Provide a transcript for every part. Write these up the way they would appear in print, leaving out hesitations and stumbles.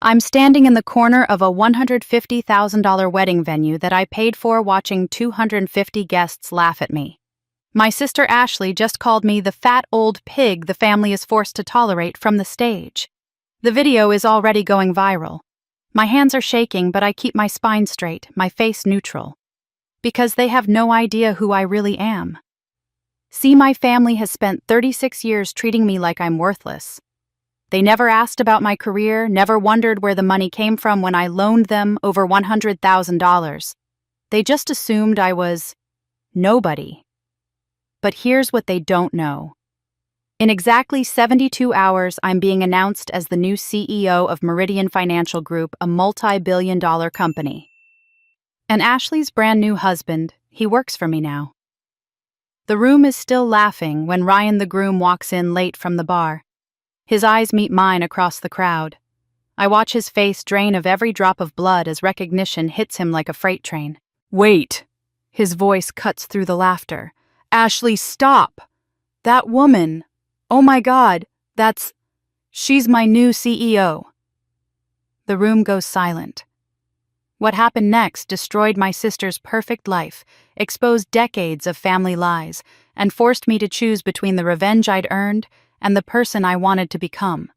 I'm standing in the corner of a $150,000 wedding venue that I paid for, watching 250 guests laugh at me. My sister Ashley just called me the fat old pig the family is forced to tolerate from the stage. The video is already going viral. My hands are shaking, but I keep my spine straight, my face neutral. Because they have no idea who I really am. See, my family has spent 36 years treating me like I'm worthless. They never asked about my career, never wondered where the money came from when I loaned them over $100,000. They just assumed I was nobody. But here's what they don't know. In exactly 72 hours, I'm being announced as the new CEO of Meridian Financial Group, a multi-billion-dollar company. And Ashley's brand new husband, he works for me now. The room is still laughing when Ryan the groom walks in late from the bar. His eyes meet mine across the crowd. I watch his face drain of every drop of blood as recognition hits him like a freight train. "Wait!" His voice cuts through the laughter. "Ashley, stop! That woman! Oh my God, she's my new CEO." The room goes silent. What happened next destroyed my sister's perfect life, exposed decades of family lies, and forced me to choose between the revenge I'd earned and the person I wanted to become.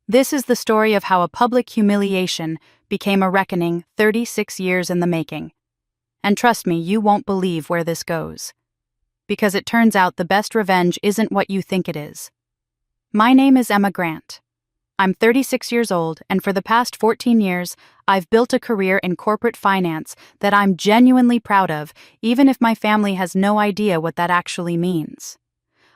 This is the story of how a public humiliation became a reckoning 36 years in the making. And trust me, you won't believe where this goes. Because it turns out the best revenge isn't what you think it is. My name is Emma Grant. I'm 36 years old, and for the past 14 years, I've built a career in corporate finance that I'm genuinely proud of, even if my family has no idea what that actually means.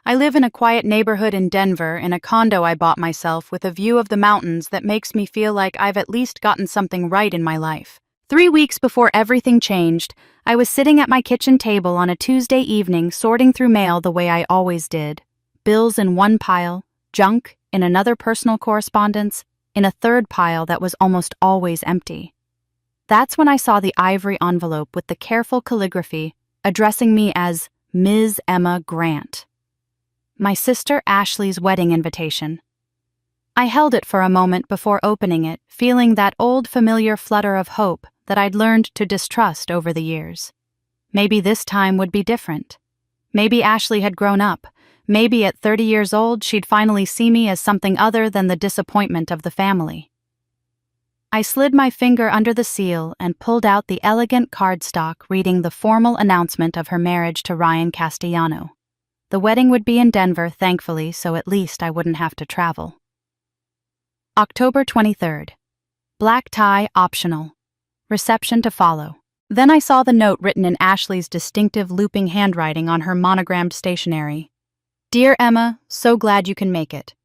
I live in a quiet neighborhood in Denver, in a condo I bought myself with a view of the mountains that makes me feel like I've at least gotten something right in my life. 3 weeks before everything changed, I was sitting at my kitchen table on a Tuesday evening sorting through mail the way I always did. Bills in one pile, junk in another, personal correspondence in a third pile that was almost always empty. That's when I saw the ivory envelope with the careful calligraphy addressing me as Ms. Emma Grant. My sister Ashley's wedding invitation. I held it for a moment before opening it, feeling that old familiar flutter of hope that I'd learned to distrust over the years. Maybe this time would be different. Maybe Ashley had grown up. Maybe at 30 years old she'd finally see me as something other than the disappointment of the family. I slid my finger under the seal and pulled out the elegant cardstock reading the formal announcement of her marriage to Ryan Castellano. The wedding would be in Denver, thankfully, so at least I wouldn't have to travel. October 23rd. Black tie optional. Reception to follow. Then I saw the note written in Ashley's distinctive looping handwriting on her monogrammed stationery. "Dear Emma, so glad you can make it.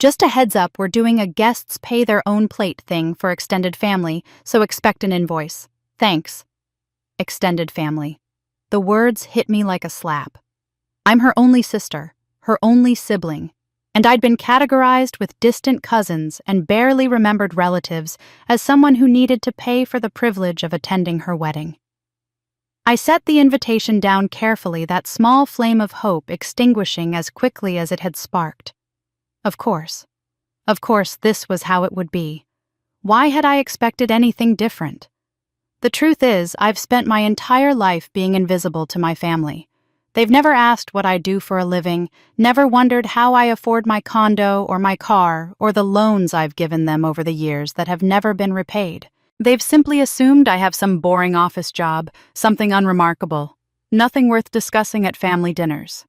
Just a heads up, we're doing a guests pay their own plate thing for extended family, so expect an invoice. Thanks. Extended family." The words hit me like a slap. I'm her only sister, her only sibling, and I'd been categorized with distant cousins and barely remembered relatives as someone who needed to pay for the privilege of attending her wedding. I set the invitation down carefully, that small flame of hope extinguishing as quickly as it had sparked. Of course, this was how it would be. Why had I expected anything different? The truth is, I've spent my entire life being invisible to my family. They've never asked what I do for a living, never wondered how I afford my condo or my car or the loans I've given them over the years that have never been repaid. They've simply assumed I have some boring office job, something unremarkable, nothing worth discussing at family dinners.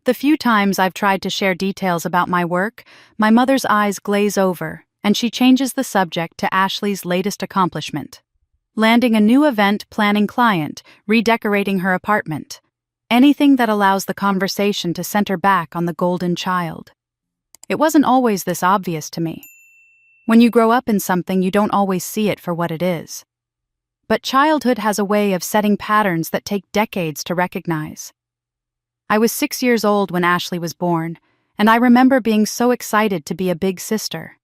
The few times I've tried to share details about my work, my mother's eyes glaze over, and she changes the subject to Ashley's latest accomplishment. Landing a new event planning client, redecorating her apartment. Anything that allows the conversation to center back on the golden child. It wasn't always this obvious to me. When you grow up in something, you don't always see it for what it is. But childhood has a way of setting patterns that take decades to recognize. I was 6 years old when Ashley was born, and I remember being so excited to be a big sister.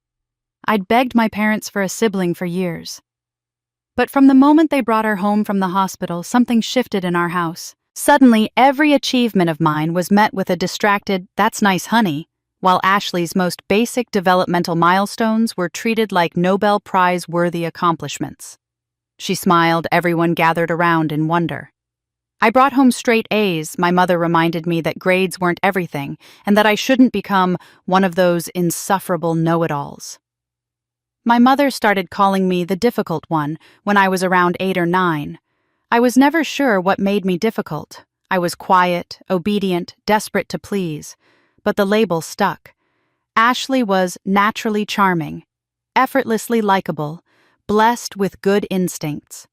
I'd begged my parents for a sibling for years. But from the moment they brought her home from the hospital, something shifted in our house. Suddenly, every achievement of mine was met with a distracted, "That's nice, honey," while Ashley's most basic developmental milestones were treated like Nobel Prize-worthy accomplishments. She smiled, everyone gathered around in wonder. I brought home straight A's. My mother reminded me that grades weren't everything and that I shouldn't become one of those insufferable know-it-alls. My mother started calling me the difficult one when I was around 8 or 9. I was never sure what made me difficult. I was quiet, obedient, desperate to please. But the label stuck. Ashley was naturally charming, effortlessly likable, blessed with good instincts.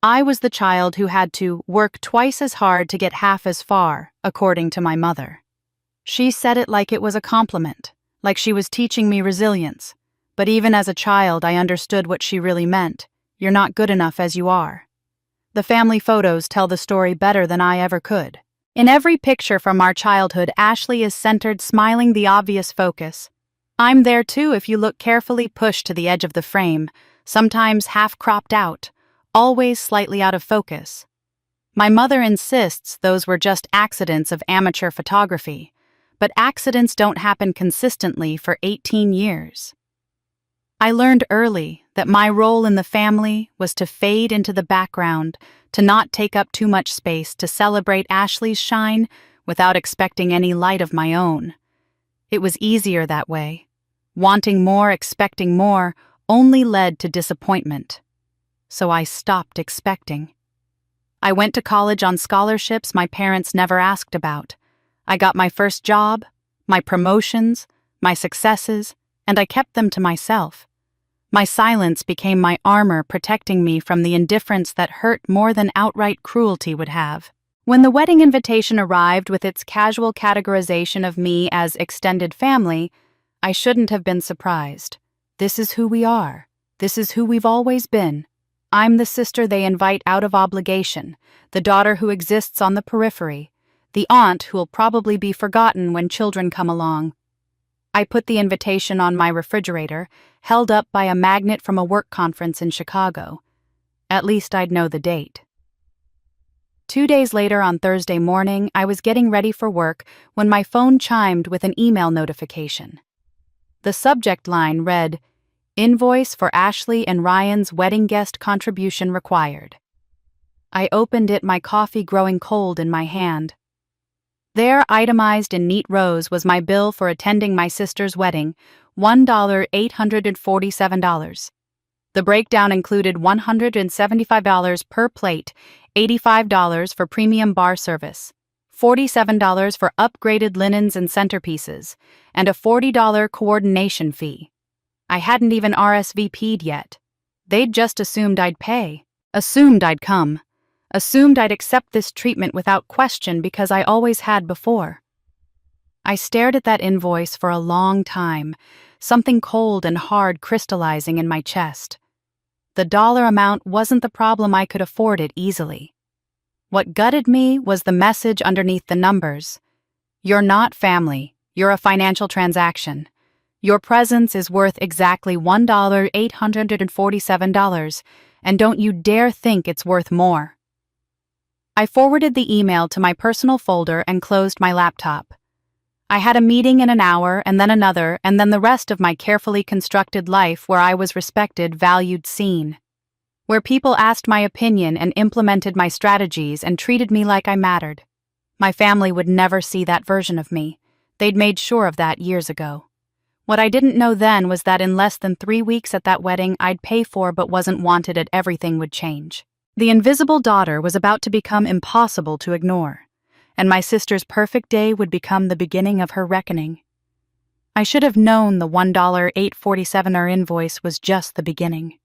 I was the child who had to work twice as hard to get half as far, according to my mother. She said it like it was a compliment, like she was teaching me resilience. But even as a child, I understood what she really meant. You're not good enough as you are. The family photos tell the story better than I ever could. In every picture from our childhood, Ashley is centered, smiling, the obvious focus. I'm there too if you look carefully, pushed to the edge of the frame, sometimes half cropped out, always slightly out of focus. My mother insists those were just accidents of amateur photography, but accidents don't happen consistently for 18 years. I learned early that my role in the family was to fade into the background, to not take up too much space, to celebrate Ashley's shine without expecting any light of my own. It was easier that way. Wanting more, expecting more, only led to disappointment. So I stopped expecting. I went to college on scholarships my parents never asked about. I got my first job, my promotions, my successes, and I kept them to myself. My silence became my armor, protecting me from the indifference that hurt more than outright cruelty would have. When the wedding invitation arrived with its casual categorization of me as extended family, I shouldn't have been surprised. This is who we are. This is who we've always been. I'm the sister they invite out of obligation, the daughter who exists on the periphery, the aunt who'll probably be forgotten when children come along. I put the invitation on my refrigerator, held up by a magnet from a work conference in Chicago. At least I'd know the date. 2 days later, on Thursday morning, I was getting ready for work when my phone chimed with an email notification. The subject line read, "Invoice for Ashley and Ryan's wedding guest contribution required." I opened it, my coffee growing cold in my hand. There, itemized in neat rows, was my bill for attending my sister's wedding, $1,847. The breakdown included $175 per plate, $85 for premium bar service, $47 for upgraded linens and centerpieces, and a $40 coordination fee. I hadn't even RSVP'd yet. They'd just assumed I'd pay, assumed I'd come. Assumed I'd accept this treatment without question because I always had before. I stared at that invoice for a long time, something cold and hard crystallizing in my chest. The dollar amount wasn't the problem. I could afford it easily. What gutted me was the message underneath the numbers. You're not family. You're a financial transaction. Your presence is worth exactly $1,847, and don't you dare think it's worth more. I forwarded the email to my personal folder and closed my laptop. I had a meeting in an hour, and then another, and then the rest of my carefully constructed life where I was respected, valued, seen. Where people asked my opinion and implemented my strategies and treated me like I mattered. My family would never see that version of me. They'd made sure of that years ago. What I didn't know then was that in less than 3 weeks at that wedding I'd pay for but wasn't wanted at, everything would change. The invisible daughter was about to become impossible to ignore, and my sister's perfect day would become the beginning of her reckoning. I should have known the $1,847 invoice was just the beginning.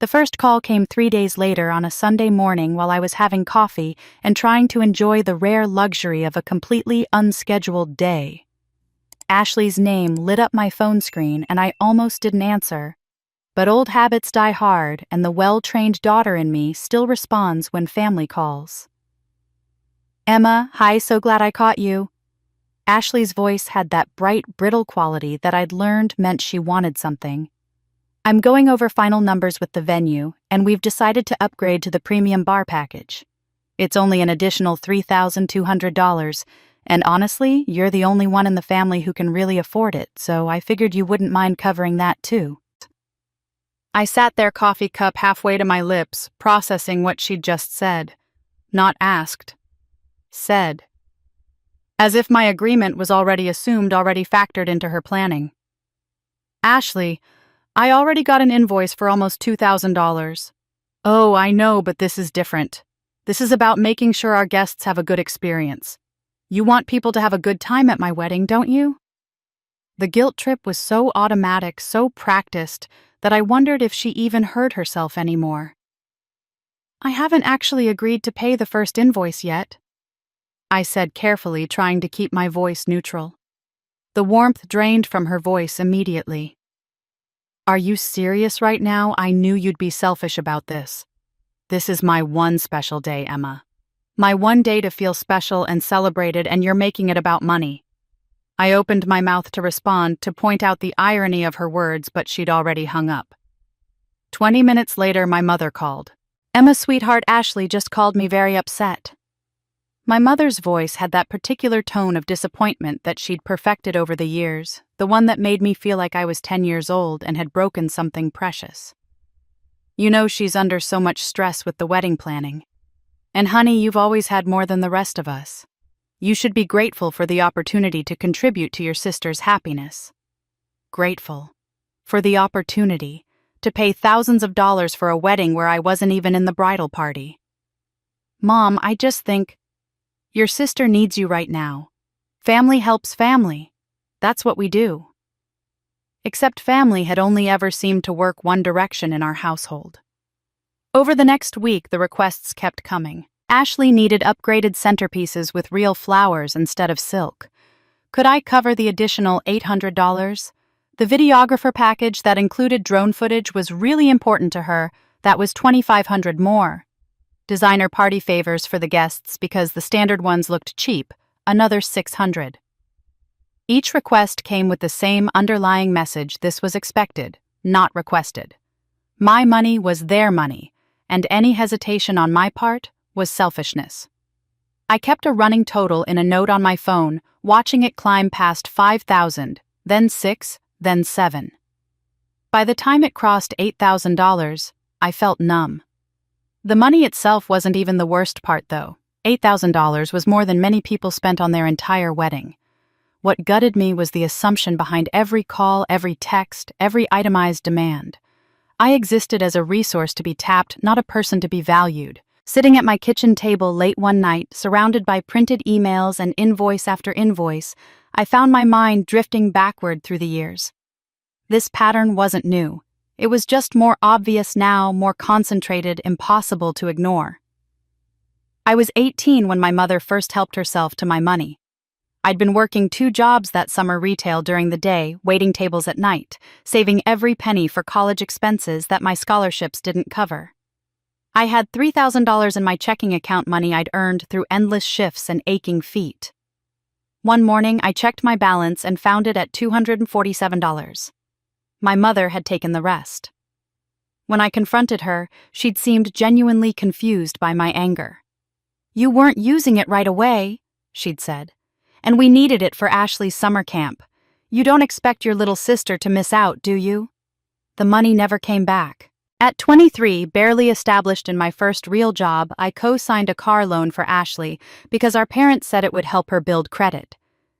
The first call came 3 days later on a Sunday morning while I was having coffee and trying to enjoy the rare luxury of a completely unscheduled day. Ashley's name lit up my phone screen and I almost didn't answer. But old habits die hard, and the well-trained daughter in me still responds when family calls. "Emma, hi, so glad I caught you." Ashley's voice had that bright, brittle quality that I'd learned meant she wanted something. "I'm going over final numbers with the venue, and we've decided to upgrade to the premium bar package. It's only an additional $3,200, And honestly, you're the only one in the family who can really afford it, so I figured you wouldn't mind covering that too. I sat there, coffee cup halfway to my lips, processing what she'd just said. Not asked. Said. As if my agreement was already assumed, already factored into her planning. Ashley, I already got an invoice for almost $2,000. Oh, I know, but this is different. This is about making sure our guests have a good experience. You want people to have a good time at my wedding, don't you? The guilt trip was so automatic, so practiced, that I wondered if she even heard herself anymore. I haven't actually agreed to pay the first invoice yet, I said carefully, trying to keep my voice neutral. The warmth drained from her voice immediately. Are you serious right now? I knew you'd be selfish about this. This is my one special day, Emma. My one day to feel special and celebrated, and you're making it about money. I opened my mouth to respond, to point out the irony of her words, but she'd already hung up. 20 minutes later, my mother called. Emma's sweetheart Ashley just called me very upset. My mother's voice had that particular tone of disappointment that she'd perfected over the years, the one that made me feel like I was 10 years old and had broken something precious. You know, she's under so much stress with the wedding planning. And honey, you've always had more than the rest of us. You should be grateful for the opportunity to contribute to your sister's happiness. Grateful. For the opportunity to pay thousands of dollars for a wedding where I wasn't even in the bridal party. Mom, I just think, your sister needs you right now. Family helps family. That's what we do. Except family had only ever seemed to work one direction in our household. Over the next week, the requests kept coming. Ashley needed upgraded centerpieces with real flowers instead of silk. Could I cover the additional $800? The videographer package that included drone footage was really important to her. That was $2,500 more. Designer party favors for the guests because the standard ones looked cheap, another $600. Each request came with the same underlying message: this was expected, not requested. My money was their money, and any hesitation on my part was selfishness. I kept a running total in a note on my phone, watching it climb past 5,000, then 6, then 7. By the time it crossed $8,000, I felt numb. The money itself wasn't even the worst part, though. $8,000 was more than many people spent on their entire wedding. What gutted me was the assumption behind every call, every text, every itemized demand. I existed as a resource to be tapped, not a person to be valued. Sitting at my kitchen table late one night, surrounded by printed emails and invoice after invoice, I found my mind drifting backward through the years. This pattern wasn't new. It was just more obvious now, more concentrated, impossible to ignore. I was 18 when my mother first helped herself to my money. I'd been working 2 jobs that summer, retail during the day, waiting tables at night, saving every penny for college expenses that my scholarships didn't cover. I had $3,000 in my checking account, money I'd earned through endless shifts and aching feet. One morning, I checked my balance and found it at $247. My mother had taken the rest. When I confronted her, she'd seemed genuinely confused by my anger. You weren't using it right away, she'd said, and we needed it for Ashley's summer camp. You don't expect your little sister to miss out, do you? The money never came back. At 23, barely established in my first real job, I co-signed a car loan for Ashley because our parents said it would help her build credit.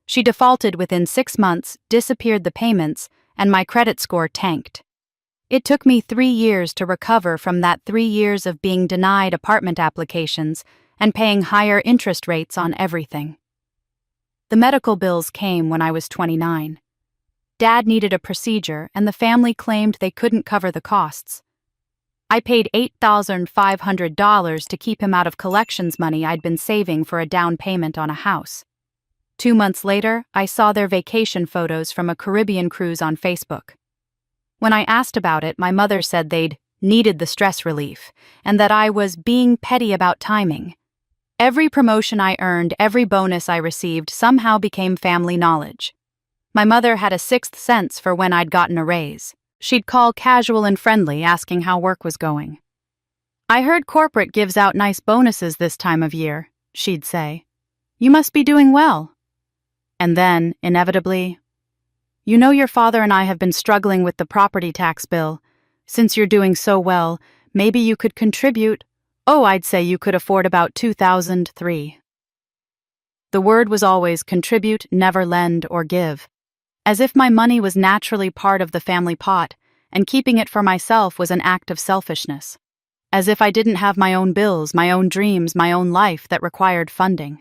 She defaulted within 6 months, disappeared the payments, and my credit score tanked. It took me 3 years to recover from that 3 years of being denied apartment applications and paying higher interest rates on everything. The medical bills came when I was 29. Dad needed a procedure, and the family claimed they couldn't cover the costs. I paid $8,500 to keep him out of collections money I'd been saving for a down payment on a house. 2 months later, I saw their vacation photos from a Caribbean cruise on Facebook. When I asked about it, my mother said they'd needed the stress relief, and that I was being petty about timing. Every promotion I earned, every bonus I received, somehow became family knowledge. My mother had a sixth sense for when I'd gotten a raise. She'd call casual and friendly, asking how work was going. I heard corporate gives out nice bonuses this time of year, she'd say. You must be doing well. And then, inevitably, "You know your father and I have been struggling with the property tax bill. Since you're doing so well, maybe you could contribute. Oh, I'd say you could afford about 2003. The word was always contribute, never lend or give. As if my money was naturally part of the family pot, and keeping it for myself was an act of selfishness. As if I didn't have my own bills, my own dreams, my own life that required funding.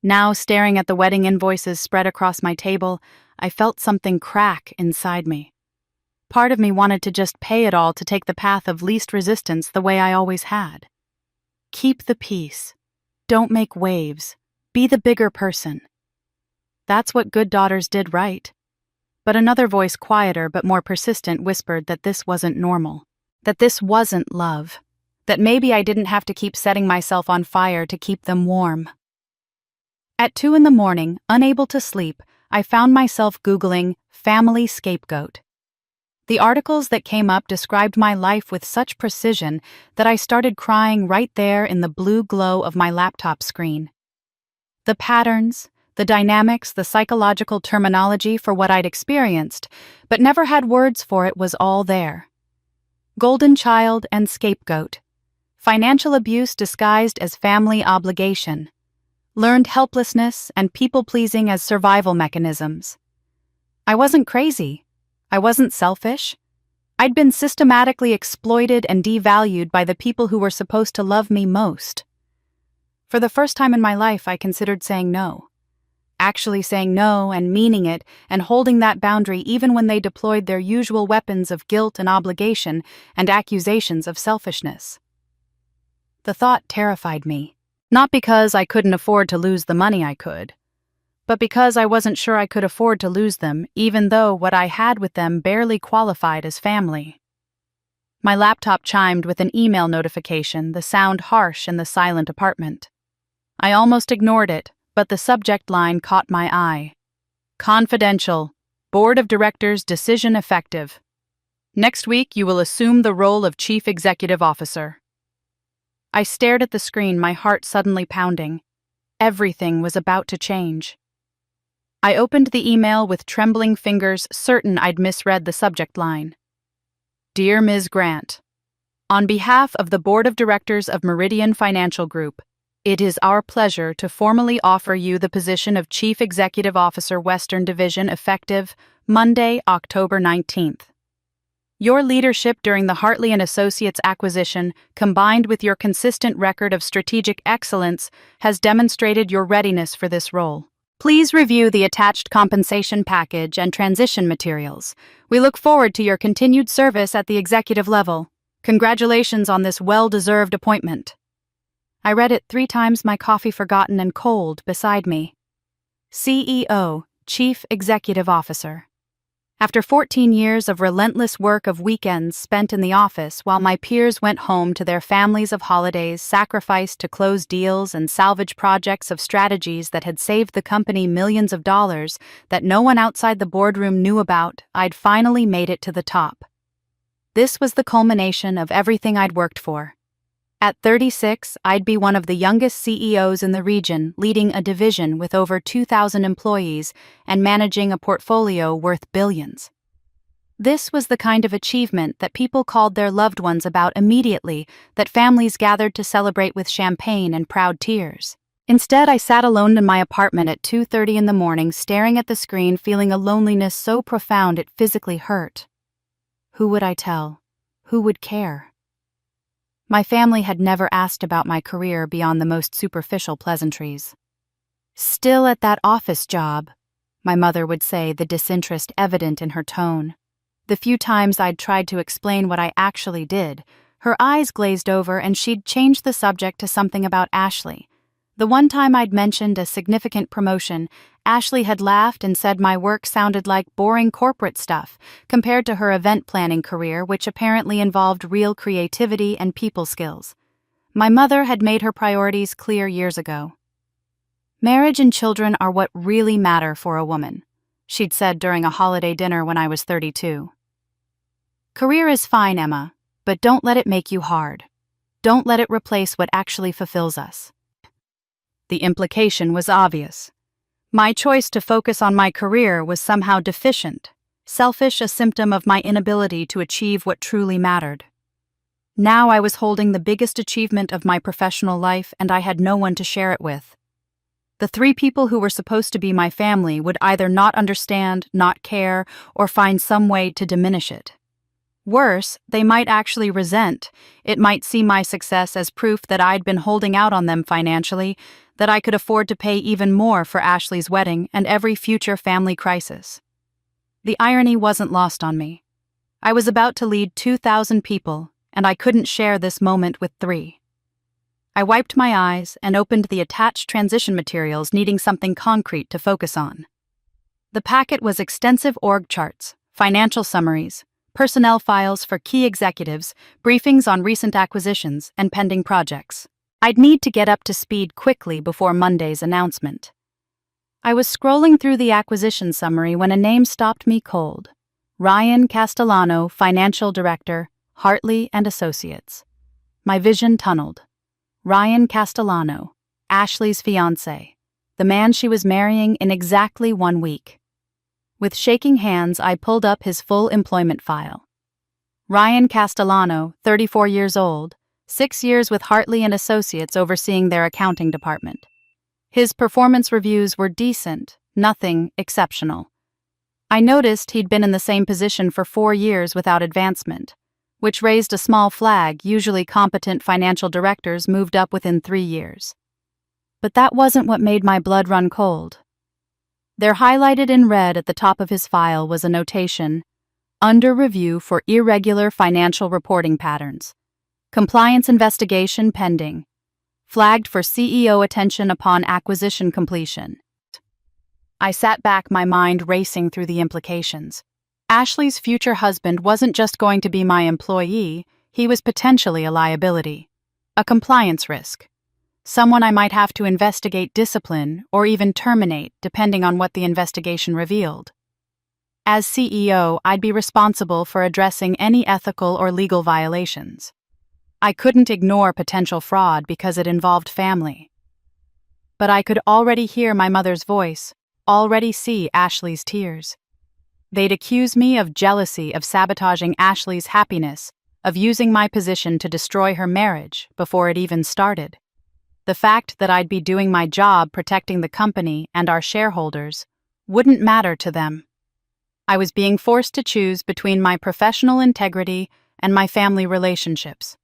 Now, staring at the wedding invoices spread across my table, I felt something crack inside me. Part of me wanted to just pay it all to take the path of least resistance the way I always had. Keep the peace. Don't make waves. Be the bigger person. That's what good daughters did right. But another voice, quieter but more persistent, whispered that this wasn't normal. That this wasn't love. That maybe I didn't have to keep setting myself on fire to keep them warm. At 2 a.m, unable to sleep, I found myself Googling family scapegoat. The articles that came up described my life with such precision that I started crying right there in the blue glow of my laptop screen. The patterns, the dynamics, the psychological terminology for what I'd experienced, but never had words for it, was all there. Golden child and scapegoat. Financial abuse disguised as family obligation. Learned helplessness and people-pleasing as survival mechanisms. I wasn't crazy. I wasn't selfish. I'd been systematically exploited and devalued by the people who were supposed to love me most. For the first time in my life, I considered saying no. Actually saying no and meaning it and holding that boundary even when they deployed their usual weapons of guilt and obligation and accusations of selfishness. The thought terrified me. Not because I couldn't afford to lose the money I could, but because I wasn't sure I could afford to lose them, even though what I had with them barely qualified as family. My laptop chimed with an email notification, the sound harsh in the silent apartment. I almost ignored it, but the subject line caught my eye. Confidential. Board of Directors decision effective. Next week you will assume the role of Chief Executive Officer. I stared at the screen, my heart suddenly pounding. Everything was about to change. I opened the email with trembling fingers, certain I'd misread the subject line. Dear Ms. Grant, on behalf of the Board of Directors of Meridian Financial Group, it is our pleasure to formally offer you the position of Chief Executive Officer, Western Division, effective Monday, October 19th. Your leadership during the Hartley & Associates acquisition, combined with your consistent record of strategic excellence, has demonstrated your readiness for this role. Please review the attached compensation package and transition materials. We look forward to your continued service at the executive level. Congratulations on this well-deserved appointment. I read it 3 times, my coffee forgotten and cold beside me. CEO, Chief Executive Officer. After 14 years of relentless work of weekends spent in the office while my peers went home to their families of holidays, sacrificed to close deals and salvage projects of strategies that had saved the company millions of dollars that no one outside the boardroom knew about, I'd finally made it to the top. This was the culmination of everything I'd worked for. At 36, I'd be one of the youngest CEOs in the region, leading a division with over 2,000 employees and managing a portfolio worth billions. This was the kind of achievement that people called their loved ones about immediately, that families gathered to celebrate with champagne and proud tears. Instead, I sat alone in my apartment at 2:30 in the morning, staring at the screen, feeling a loneliness so profound it physically hurt. Who would I tell? Who would care? My family had never asked about my career beyond the most superficial pleasantries. Still at that office job, my mother would say, the disinterest evident in her tone. The few times I'd tried to explain what I actually did, her eyes glazed over and she'd change the subject to something about Ashley. The one time I'd mentioned a significant promotion, Ashley had laughed and said my work sounded like boring corporate stuff compared to her event planning career, which apparently involved real creativity and people skills. My mother had made her priorities clear years ago. Marriage and children are what really matter for a woman, she'd said during a holiday dinner when I was 32. Career is fine, Emma, but don't let it make you hard. Don't let it replace what actually fulfills us. The implication was obvious. My choice to focus on my career was somehow deficient, selfish, a symptom of my inability to achieve what truly mattered. Now I was holding the biggest achievement of my professional life, and I had no one to share it with. The three people who were supposed to be my family would either not understand, not care, or find some way to diminish it. Worse, they might actually resent. It might see my success as proof that I'd been holding out on them financially, that I could afford to pay even more for Ashley's wedding and every future family crisis. The irony wasn't lost on me. I was about to lead 2,000 people, and I couldn't share this moment with 3. I wiped my eyes and opened the attached transition materials, needing something concrete to focus on. The packet was extensive org charts, financial summaries, personnel files for key executives, briefings on recent acquisitions, and pending projects. I'd need to get up to speed quickly before Monday's announcement. I was scrolling through the acquisition summary when a name stopped me cold. Ryan Castellano, Financial Director, Hartley and Associates. My vision tunneled. Ryan Castellano, Ashley's fiancé, the man she was marrying in exactly 1 week. With shaking hands, I pulled up his full employment file. Ryan Castellano, 34 years old, 6 years with Hartley and Associates overseeing their accounting department. His performance reviews were decent, nothing exceptional. I noticed he'd been in the same position for 4 years without advancement, which raised a small flag. Usually competent financial directors moved up within 3 years. But that wasn't what made my blood run cold. There, highlighted in red at the top of his file, was a notation, "Under review for irregular financial reporting patterns. Compliance investigation pending. Flagged for CEO attention upon acquisition completion." I sat back, my mind racing through the implications. Ashley's future husband wasn't just going to be my employee, he was potentially a liability, a compliance risk, someone I might have to investigate, discipline, or even terminate, depending on what the investigation revealed. As CEO, I'd be responsible for addressing any ethical or legal violations. I couldn't ignore potential fraud because it involved family. But I could already hear my mother's voice, already see Ashley's tears. They'd accuse me of jealousy, of sabotaging Ashley's happiness, of using my position to destroy her marriage before it even started. The fact that I'd be doing my job protecting the company and our shareholders wouldn't matter to them. I was being forced to choose between my professional integrity and my family relationships.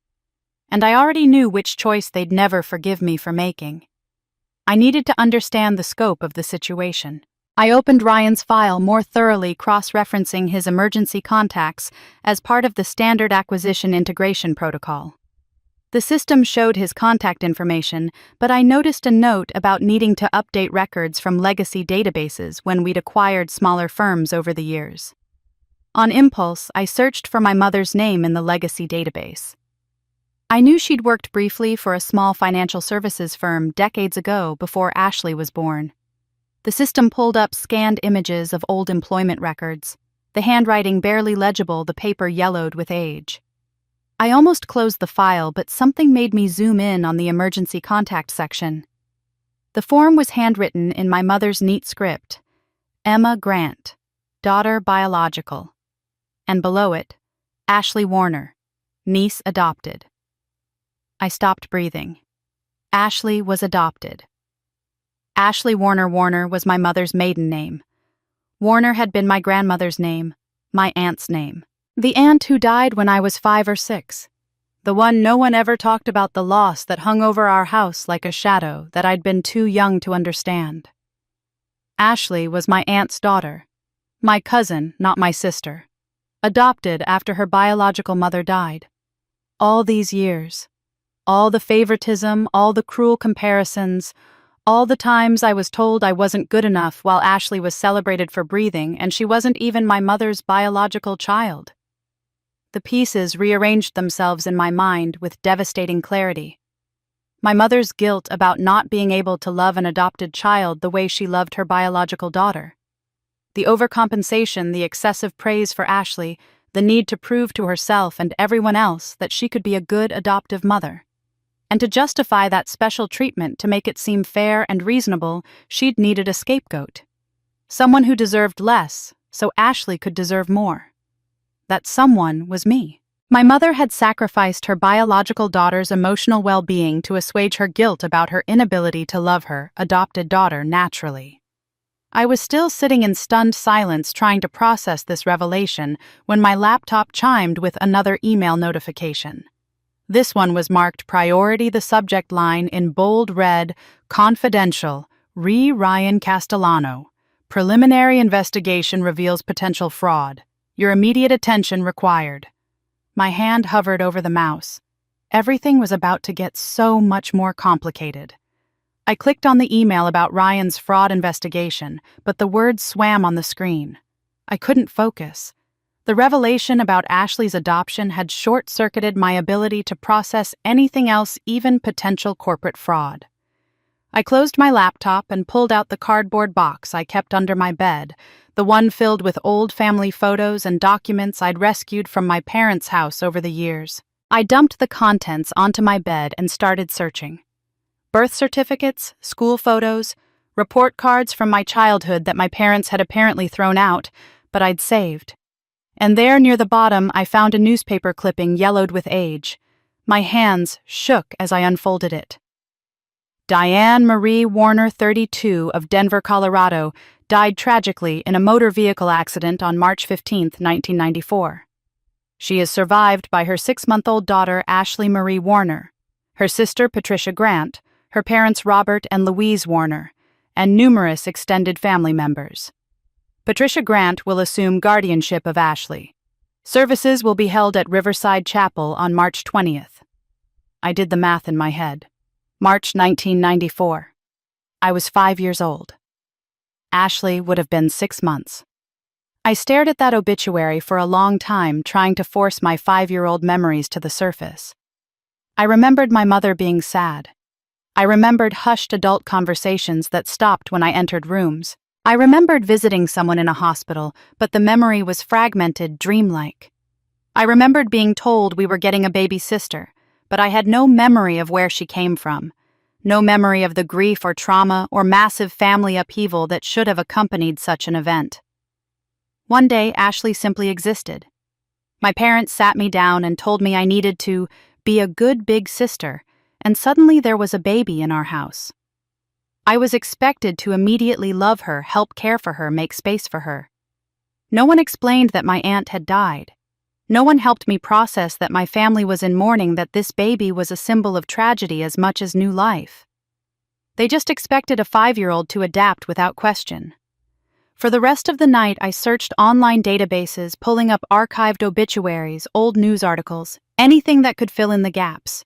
And I already knew which choice they'd never forgive me for making. I needed to understand the scope of the situation. I opened Ryan's file more thoroughly, cross-referencing his emergency contacts as part of the standard acquisition integration protocol. The system showed his contact information, but I noticed a note about needing to update records from legacy databases when we'd acquired smaller firms over the years. On impulse, I searched for my mother's name in the legacy database. I knew she'd worked briefly for a small financial services firm decades ago before Ashley was born. The system pulled up scanned images of old employment records, the handwriting barely legible, the paper yellowed with age. I almost closed the file, but something made me zoom in on the emergency contact section. The form was handwritten in my mother's neat script, Emma Grant, daughter biological, and below it, Ashley Warner, niece adopted. I stopped breathing. Ashley was adopted. Ashley Warner was my mother's maiden name. Warner had been my grandmother's name, my aunt's name. The aunt who died when I was 5 or 6. The one no one ever talked about, the loss that hung over our house like a shadow that I'd been too young to understand. Ashley was my aunt's daughter. My cousin, not my sister. Adopted after her biological mother died. All these years. All the favoritism, all the cruel comparisons, all the times I was told I wasn't good enough while Ashley was celebrated for breathing and she wasn't even my mother's biological child. The pieces rearranged themselves in my mind with devastating clarity. My mother's guilt about not being able to love an adopted child the way she loved her biological daughter. The overcompensation, the excessive praise for Ashley, the need to prove to herself and everyone else that she could be a good adoptive mother. And to justify that special treatment to make it seem fair and reasonable, she'd needed a scapegoat. Someone who deserved less, so Ashley could deserve more. That someone was me. My mother had sacrificed her biological daughter's emotional well-being to assuage her guilt about her inability to love her adopted daughter naturally. I was still sitting in stunned silence trying to process this revelation when my laptop chimed with another email notification. This one was marked priority, the subject line in bold red, confidential, Ryan Castellano. Preliminary investigation reveals potential fraud. Your immediate attention required. My hand hovered over the mouse. Everything was about to get so much more complicated. I clicked on the email about Ryan's fraud investigation, but the words swam on the screen. I couldn't focus. The revelation about Ashley's adoption had short-circuited my ability to process anything else, even potential corporate fraud. I closed my laptop and pulled out the cardboard box I kept under my bed, the one filled with old family photos and documents I'd rescued from my parents' house over the years. I dumped the contents onto my bed and started searching. Birth certificates, school photos, report cards from my childhood that my parents had apparently thrown out, but I'd saved. And there near the bottom I found a newspaper clipping yellowed with age. My hands shook as I unfolded it. Diane Marie Warner, 32, of Denver, Colorado, died tragically in a motor vehicle accident on March 15, 1994. She is survived by her 6-month-old daughter, Ashley Marie Warner, her sister, Patricia Grant, her parents, Robert and Louise Warner, and numerous extended family members. Patricia Grant will assume guardianship of Ashley. Services will be held at Riverside Chapel on March 20th. I did the math in my head. March 1994. I was 5 years old. Ashley would have been 6 months. I stared at that obituary for a long time, trying to force my 5-year-old memories to the surface. I remembered my mother being sad. I remembered hushed adult conversations that stopped when I entered rooms. I remembered visiting someone in a hospital, but the memory was fragmented, dreamlike. I remembered being told we were getting a baby sister, but I had no memory of where she came from, no memory of the grief or trauma or massive family upheaval that should have accompanied such an event. One day, Ashley simply existed. My parents sat me down and told me I needed to be a good big sister, and suddenly there was a baby in our house. I was expected to immediately love her, help care for her, make space for her. No one explained that my aunt had died. No one helped me process that my family was in mourning, that this baby was a symbol of tragedy as much as new life. They just expected a 5-year-old to adapt without question. For the rest of the night, I searched online databases, pulling up archived obituaries, old news articles, anything that could fill in the gaps.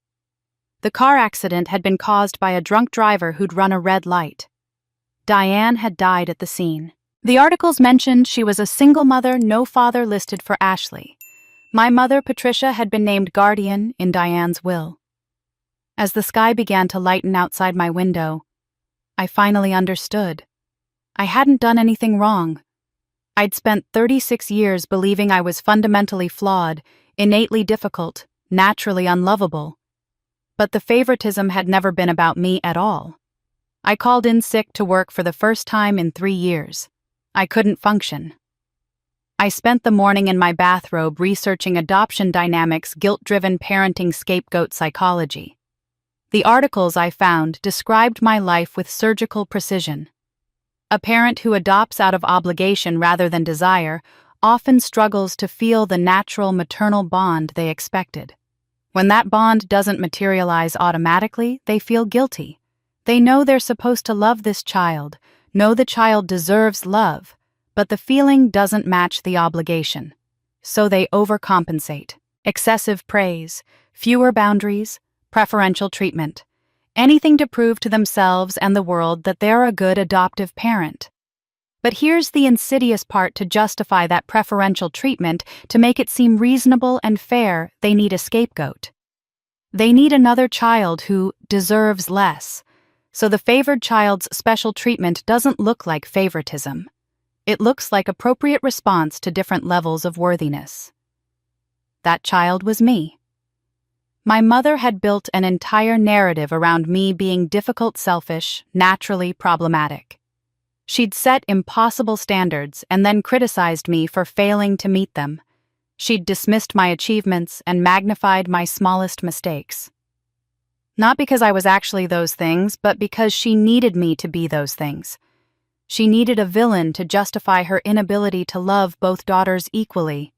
The car accident had been caused by a drunk driver who'd run a red light. Diane had died at the scene. The articles mentioned she was a single mother, no father listed for Ashley. My mother, Patricia, had been named guardian in Diane's will. As the sky began to lighten outside my window, I finally understood. I hadn't done anything wrong. I'd spent 36 years believing I was fundamentally flawed, innately difficult, naturally unlovable. But the favoritism had never been about me at all. I called in sick to work for the first time in 3 years. I couldn't function. I spent the morning in my bathrobe researching adoption dynamics, guilt-driven parenting, scapegoat psychology. The articles I found described my life with surgical precision. A parent who adopts out of obligation rather than desire often struggles to feel the natural maternal bond they expected. When that bond doesn't materialize automatically, they feel guilty. They know they're supposed to love this child, know the child deserves love, but the feeling doesn't match the obligation. So they overcompensate. Excessive praise, fewer boundaries, preferential treatment. Anything to prove to themselves and the world that they're a good adoptive parent. But here's the insidious part: to justify that preferential treatment, to make it seem reasonable and fair, they need a scapegoat. They need another child who deserves less. So the favored child's special treatment doesn't look like favoritism. It looks like appropriate response to different levels of worthiness. That child was me. My mother had built an entire narrative around me being difficult, selfish, naturally problematic. She'd set impossible standards and then criticized me for failing to meet them. She'd dismissed my achievements and magnified my smallest mistakes. Not because I was actually those things, but because she needed me to be those things. She needed a villain to justify her inability to love both daughters equally.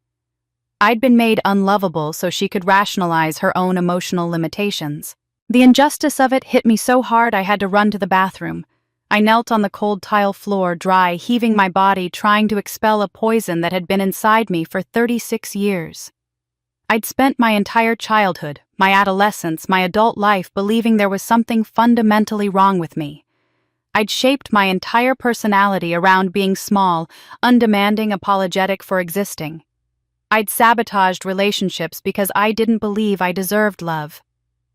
I'd been made unlovable so she could rationalize her own emotional limitations. The injustice of it hit me so hard I had to run to the bathroom. I knelt on the cold tile floor, dry, heaving my body, trying to expel a poison that had been inside me for 36 years. I'd spent my entire childhood, my adolescence, my adult life believing there was something fundamentally wrong with me. I'd shaped my entire personality around being small, undemanding, apologetic for existing. I'd sabotaged relationships because I didn't believe I deserved love.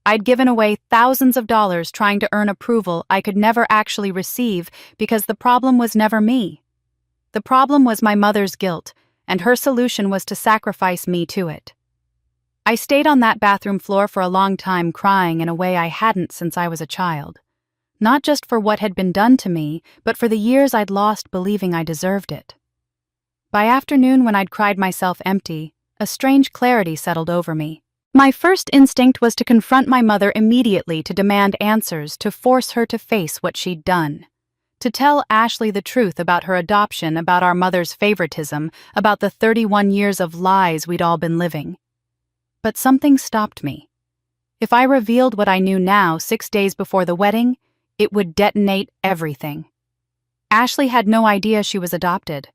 I'd given away thousands of dollars trying to earn approval I could never actually receive because the problem was never me. The problem was my mother's guilt, and her solution was to sacrifice me to it. I stayed on that bathroom floor for a long time, crying in a way I hadn't since I was a child. Not just for what had been done to me, but for the years I'd lost believing I deserved it. By afternoon, when I'd cried myself empty, a strange clarity settled over me. My first instinct was to confront my mother immediately, to demand answers, to force her to face what she'd done. To tell Ashley the truth about her adoption, about our mother's favoritism, about the 31 years of lies we'd all been living. But something stopped me. If I revealed what I knew now 6 days before the wedding, it would detonate everything. Ashley had no idea she was adopted.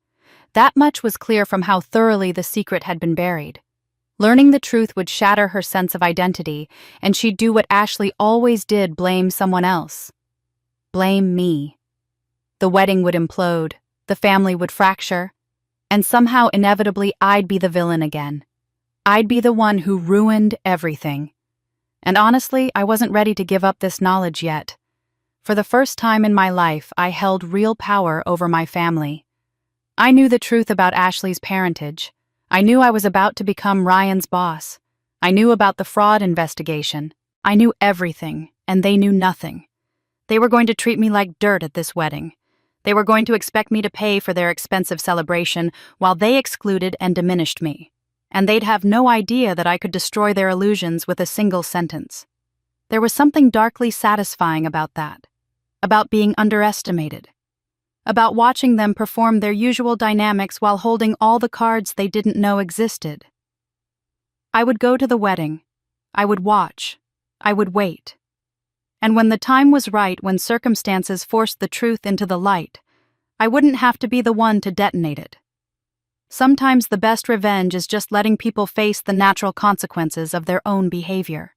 That much was clear from how thoroughly the secret had been buried. Learning the truth would shatter her sense of identity, and she'd do what Ashley always did: blame someone else. Blame me. The wedding would implode, the family would fracture, and somehow, inevitably, I'd be the villain again. I'd be the one who ruined everything. And honestly, I wasn't ready to give up this knowledge yet. For the first time in my life, I held real power over my family. I knew the truth about Ashley's parentage. I knew I was about to become Ryan's boss. I knew about the fraud investigation. I knew everything, and they knew nothing. They were going to treat me like dirt at this wedding. They were going to expect me to pay for their expensive celebration while they excluded and diminished me. And they'd have no idea that I could destroy their illusions with a single sentence. There was something darkly satisfying about that. About being underestimated. About watching them perform their usual dynamics while holding all the cards they didn't know existed. I would go to the wedding. I would watch. I would wait. And when the time was right, when circumstances forced the truth into the light, I wouldn't have to be the one to detonate it. Sometimes the best revenge is just letting people face the natural consequences of their own behavior.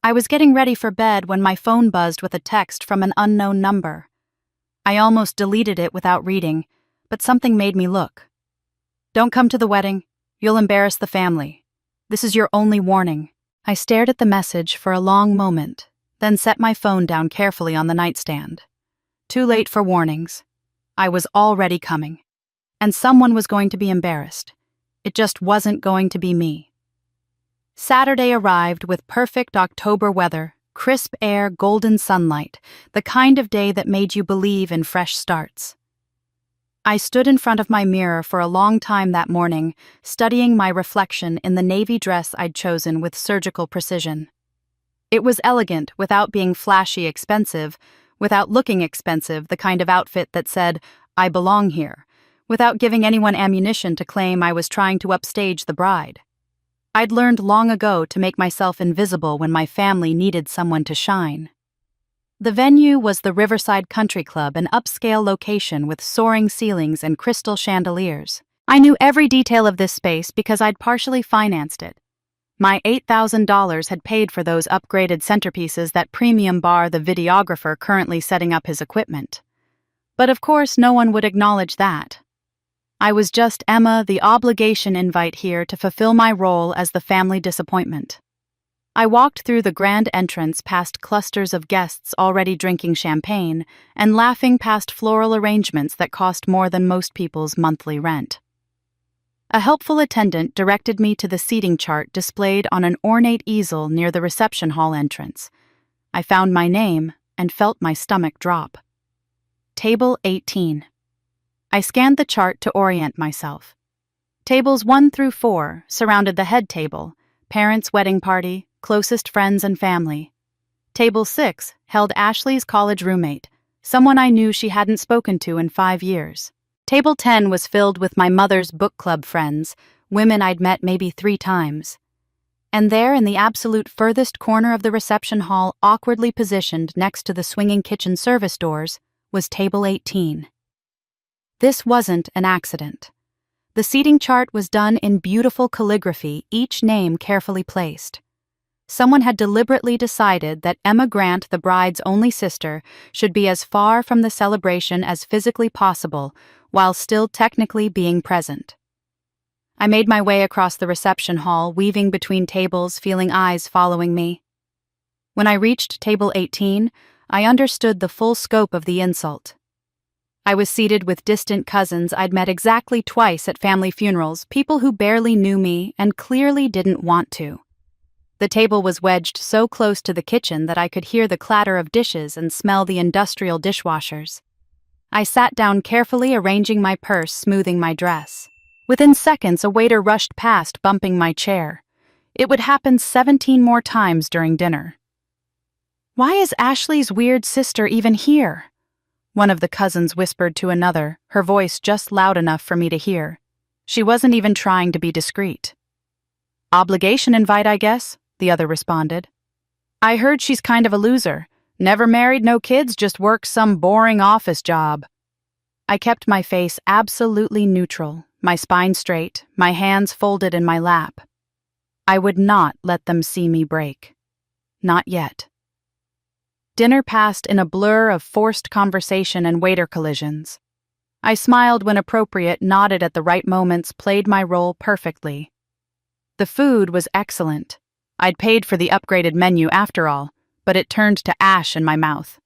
I was getting ready for bed when my phone buzzed with a text from an unknown number. I almost deleted it without reading, but something made me look. "Don't come to the wedding. You'll embarrass the family. This is your only warning." I stared at the message for a long moment, then set my phone down carefully on the nightstand. Too late for warnings. I was already coming. And someone was going to be embarrassed. It just wasn't going to be me. Saturday arrived with perfect October weather. Crisp air, golden sunlight, the kind of day that made you believe in fresh starts. I stood in front of my mirror for a long time that morning, studying my reflection in the navy dress I'd chosen with surgical precision. It was elegant without being flashy expensive, without looking expensive, the kind of outfit that said, "I belong here," without giving anyone ammunition to claim I was trying to upstage the bride. I'd learned long ago to make myself invisible when my family needed someone to shine. The venue was the Riverside Country Club, an upscale location with soaring ceilings and crystal chandeliers. I knew every detail of this space because I'd partially financed it. My $8,000 had paid for those upgraded centerpieces that premium bar the videographer currently setting up his equipment. But of course, no one would acknowledge that. I was just Emma, the obligation invite here to fulfill my role as the family disappointment. I walked through the grand entrance past clusters of guests already drinking champagne and laughing past floral arrangements that cost more than most people's monthly rent. A helpful attendant directed me to the seating chart displayed on an ornate easel near the reception hall entrance. I found my name and felt my stomach drop. Table 18. I scanned the chart to orient myself. Tables 1 through 4 surrounded the head table, parents' wedding party, closest friends and family. Table 6 held Ashley's college roommate, someone I knew she hadn't spoken to in 5 years. Table 10 was filled with my mother's book club friends, women I'd met maybe 3 times. And there, in the absolute furthest corner of the reception hall, awkwardly positioned next to the swinging kitchen service doors, was Table 18. This wasn't an accident. The seating chart was done in beautiful calligraphy, each name carefully placed. Someone had deliberately decided that Emma Grant, the bride's only sister, should be as far from the celebration as physically possible, while still technically being present. I made my way across the reception hall, weaving between tables, feeling eyes following me. When I reached Table 18, I understood the full scope of the insult. I was seated with distant cousins I'd met exactly twice at family funerals, people who barely knew me and clearly didn't want to. The table was wedged so close to the kitchen that I could hear the clatter of dishes and smell the industrial dishwashers. I sat down carefully, arranging my purse, smoothing my dress. Within seconds, a waiter rushed past, bumping my chair. It would happen 17 more times during dinner. "Why is Ashley's weird sister even here?" One of the cousins whispered to another, her voice just loud enough for me to hear. She wasn't even trying to be discreet. "Obligation invite, I guess," the other responded. "I heard she's kind of a loser. Never married, no kids, just works some boring office job." I kept my face absolutely neutral, my spine straight, my hands folded in my lap. I would not let them see me break. Not yet. Dinner passed in a blur of forced conversation and waiter collisions. I smiled when appropriate, nodded at the right moments, played my role perfectly. The food was excellent. I'd paid for the upgraded menu after all, but it turned to ash in my mouth.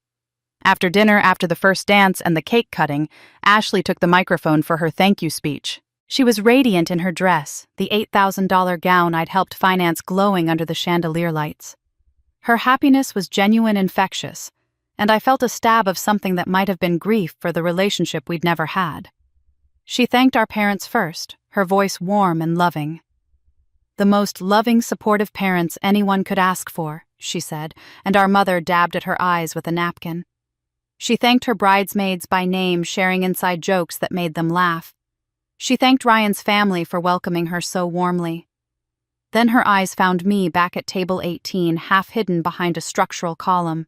After dinner, after the first dance and the cake cutting, Ashley took the microphone for her thank you speech. She was radiant in her dress, the $8,000 gown I'd helped finance glowing under the chandelier lights. Her happiness was genuine, infectious, and I felt a stab of something that might have been grief for the relationship we'd never had. She thanked our parents first, her voice warm and loving. "The most loving, supportive parents anyone could ask for," she said, and our mother dabbed at her eyes with a napkin. She thanked her bridesmaids by name, sharing inside jokes that made them laugh. She thanked Ryan's family for welcoming her so warmly. Then her eyes found me back at Table 18, half hidden behind a structural column.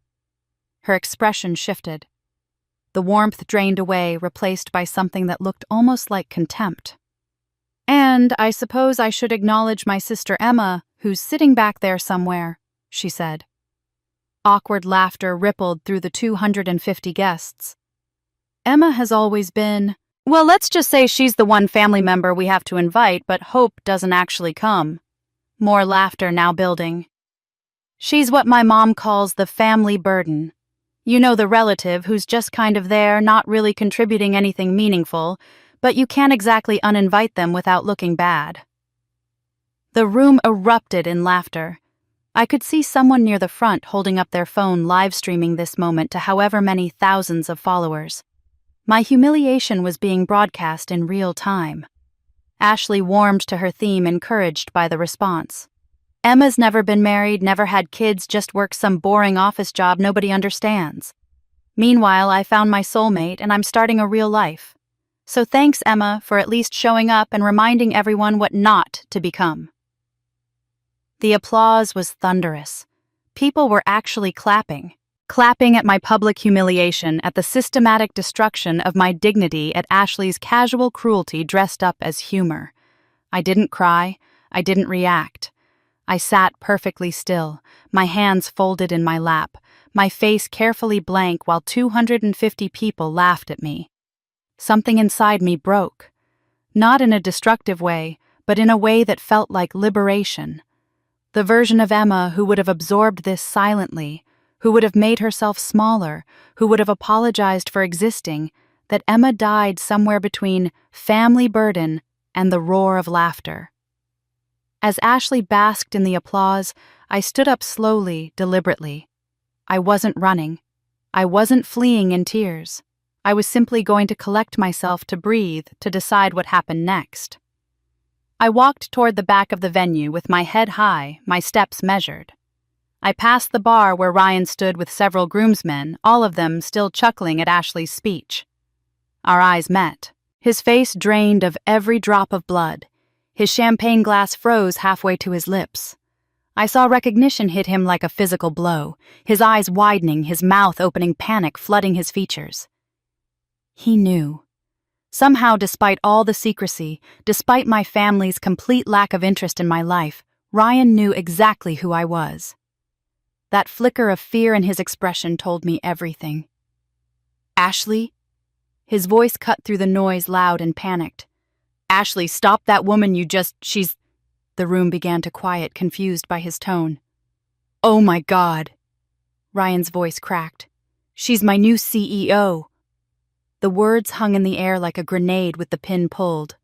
Her expression shifted. The warmth drained away, replaced by something that looked almost like contempt. "And I suppose I should acknowledge my sister Emma, who's sitting back there somewhere," she said. Awkward laughter rippled through the 250 guests. "Emma has always been... Well, let's just say she's the one family member we have to invite, but hope doesn't actually come." More laughter now building. "She's what my mom calls the family burden. You know, the relative who's just kind of there, not really contributing anything meaningful, but you can't exactly uninvite them without looking bad." The room erupted in laughter. I could see someone near the front holding up their phone, live streaming this moment to however many thousands of followers. My humiliation was being broadcast in real time. Ashley warmed to her theme, encouraged by the response. "Emma's never been married, never had kids, just works some boring office job nobody understands. Meanwhile, I found my soulmate and I'm starting a real life. So thanks, Emma, for at least showing up and reminding everyone what not to become." The applause was thunderous. People were actually clapping at my public humiliation, at the systematic destruction of my dignity, at Ashley's casual cruelty dressed up as humor. I didn't cry. I didn't react. I sat perfectly still, my hands folded in my lap, my face carefully blank while 250 people laughed at me. Something inside me broke. Not in a destructive way, but in a way that felt like liberation. The version of Emma who would have absorbed this silently, who would have made herself smaller, who would have apologized for existing, that Emma died somewhere between family burden and the roar of laughter. As Ashley basked in the applause, I stood up slowly, deliberately. I wasn't running. I wasn't fleeing in tears. I was simply going to collect myself to breathe, to decide what happened next. I walked toward the back of the venue with my head high, my steps measured. I passed the bar where Ryan stood with several groomsmen, all of them still chuckling at Ashley's speech. Our eyes met. His face drained of every drop of blood. His champagne glass froze halfway to his lips. I saw recognition hit him like a physical blow, his eyes widening, his mouth opening, panic flooding his features. He knew. Somehow, despite all the secrecy, despite my family's complete lack of interest in my life, Ryan knew exactly who I was. That flicker of fear in his expression told me everything. "Ashley?" His voice cut through the noise, loud and panicked. "Ashley, stop that woman she's..." The room began to quiet, confused by his tone. "Oh my God." Ryan's voice cracked. "She's my new CEO." The words hung in the air like a grenade with the pin pulled.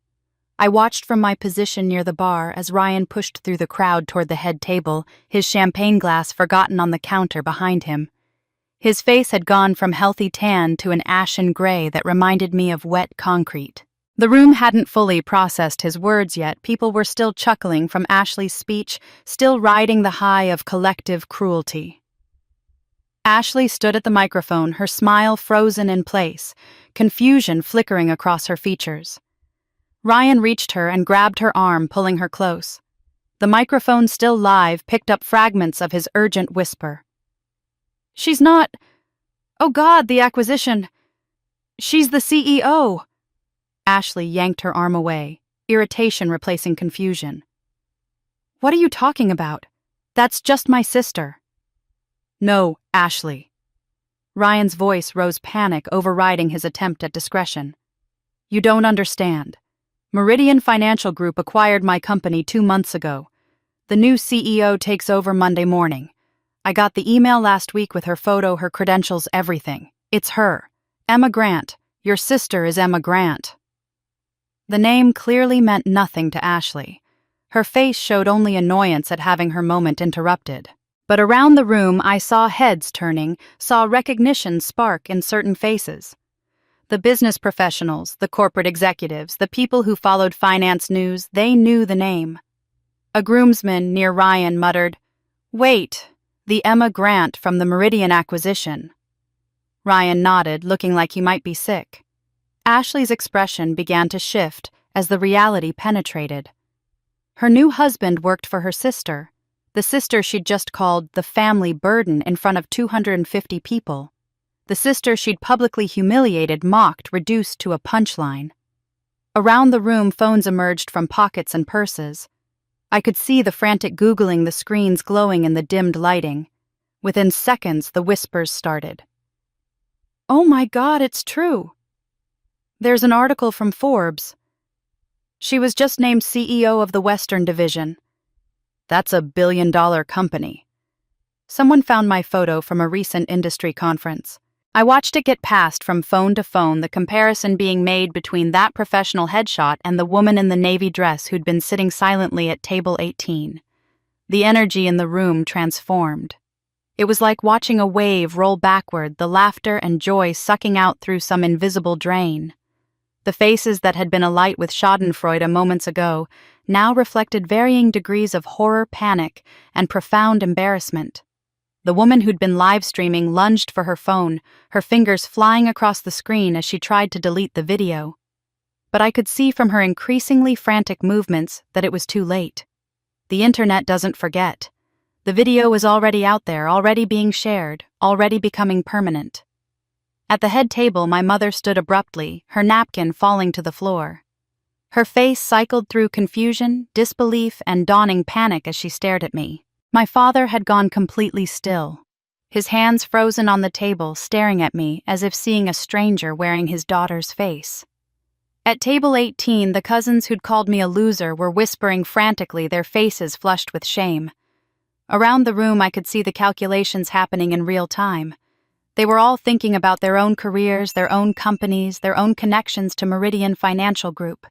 I watched from my position near the bar as Ryan pushed through the crowd toward the head table, his champagne glass forgotten on the counter behind him. His face had gone from healthy tan to an ashen gray that reminded me of wet concrete. The room hadn't fully processed his words yet. People were still chuckling from Ashley's speech, still riding the high of collective cruelty. Ashley stood at the microphone, her smile frozen in place, confusion flickering across her features. Ryan reached her and grabbed her arm, pulling her close. The microphone, still live, picked up fragments of his urgent whisper. "She's not... Oh God, the acquisition. She's the CEO." Ashley yanked her arm away, irritation replacing confusion. "What are you talking about? That's just my sister." "No, Ashley." Ryan's voice rose, panic overriding his attempt at discretion. "You don't understand. Meridian Financial Group acquired my company 2 months ago. The new CEO takes over Monday morning. I got the email last week with her photo, her credentials, everything. It's her. Emma Grant. Your sister is Emma Grant." The name clearly meant nothing to Ashley. Her face showed only annoyance at having her moment interrupted. But around the room I saw heads turning, saw recognition spark in certain faces. The business professionals, the corporate executives, the people who followed finance news, they knew the name. A groomsman near Ryan muttered, "Wait, the Emma Grant from the Meridian acquisition." Ryan nodded, looking like he might be sick. Ashley's expression began to shift as the reality penetrated. Her new husband worked for her sister, the sister she'd just called the family burden in front of 250 people. The sister she'd publicly humiliated, mocked, reduced to a punchline. Around the room, phones emerged from pockets and purses. I could see the frantic Googling, the screens glowing in the dimmed lighting. Within seconds, the whispers started. "Oh my God, it's true. There's an article from Forbes. She was just named CEO of the Western Division. That's a billion-dollar company." Someone found my photo from a recent industry conference. I watched it get passed from phone to phone, the comparison being made between that professional headshot and the woman in the navy dress who'd been sitting silently at table 18. The energy in the room transformed. It was like watching a wave roll backward, the laughter and joy sucking out through some invisible drain. The faces that had been alight with schadenfreude moments ago now reflected varying degrees of horror, panic, and profound embarrassment. The woman who'd been live streaming lunged for her phone, her fingers flying across the screen as she tried to delete the video. But I could see from her increasingly frantic movements that it was too late. The internet doesn't forget. The video was already out there, already being shared, already becoming permanent. At the head table, my mother stood abruptly, her napkin falling to the floor. Her face cycled through confusion, disbelief, and dawning panic as she stared at me. My father had gone completely still, his hands frozen on the table, staring at me as if seeing a stranger wearing his daughter's face. At table 18, the cousins who'd called me a loser were whispering frantically, their faces flushed with shame. Around the room, I could see the calculations happening in real time. They were all thinking about their own careers, their own companies, their own connections to Meridian Financial Group.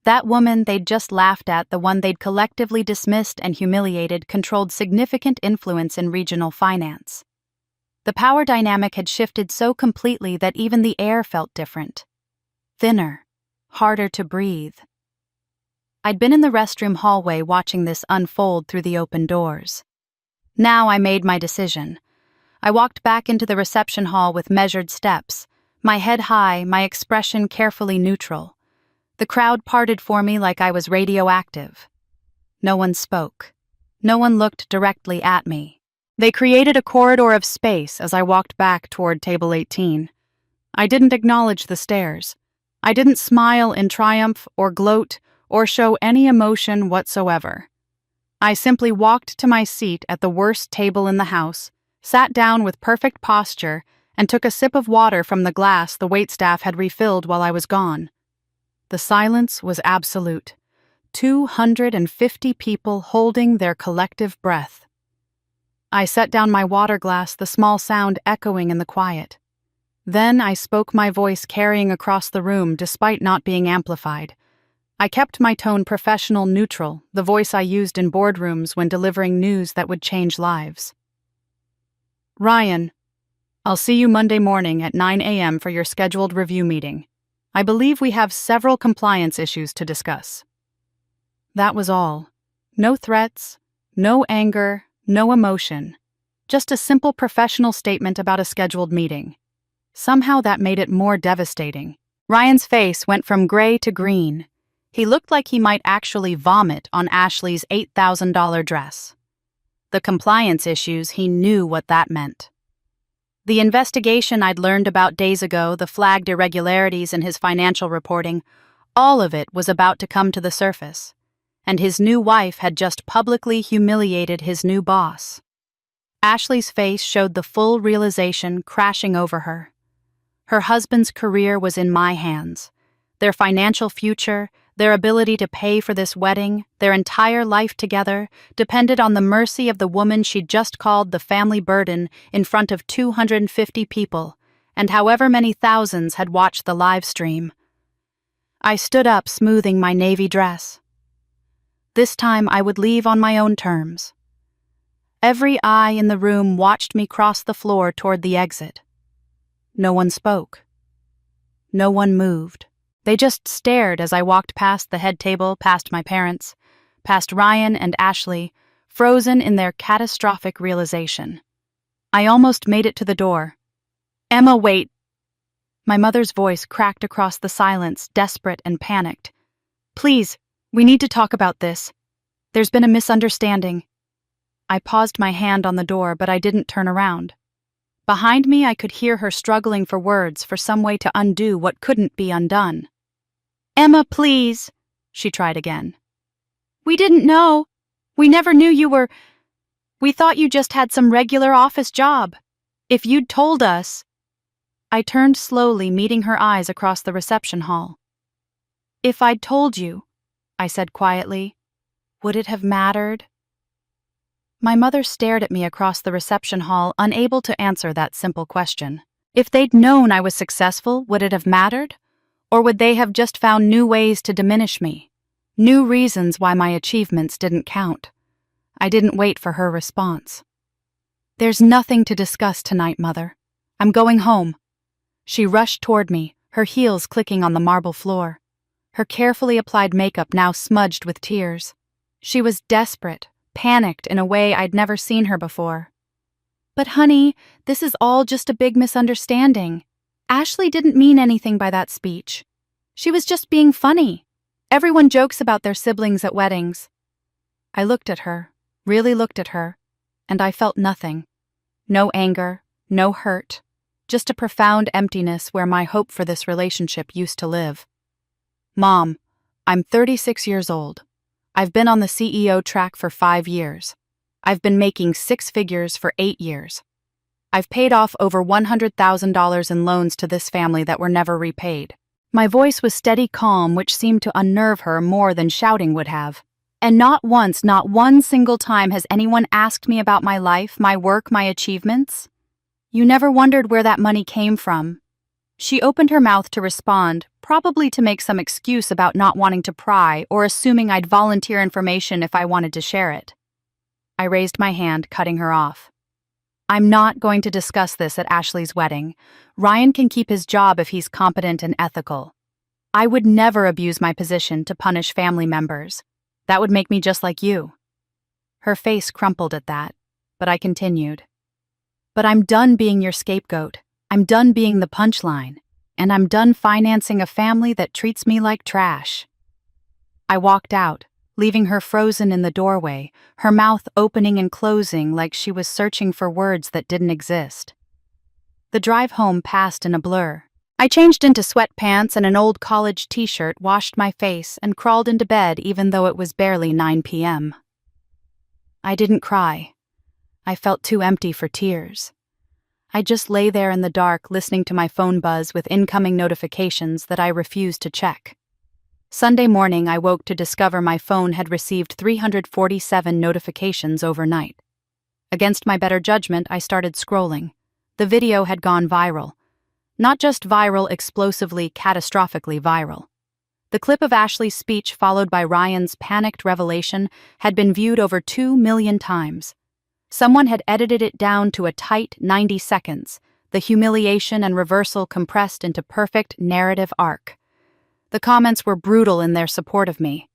That woman they'd just laughed at, the one they'd collectively dismissed and humiliated, controlled significant influence in regional finance. The power dynamic had shifted so completely that even the air felt different. Thinner, harder to breathe. I'd been in the restroom hallway watching this unfold through the open doors. Now I made my decision. I walked back into the reception hall with measured steps, my head high, my expression carefully neutral. The crowd parted for me like I was radioactive. No one spoke. No one looked directly at me. They created a corridor of space as I walked back toward table 18. I didn't acknowledge the stares. I didn't smile in triumph or gloat or show any emotion whatsoever. I simply walked to my seat at the worst table in the house, sat down with perfect posture, and took a sip of water from the glass the waitstaff had refilled while I was gone. The silence was absolute. 250 people holding their collective breath. I set down my water glass, the small sound echoing in the quiet. Then I spoke, my voice carrying across the room despite not being amplified. I kept my tone professional, neutral, the voice I used in boardrooms when delivering news that would change lives. Ryan, I'll see you Monday morning at 9 a.m. for your scheduled review meeting. I believe we have several compliance issues to discuss. That was all. No threats, no anger, no emotion. Just a simple professional statement about a scheduled meeting. Somehow that made it more devastating. Ryan's face went from gray to green. He looked like he might actually vomit on Ashley's $8,000 dress. The compliance issues, he knew what that meant. The investigation I'd learned about days ago, the flagged irregularities in his financial reporting, all of it was about to come to the surface. And his new wife had just publicly humiliated his new boss. Ashley's face showed the full realization crashing over her. Her husband's career was in my hands. Their financial future, their ability to pay for this wedding, their entire life together, depended on the mercy of the woman she'd just called the family burden in front of 250 people, and however many thousands had watched the live stream. I stood up, smoothing my navy dress. This time I would leave on my own terms. Every eye in the room watched me cross the floor toward the exit. No one spoke. No one moved. They just stared as I walked past the head table, past my parents, past Ryan and Ashley, frozen in their catastrophic realization. I almost made it to the door. "Emma, wait!" My mother's voice cracked across the silence, desperate and panicked. "Please, we need to talk about this. There's been a misunderstanding." I paused my hand on the door, but I didn't turn around. Behind me, I could hear her struggling for words, for some way to undo what couldn't be undone. "Emma, please," she tried again. "We didn't know. We never knew you were... We thought you just had some regular office job. If you'd told us..." I turned slowly, meeting her eyes across the reception hall. "If I'd told you," I said quietly, "would it have mattered?" My mother stared at me across the reception hall, unable to answer that simple question. If they'd known I was successful, would it have mattered? Or would they have just found new ways to diminish me? New reasons why my achievements didn't count? I didn't wait for her response. "There's nothing to discuss tonight, Mother. I'm going home." She rushed toward me, her heels clicking on the marble floor. Her carefully applied makeup now smudged with tears. She was desperate, panicked in a way I'd never seen her before. "But honey, this is all just a big misunderstanding. Ashley didn't mean anything by that speech. She was just being funny. Everyone jokes about their siblings at weddings." I looked at her, really looked at her, and I felt nothing. No anger, no hurt, just a profound emptiness where my hope for this relationship used to live. "Mom, I'm 36 years old. I've been on the CEO track for 5 years. I've been making 6 figures for 8 years. I've paid off over $100,000 in loans to this family that were never repaid." My voice was steady calm, which seemed to unnerve her more than shouting would have. "And not once, not one single time has anyone asked me about my life, my work, my achievements? You never wondered where that money came from. She opened her mouth to respond, probably to make some excuse about not wanting to pry or assuming I'd volunteer information if I wanted to share it. I raised my hand, cutting her off. I'm not going to discuss this at Ashley's wedding. Ryan can keep his job if he's competent and ethical. I would never abuse my position to punish family members. That would make me just like you. Her face crumpled at that, but I continued. But I'm done being your scapegoat. I'm done being the punchline. And I'm done financing a family that treats me like trash. I walked out, leaving her frozen in the doorway, her mouth opening and closing like she was searching for words that didn't exist. The drive home passed in a blur. I changed into sweatpants and an old college t-shirt, washed my face, and crawled into bed even though it was barely 9 p.m. I didn't cry. I felt too empty for tears. I just lay there in the dark listening to my phone buzz with incoming notifications that I refused to check. Sunday morning, I woke to discover my phone had received 347 notifications overnight. Against my better judgment, I started scrolling. The video had gone viral. Not just viral, explosively, catastrophically viral. The clip of Ashley's speech followed by Ryan's panicked revelation had been viewed over 2 million times. Someone had edited it down to a tight 90 seconds, the humiliation and reversal compressed into perfect narrative arc. The comments were brutal in their support of me.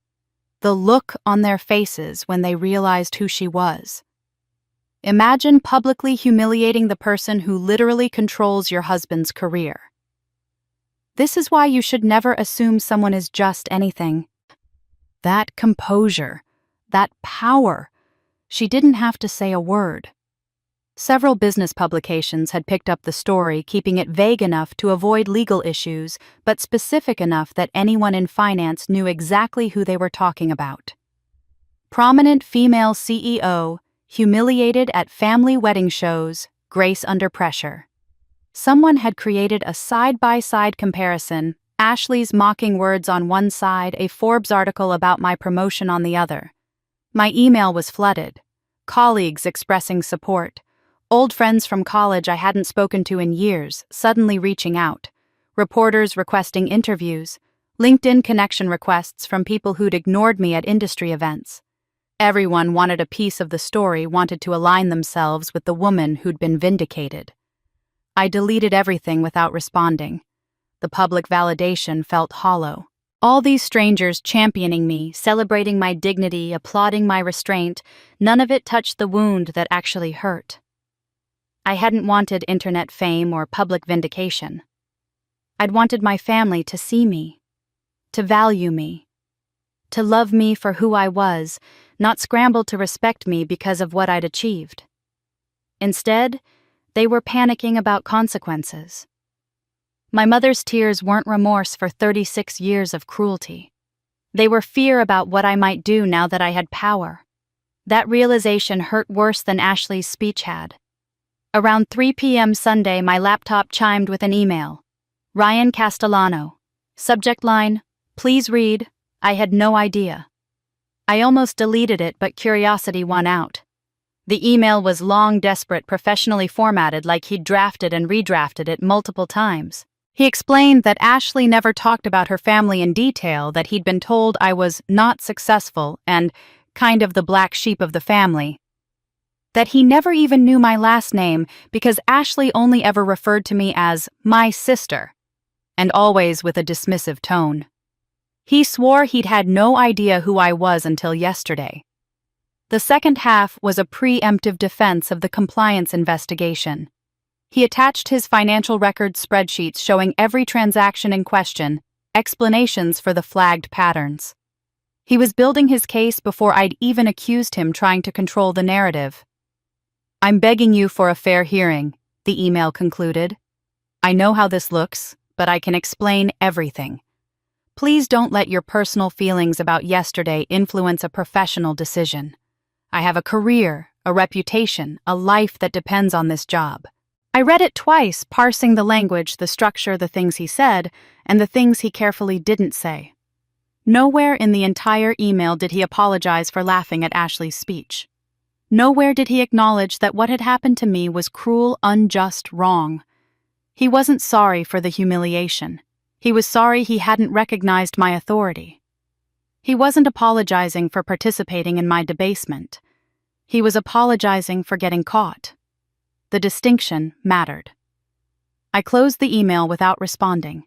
The look on their faces when they realized who she was. Imagine publicly humiliating the person who literally controls your husband's career. This is why you should never assume someone is just anything. That composure, that power. She didn't have to say a word. Several business publications had picked up the story, keeping it vague enough to avoid legal issues, but specific enough that anyone in finance knew exactly who they were talking about. Prominent female CEO, humiliated at family wedding shows, grace under pressure. Someone had created a side-by-side comparison, Ashley's mocking words on one side, a Forbes article about my promotion on the other. My email was flooded. Colleagues expressing support. Old friends from college I hadn't spoken to in years, suddenly reaching out. Reporters requesting interviews. LinkedIn connection requests from people who'd ignored me at industry events. Everyone wanted a piece of the story, wanted to align themselves with the woman who'd been vindicated. I deleted everything without responding. The public validation felt hollow. All these strangers championing me, celebrating my dignity, applauding my restraint, none of it touched the wound that actually hurt. I hadn't wanted internet fame or public vindication. I'd wanted my family to see me, to value me, to love me for who I was, not scramble to respect me because of what I'd achieved. Instead, they were panicking about consequences. My mother's tears weren't remorse for 36 years of cruelty. They were fear about what I might do now that I had power. That realization hurt worse than Ashley's speech had. Around 3 p.m. Sunday, my laptop chimed with an email. Ryan Castellano. Subject line, please read. I had no idea. I almost deleted it, but curiosity won out. The email was long, desperate, professionally formatted like he'd drafted and redrafted it multiple times. He explained that Ashley never talked about her family in detail, that he'd been told I was not successful and kind of the black sheep of the family. That he never even knew my last name because Ashley only ever referred to me as my sister, and always with a dismissive tone. He swore he'd had no idea who I was until yesterday. The second half was a preemptive defense of the compliance investigation. He attached his financial records spreadsheets showing every transaction in question, explanations for the flagged patterns. He was building his case before I'd even accused him trying to control the narrative. I'm begging you for a fair hearing, the email concluded. I know how this looks, but I can explain everything. Please don't let your personal feelings about yesterday influence a professional decision. I have a career, a reputation, a life that depends on this job. I read it twice, parsing the language, the structure, the things he said, and the things he carefully didn't say. Nowhere in the entire email did he apologize for laughing at Ashley's speech. Nowhere did he acknowledge that what had happened to me was cruel, unjust, wrong. He wasn't sorry for the humiliation. He was sorry he hadn't recognized my authority. He wasn't apologizing for participating in my debasement. He was apologizing for getting caught. The distinction mattered. I closed the email without responding.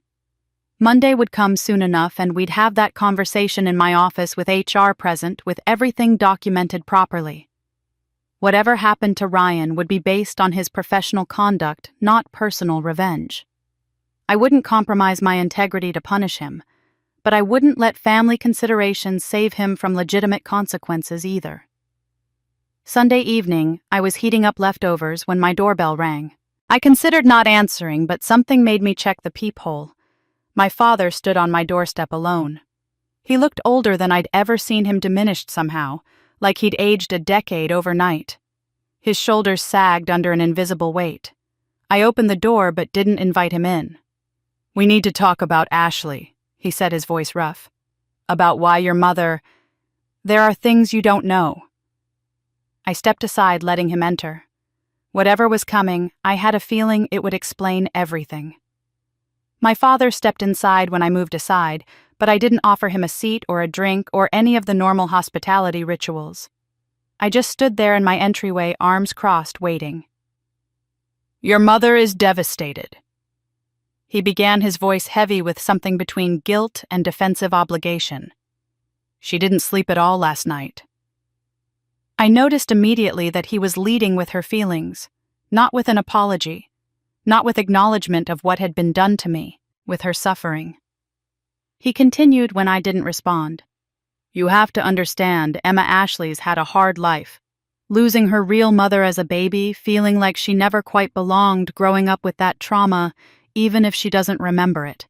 Monday would come soon enough and we'd have that conversation in my office with HR present with everything documented properly. Whatever happened to Ryan would be based on his professional conduct, not personal revenge. I wouldn't compromise my integrity to punish him, but I wouldn't let family considerations save him from legitimate consequences either. Sunday evening, I was heating up leftovers when my doorbell rang. I considered not answering, but something made me check the peephole. My father stood on my doorstep alone. He looked older than I'd ever seen him, diminished somehow, like he'd aged a decade overnight. His shoulders sagged under an invisible weight. I opened the door but didn't invite him in. "We need to talk about Ashley," he said, his voice rough. "About why your mother... There are things you don't know." I stepped aside, letting him enter. Whatever was coming, I had a feeling it would explain everything. My father stepped inside when I moved aside, but I didn't offer him a seat or a drink or any of the normal hospitality rituals. I just stood there in my entryway, arms crossed, waiting. "Your mother is devastated." He began, his voice heavy with something between guilt and defensive obligation. "She didn't sleep at all last night." I noticed immediately that he was leading with her feelings, not with an apology, not with acknowledgement of what had been done to me, with her suffering. He continued when I didn't respond. "You have to understand, Emma Ashley's had a hard life. Losing her real mother as a baby, feeling like she never quite belonged, growing up with that trauma, even if she doesn't remember it.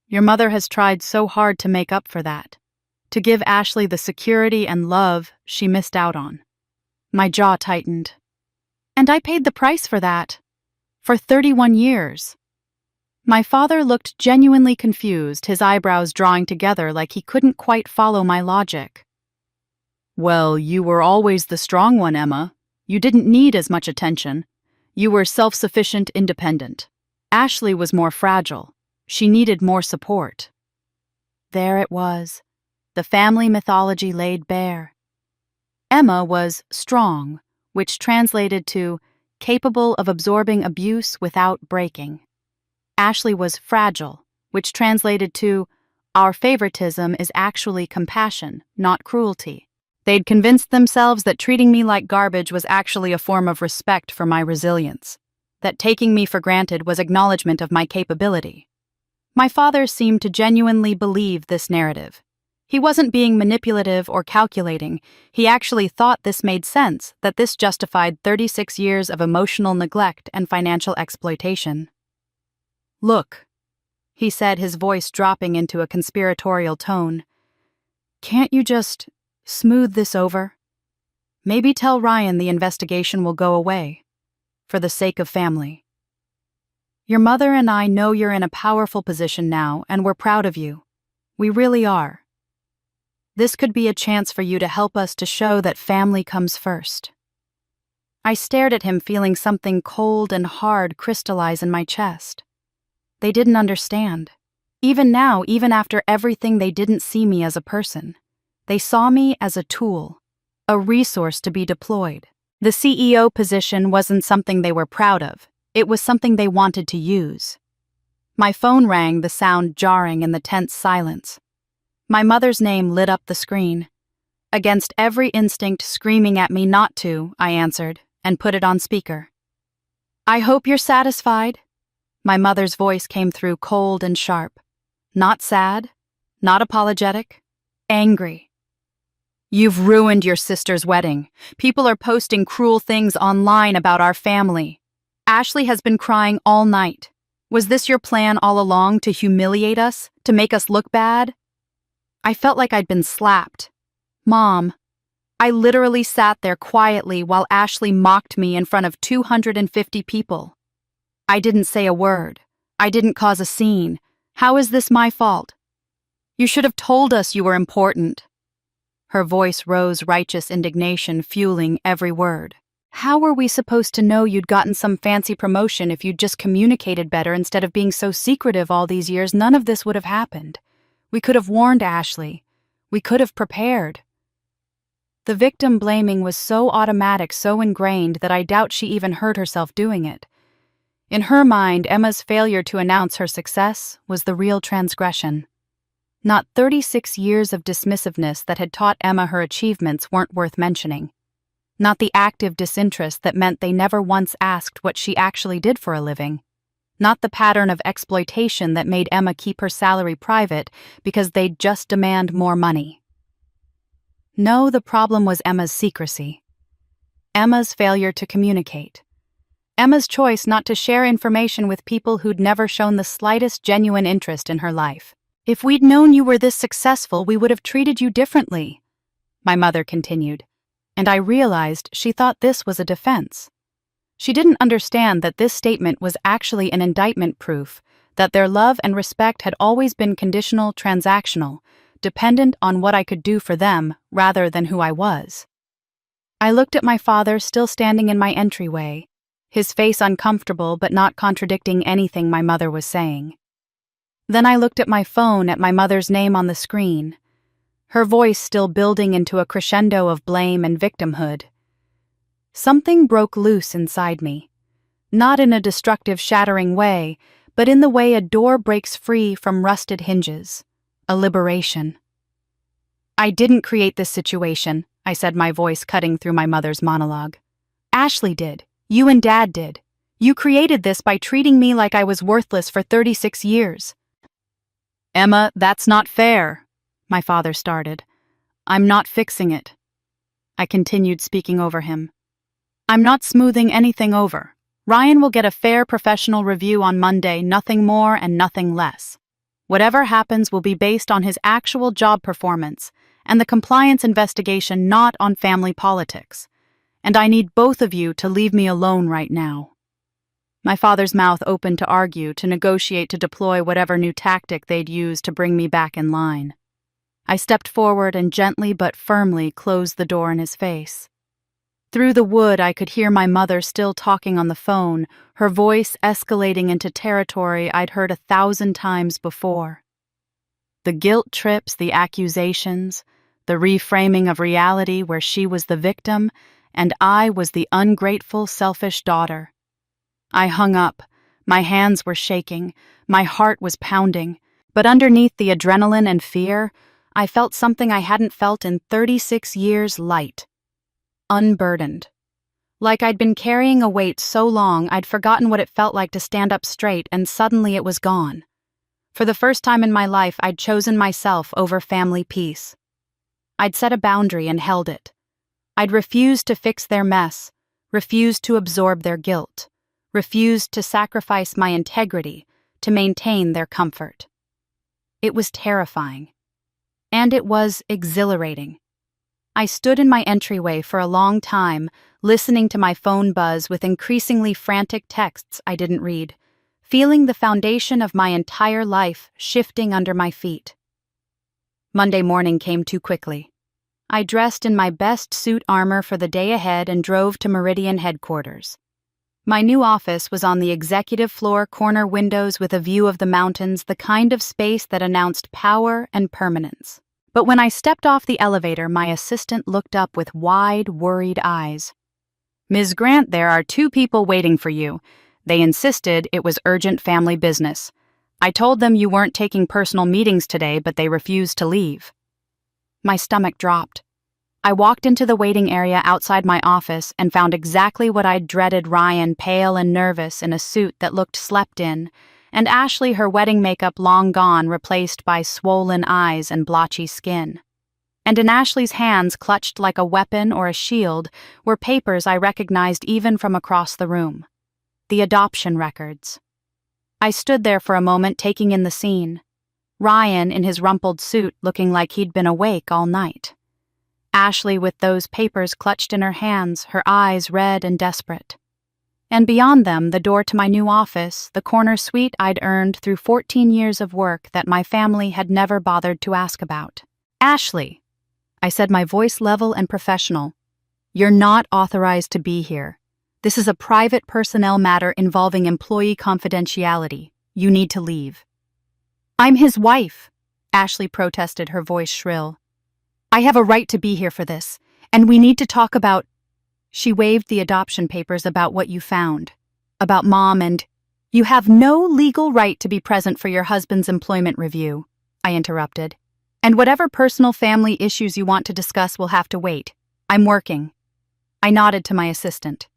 Your mother has tried so hard to make up for that, to give Ashley the security and love she missed out on." My jaw tightened. And I paid the price for that. For 31 years. My father looked genuinely confused, his eyebrows drawing together like he couldn't quite follow my logic. "Well, you were always the strong one, Emma. You didn't need as much attention. You were self-sufficient, independent. Ashley was more fragile. She needed more support." There it was. The family mythology laid bare. Emma was strong, which translated to capable of absorbing abuse without breaking. Ashley was fragile, which translated to our favoritism is actually compassion, not cruelty. They'd convinced themselves that treating me like garbage was actually a form of respect for my resilience, that taking me for granted was acknowledgement of my capability. My father seemed to genuinely believe this narrative. He wasn't being manipulative or calculating. He actually thought this made sense, that this justified 36 years of emotional neglect and financial exploitation. "Look," he said, his voice dropping into a conspiratorial tone. "Can't you just smooth this over? Maybe tell Ryan the investigation will go away, for the sake of family. Your mother and I know you're in a powerful position now, and we're proud of you. We really are. This could be a chance for you to help us to show that family comes first." I stared at him, feeling something cold and hard crystallize in my chest. They didn't understand. Even now, even after everything, they didn't see me as a person. They saw me as a tool, a resource to be deployed. The CEO position wasn't something they were proud of. It was something they wanted to use. My phone rang, the sound jarring in the tense silence. My mother's name lit up the screen. Against every instinct screaming at me not to, I answered and put it on speaker. "I hope you're satisfied." My mother's voice came through cold and sharp. Not sad, not apologetic, angry. "You've ruined your sister's wedding. People are posting cruel things online about our family. Ashley has been crying all night. Was this your plan all along, to humiliate us, to make us look bad?" I felt like I'd been slapped. "Mom." I literally sat there quietly while Ashley mocked me in front of 250 people. I didn't say a word. I didn't cause a scene. How is this my fault? "You should have told us you were important." Her voice rose, righteous indignation fueling every word. How were we supposed to know you'd gotten some fancy promotion if you'd just communicated better instead of being so secretive all these years? None of this would have happened. We could have warned Ashley. We could have prepared. The victim blaming was so automatic, so ingrained, that I doubt she even heard herself doing it. In her mind, Emma's failure to announce her success was the real transgression. Not 36 years of dismissiveness that had taught Emma her achievements weren't worth mentioning. Not the active disinterest that meant they never once asked what she actually did for a living. Not the pattern of exploitation that made Emma keep her salary private because they'd just demand more money. No, the problem was Emma's secrecy. Emma's failure to communicate. Emma's choice not to share information with people who'd never shown the slightest genuine interest in her life. If we'd known you were this successful, we would have treated you differently, my mother continued, and I realized she thought this was a defense. She didn't understand that this statement was actually an indictment, proof that their love and respect had always been conditional, transactional, dependent on what I could do for them rather than who I was. I looked at my father still standing in my entryway, his face uncomfortable but not contradicting anything my mother was saying. Then I looked at my phone, at my mother's name on the screen, her voice still building into a crescendo of blame and victimhood. Something broke loose inside me, not in a destructive, shattering way, but in the way a door breaks free from rusted hinges, a liberation. I didn't create this situation, I said, my voice cutting through my mother's monologue. Ashley did. You and Dad did. You created this by treating me like I was worthless for 36 years. Emma, that's not fair, my father started. I'm not fixing it. I continued, speaking over him. I'm not smoothing anything over. Ryan will get a fair professional review on Monday, nothing more and nothing less. Whatever happens will be based on his actual job performance and the compliance investigation, not on family politics. And I need both of you to leave me alone right now. My father's mouth opened to argue, to negotiate, to deploy whatever new tactic they'd use to bring me back in line. I stepped forward and gently but firmly closed the door in his face. Through the wood, I could hear my mother still talking on the phone, her voice escalating into territory I'd heard 1,000 times before. The guilt trips, the accusations, the reframing of reality where she was the victim and I was the ungrateful, selfish daughter. I hung up. My hands were shaking. My heart was pounding. But underneath the adrenaline and fear, I felt something I hadn't felt in 36 years: light. Unburdened. Like I'd been carrying a weight so long I'd forgotten what it felt like to stand up straight, and suddenly it was gone. For the first time in my life, I'd chosen myself over family peace. I'd set a boundary and held it. I'd refused to fix their mess, refused to absorb their guilt, refused to sacrifice my integrity to maintain their comfort. It was terrifying. And it was exhilarating. I stood in my entryway for a long time, listening to my phone buzz with increasingly frantic texts I didn't read, feeling the foundation of my entire life shifting under my feet. Monday morning came too quickly. I dressed in my best suit armor for the day ahead and drove to Meridian headquarters. My new office was on the executive floor, corner windows with a view of the mountains, the kind of space that announced power and permanence. But when I stepped off the elevator, my assistant looked up with wide, worried eyes. "Ms. Grant, there are 2 people waiting for you. They insisted it was urgent family business. I told them you weren't taking personal meetings today, but they refused to leave." My stomach dropped. I walked into the waiting area outside my office and found exactly what I'd dreaded: Ryan, pale and nervous in a suit that looked slept in, and Ashley, her wedding makeup long gone, replaced by swollen eyes and blotchy skin. And in Ashley's hands, clutched like a weapon or a shield, were papers I recognized even from across the room. The adoption records. I stood there for a moment, taking in the scene. Ryan in his rumpled suit, looking like he'd been awake all night. Ashley with those papers clutched in her hands, her eyes red and desperate. And beyond them, the door to my new office, the corner suite I'd earned through 14 years of work that my family had never bothered to ask about. "Ashley," I said, my voice level and professional, You're not authorized to be here. This is a private personnel matter involving employee confidentiality. You need to leave." "I'm his wife," Ashley protested, her voice shrill. "I have a right to be here for this, and we need to talk about—" She waved the adoption papers about what you found. "About Mom and—" "You have no legal right to be present for your husband's employment review," I interrupted. "And whatever personal family issues you want to discuss will have to wait. I'm working." I nodded to my assistant.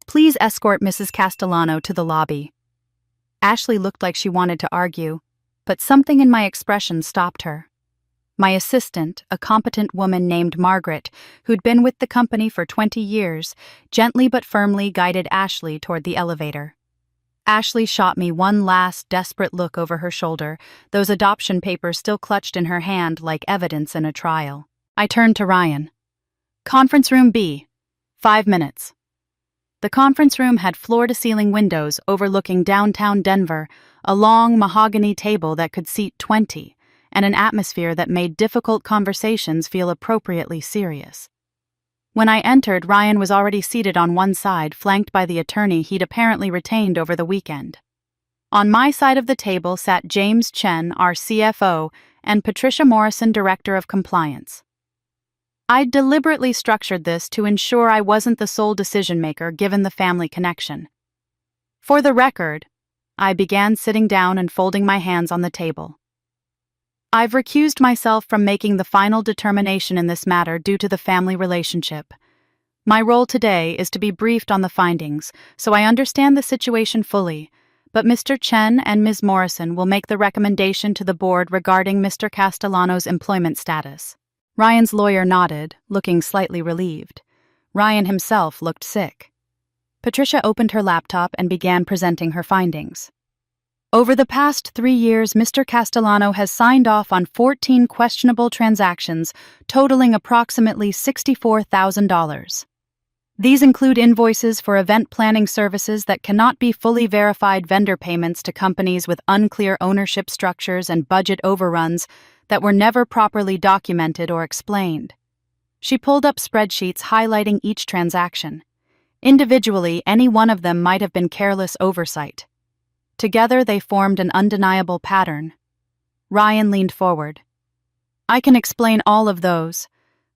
"Please escort Mrs. Castellano to the lobby." Ashley looked like she wanted to argue, but something in my expression stopped her. My assistant, a competent woman named Margaret, who'd been with the company for 20 years, gently but firmly guided Ashley toward the elevator. Ashley shot me one last desperate look over her shoulder, those adoption papers still clutched in her hand like evidence in a trial. I turned to Ryan. "Conference room B. 5 minutes." The conference room had floor-to-ceiling windows overlooking downtown Denver, a long mahogany table that could seat 20, and an atmosphere that made difficult conversations feel appropriately serious. When I entered, Ryan was already seated on one side, flanked by the attorney he'd apparently retained over the weekend. On my side of the table sat James Chen, our CFO, and Patricia Morrison, Director of Compliance. I'd deliberately structured this to ensure I wasn't the sole decision-maker given the family connection. For the record, I began sitting down and folding my hands on the table. I've recused myself from making the final determination in this matter due to the family relationship. My role today is to be briefed on the findings, so I understand the situation fully, but Mr. Chen and Ms. Morrison will make the recommendation to the board regarding Mr. Castellano's employment status. Ryan's lawyer nodded, looking slightly relieved. Ryan himself looked sick. Patricia opened her laptop and began presenting her findings. Over the past 3 years, Mr. Castellano has signed off on 14 questionable transactions, totaling approximately $64,000. These include invoices for event planning services that cannot be fully verified, vendor payments to companies with unclear ownership structures, and budget overruns that were never properly documented or explained. She pulled up spreadsheets highlighting each transaction. Individually, any one of them might have been careless oversight. Together, they formed an undeniable pattern. Ryan leaned forward. "I can explain all of those.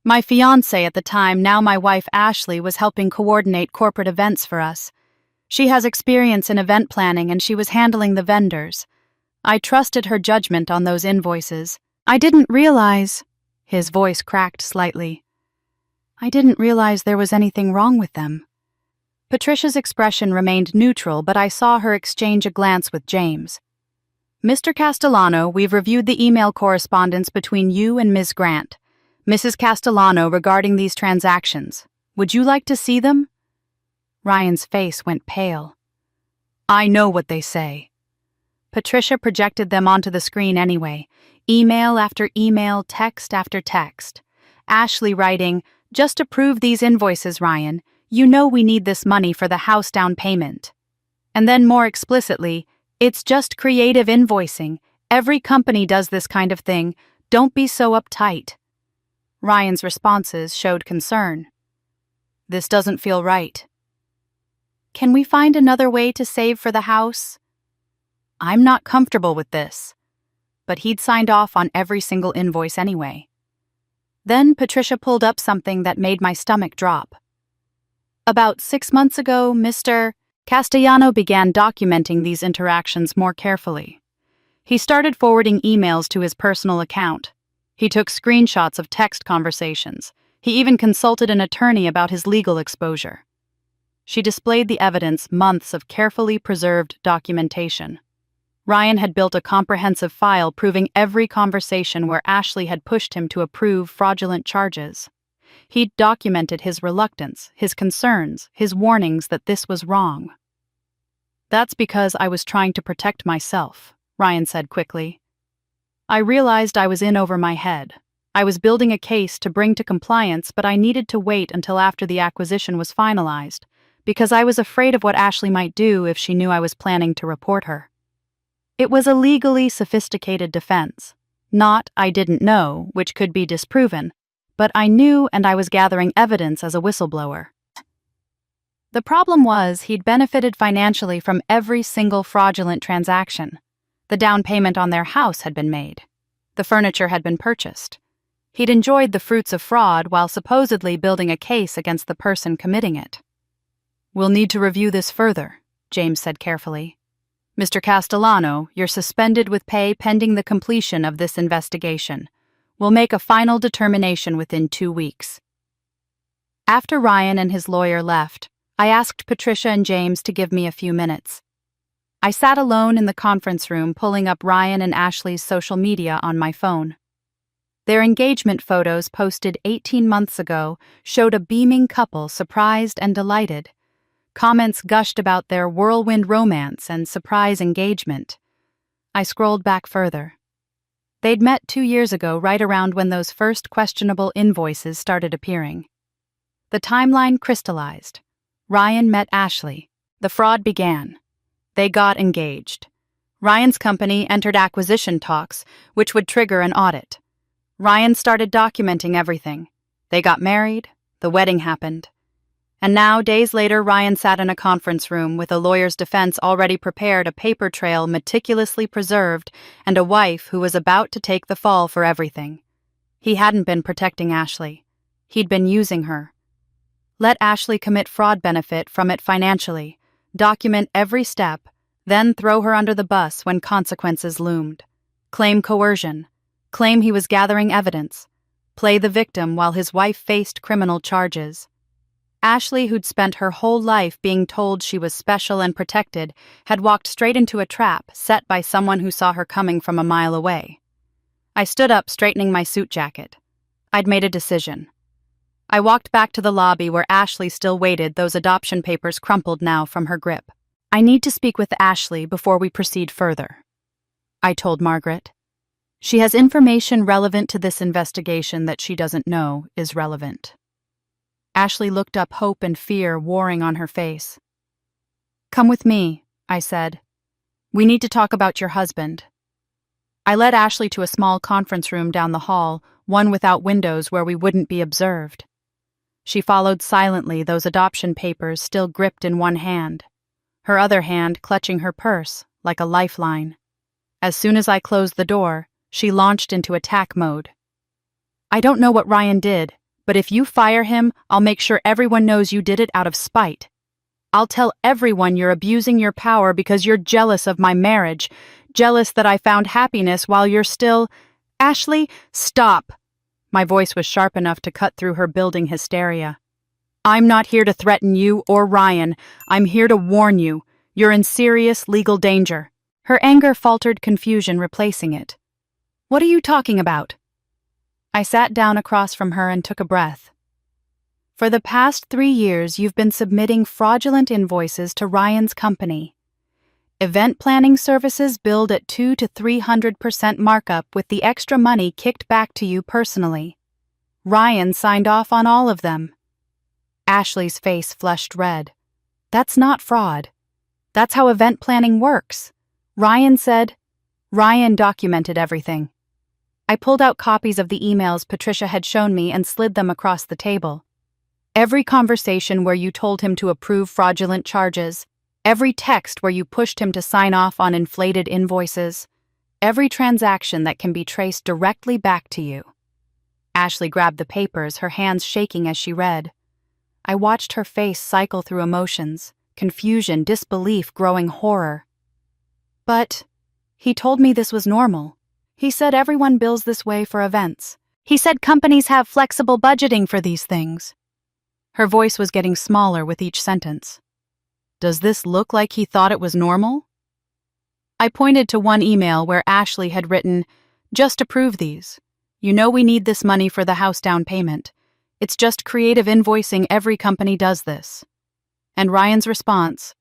My fiancé at the time, now my wife Ashley, was helping coordinate corporate events for us. She has experience in event planning and she was handling the vendors. I trusted her judgment on those invoices. I didn't realize—" His voice cracked slightly. "I didn't realize there was anything wrong with them." Patricia's expression remained neutral, but I saw her exchange a glance with James. "Mr. Castellano, we've reviewed the email correspondence between you and Ms. Grant. Mrs. Castellano, regarding these transactions. Would you like to see them?" Ryan's face went pale. "I know what they say." Patricia projected them onto the screen anyway, email after email, text after text. Ashley writing, "Just approve these invoices, Ryan. You know we need this money for the house down payment." And then more explicitly, "It's just creative invoicing. Every company does this kind of thing. Don't be so uptight." Ryan's responses showed concern. "This doesn't feel right." "Can we find another way to save for the house?" "I'm not comfortable with this." But he'd signed off on every single invoice anyway. Then Patricia pulled up something that made my stomach drop. "About 6 months ago, Mr. Castellano began documenting these interactions more carefully. He started forwarding emails to his personal account. He took screenshots of text conversations. He even consulted an attorney about his legal exposure." She displayed the evidence, months of carefully preserved documentation. Ryan had built a comprehensive file proving every conversation where Ashley had pushed him to approve fraudulent charges. He'd documented his reluctance, his concerns, his warnings that this was wrong. "That's because I was trying to protect myself," Ryan said quickly. "I realized I was in over my head. I was building a case to bring to compliance, but I needed to wait until after the acquisition was finalized, because I was afraid of what Ashley might do if she knew I was planning to report her." It was a legally sophisticated defense. Not "I didn't know," which could be disproven, but I knew and I was gathering evidence as a whistleblower. The problem was he'd benefited financially from every single fraudulent transaction. The down payment on their house had been made. The furniture had been purchased. He'd enjoyed the fruits of fraud while supposedly building a case against the person committing it. "We'll need to review this further," James said carefully. "Mr. Castellano, you're suspended with pay pending the completion of this investigation. We'll make a final determination within 2 weeks." After Ryan and his lawyer left, I asked Patricia and James to give me a few minutes. I sat alone in the conference room pulling up Ryan and Ashley's social media on my phone. Their engagement photos posted 18 months ago showed a beaming couple surprised and delighted. Comments gushed about their whirlwind romance and surprise engagement. I scrolled back further. They'd met 2 years ago, right around when those first questionable invoices started appearing. The timeline crystallized. Ryan met Ashley. The fraud began. They got engaged. Ryan's company entered acquisition talks, which would trigger an audit. Ryan started documenting everything. They got married. The wedding happened. And now, days later, Ryan sat in a conference room with a lawyer's defense already prepared, a paper trail meticulously preserved, and a wife who was about to take the fall for everything. He hadn't been protecting Ashley. He'd been using her. Let Ashley commit fraud, benefit from it financially, document every step, then throw her under the bus when consequences loomed. Claim coercion. Claim he was gathering evidence. Play the victim while his wife faced criminal charges. Ashley, who'd spent her whole life being told she was special and protected, had walked straight into a trap set by someone who saw her coming from a mile away. I stood up, straightening my suit jacket. I'd made a decision. I walked back to the lobby where Ashley still waited, those adoption papers crumpled now from her grip. "I need to speak with Ashley before we proceed further," I told Margaret. "She has information relevant to this investigation that she doesn't know is relevant." Ashley looked up, hope and fear warring on her face. "Come with me," I said. "We need to talk about your husband." I led Ashley to a small conference room down the hall, one without windows where we wouldn't be observed. She followed silently, those adoption papers still gripped in one hand, her other hand clutching her purse like a lifeline. As soon as I closed the door, she launched into attack mode. "I don't know what Ryan did, but if you fire him, I'll make sure everyone knows you did it out of spite. I'll tell everyone you're abusing your power because you're jealous of my marriage, jealous that I found happiness while you're still—" "Ashley, stop!" My voice was sharp enough to cut through her building hysteria. "I'm not here to threaten you or Ryan. I'm here to warn you. You're in serious legal danger." Her anger faltered, confusion replacing it. "What are you talking about?" I sat down across from her and took a breath. "For the past 3 years, you've been submitting fraudulent invoices to Ryan's company. Event planning services billed at 200 to 300% markup with the extra money kicked back to you personally. Ryan signed off on all of them." Ashley's face flushed red. "That's not fraud. That's how event planning works. Ryan documented everything." I pulled out copies of the emails Patricia had shown me and slid them across the table. "Every conversation where you told him to approve fraudulent charges, every text where you pushed him to sign off on inflated invoices, every transaction that can be traced directly back to you." Ashley grabbed the papers, her hands shaking as she read. I watched her face cycle through emotions, confusion, disbelief, growing horror. "But he told me this was normal. He said everyone bills this way for events. He said companies have flexible budgeting for these things." Her voice was getting smaller with each sentence. "Does this look like he thought it was normal?" I pointed to one email where Ashley had written, "Just approve these. You know we need this money for the house down payment. It's just creative invoicing, every company does this." And Ryan's response,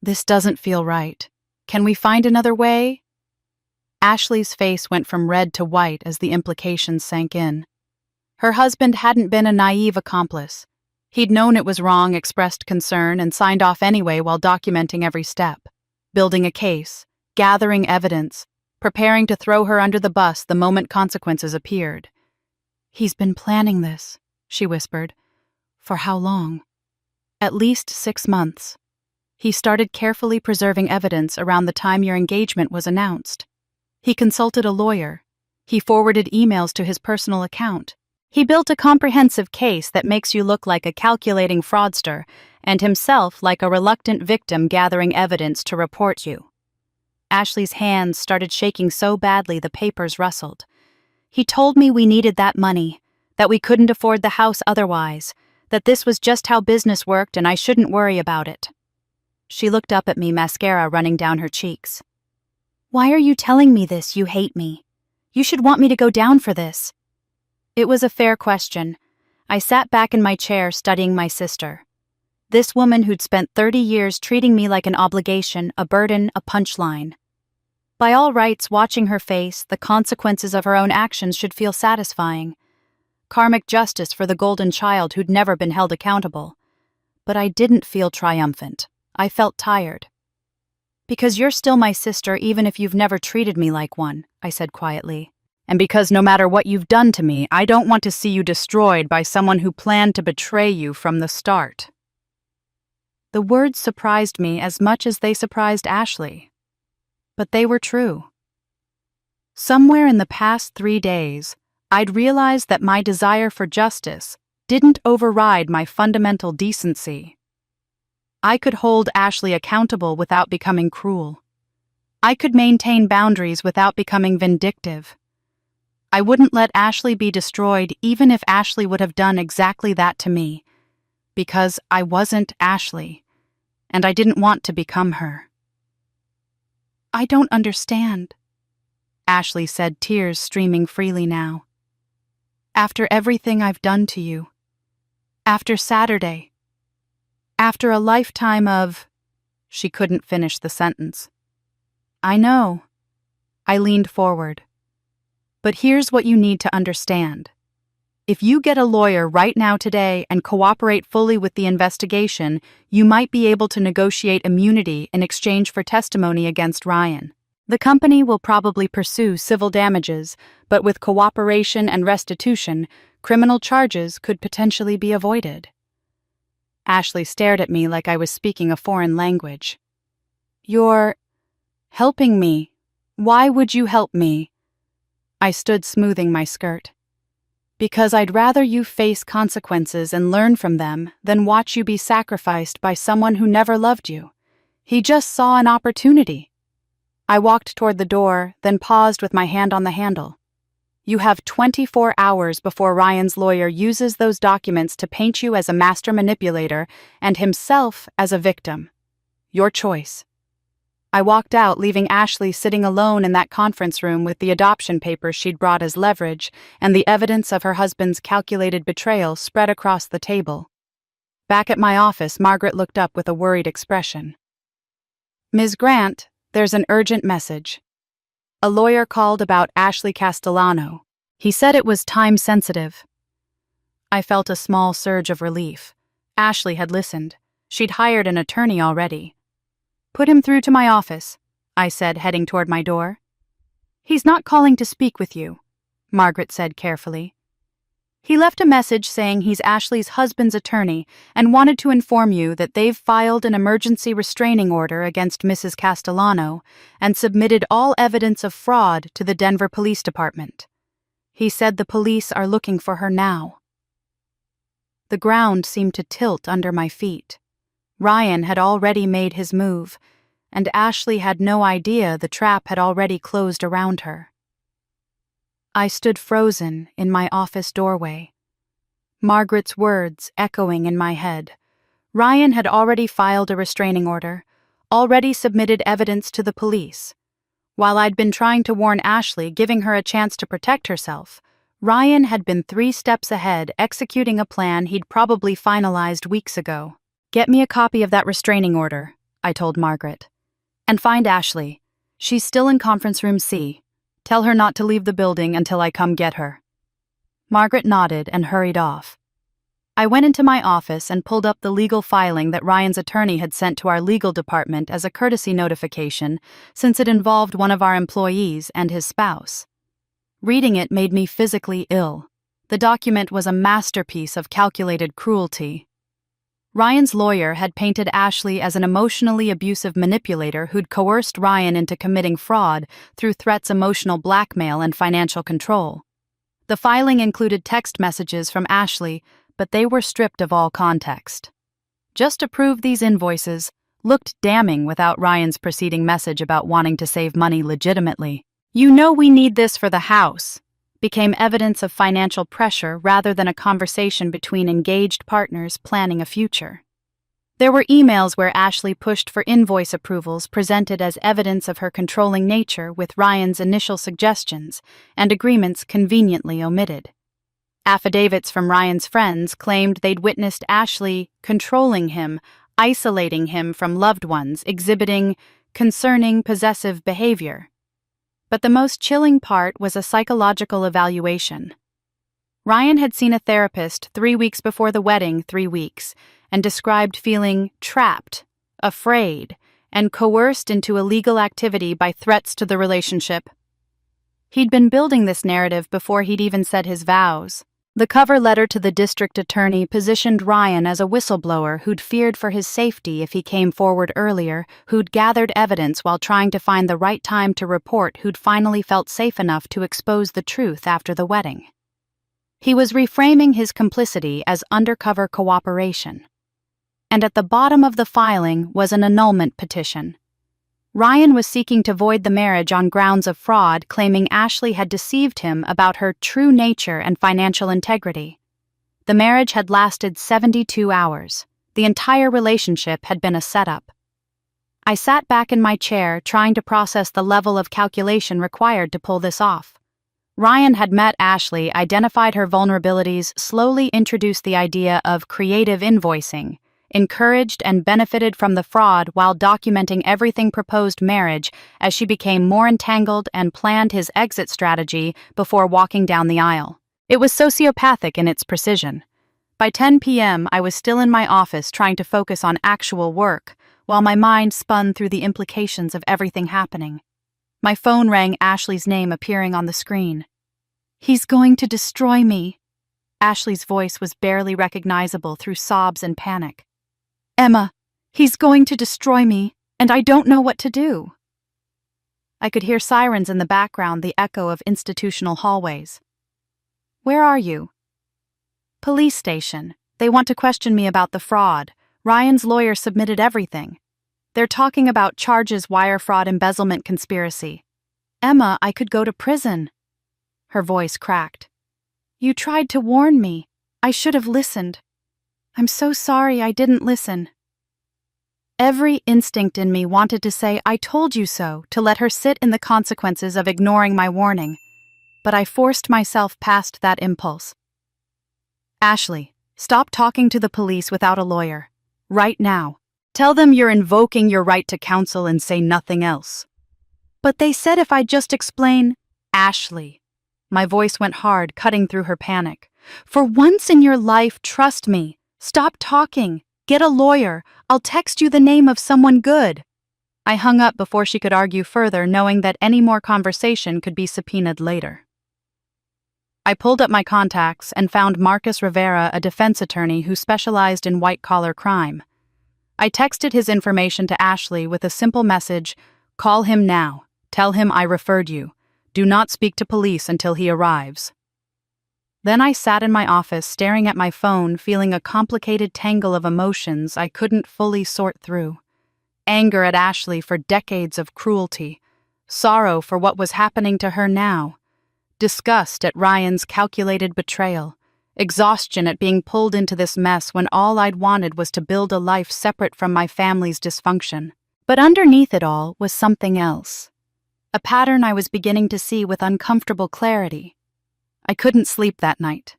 "This doesn't feel right. Can we find another way?" Ashley's face went from red to white as the implications sank in. Her husband hadn't been a naive accomplice. He'd known it was wrong, expressed concern, and signed off anyway while documenting every step, building a case, gathering evidence, preparing to throw her under the bus the moment consequences appeared. "He's been planning this," she whispered. "For how long?" "At least 6 months. He started carefully preserving evidence around the time your engagement was announced. He consulted a lawyer. He forwarded emails to his personal account. He built a comprehensive case that makes you look like a calculating fraudster and himself like a reluctant victim gathering evidence to report you." Ashley's hands started shaking so badly the papers rustled. "He told me we needed that money, that we couldn't afford the house otherwise, that this was just how business worked and I shouldn't worry about it." She looked up at me, mascara running down her cheeks. "Why are you telling me this? You hate me. You should want me to go down for this." It was a fair question. I sat back in my chair studying my sister. This woman who'd spent 30 years treating me like an obligation, a burden, a punchline. By all rights, watching her face, the consequences of her own actions should feel satisfying. Karmic justice for the golden child who'd never been held accountable. But I didn't feel triumphant. I felt tired. "Because you're still my sister even if you've never treated me like one," I said quietly. "And because no matter what you've done to me, I don't want to see you destroyed by someone who planned to betray you from the start." The words surprised me as much as they surprised Ashley. But they were true. Somewhere in the past 3 days, I'd realized that my desire for justice didn't override my fundamental decency. I could hold Ashley accountable without becoming cruel. I could maintain boundaries without becoming vindictive. I wouldn't let Ashley be destroyed even if Ashley would have done exactly that to me, because I wasn't Ashley, and I didn't want to become her. "I don't understand," Ashley said, tears streaming freely now. "After everything I've done to you, after Saturday, after a lifetime of—" She couldn't finish the sentence. "I know." I leaned forward. "But here's what you need to understand. If you get a lawyer right now today and cooperate fully with the investigation, you might be able to negotiate immunity in exchange for testimony against Ryan. The company will probably pursue civil damages, but with cooperation and restitution, criminal charges could potentially be avoided." Ashley stared at me like I was speaking a foreign language. "You're helping me. Why would you help me?" I stood smoothing my skirt. "Because I'd rather you face consequences and learn from them than watch you be sacrificed by someone who never loved you. He just saw an opportunity." I walked toward the door, then paused with my hand on the handle. "You have 24 hours before Ryan's lawyer uses those documents to paint you as a master manipulator and himself as a victim. Your choice." I walked out, leaving Ashley sitting alone in that conference room with the adoption papers she'd brought as leverage and the evidence of her husband's calculated betrayal spread across the table. Back at my office, Margaret looked up with a worried expression. "Ms. Grant, there's an urgent message. A lawyer called about Ashley Castellano. He said it was time-sensitive." I felt a small surge of relief. Ashley had listened. She'd hired an attorney already. "Put him through to my office," I said, heading toward my door. "He's not calling to speak with you," Margaret said carefully. "He left a message saying he's Ashley's husband's attorney and wanted to inform you that they've filed an emergency restraining order against Mrs. Castellano and submitted all evidence of fraud to the Denver Police Department. He said the police are looking for her now." The ground seemed to tilt under my feet. Ryan had already made his move, and Ashley had no idea the trap had already closed around her. I stood frozen in my office doorway. Margaret's words echoing in my head. Ryan had already filed a restraining order, already submitted evidence to the police. While I'd been trying to warn Ashley, giving her a chance to protect herself, Ryan had been 3 steps ahead, executing a plan he'd probably finalized weeks ago. "Get me a copy of that restraining order," I told Margaret. "And find Ashley. She's still in conference room C. Tell her not to leave the building until I come get her." Margaret nodded and hurried off. I went into my office and pulled up the legal filing that Ryan's attorney had sent to our legal department as a courtesy notification, since it involved one of our employees and his spouse. Reading it made me physically ill. The document was a masterpiece of calculated cruelty. Ryan's lawyer had painted Ashley as an emotionally abusive manipulator who'd coerced Ryan into committing fraud through threats, emotional blackmail, and financial control. The filing included text messages from Ashley, but they were stripped of all context. Just to prove these invoices looked damning without Ryan's preceding message about wanting to save money legitimately. "You know we need this for the house," became evidence of financial pressure rather than a conversation between engaged partners planning a future. There were emails where Ashley pushed for invoice approvals presented as evidence of her controlling nature, with Ryan's initial suggestions and agreements conveniently omitted. Affidavits from Ryan's friends claimed they'd witnessed Ashley controlling him, isolating him from loved ones, exhibiting concerning possessive behavior. But the most chilling part was a psychological evaluation. Ryan had seen a therapist 3 weeks before the wedding, 3 weeks, and described feeling trapped, afraid, and coerced into illegal activity by threats to the relationship. He'd been building this narrative before he'd even said his vows. The cover letter to the district attorney positioned Ryan as a whistleblower who'd feared for his safety if he came forward earlier, who'd gathered evidence while trying to find the right time to report, who'd finally felt safe enough to expose the truth after the wedding. He was reframing his complicity as undercover cooperation. And at the bottom of the filing was an annulment petition. Ryan was seeking to void the marriage on grounds of fraud, claiming Ashley had deceived him about her true nature and financial integrity. The marriage had lasted 72 hours. The entire relationship had been a setup. I sat back in my chair, trying to process the level of calculation required to pull this off. Ryan had met Ashley, identified her vulnerabilities, slowly introduced the idea of creative invoicing, encouraged and benefited from the fraud while documenting everything proposed marriage as she became more entangled, and planned his exit strategy before walking down the aisle. It was sociopathic in its precision. By 10 p.m., I was still in my office trying to focus on actual work, while my mind spun through the implications of everything happening. My phone rang, Ashley's name appearing on the screen. "He's going to destroy me." Ashley's voice was barely recognizable through sobs and panic. "Emma, he's going to destroy me, and I don't know what to do." I could hear sirens in the background, the echo of institutional hallways. "Where are you?" "Police station. They want to question me about the fraud. Ryan's lawyer submitted everything. They're talking about charges, wire fraud, embezzlement, conspiracy." "Emma, I could go to prison." Her voice cracked. "You tried to warn me. I should have listened. I'm so sorry I didn't listen." Every instinct in me wanted to say, "I told you so," to let her sit in the consequences of ignoring my warning. But I forced myself past that impulse. "Ashley, stop talking to the police without a lawyer. Right now. Tell them you're invoking your right to counsel and say nothing else." "But they said if I just explain—" "Ashley." My voice went hard, cutting through her panic. "For once in your life, trust me. Stop talking. Get a lawyer. I'll text you the name of someone good." I hung up before she could argue further, knowing that any more conversation could be subpoenaed later. I pulled up my contacts and found Marcus Rivera, a defense attorney who specialized in white-collar crime. I texted his information to Ashley with a simple message: "Call him now. Tell him I referred you. Do not speak to police until he arrives." Then I sat in my office, staring at my phone, feeling a complicated tangle of emotions I couldn't fully sort through. Anger at Ashley for decades of cruelty, sorrow for what was happening to her now, disgust at Ryan's calculated betrayal, exhaustion at being pulled into this mess when all I'd wanted was to build a life separate from my family's dysfunction. But underneath it all was something else, a pattern I was beginning to see with uncomfortable clarity. I couldn't sleep that night.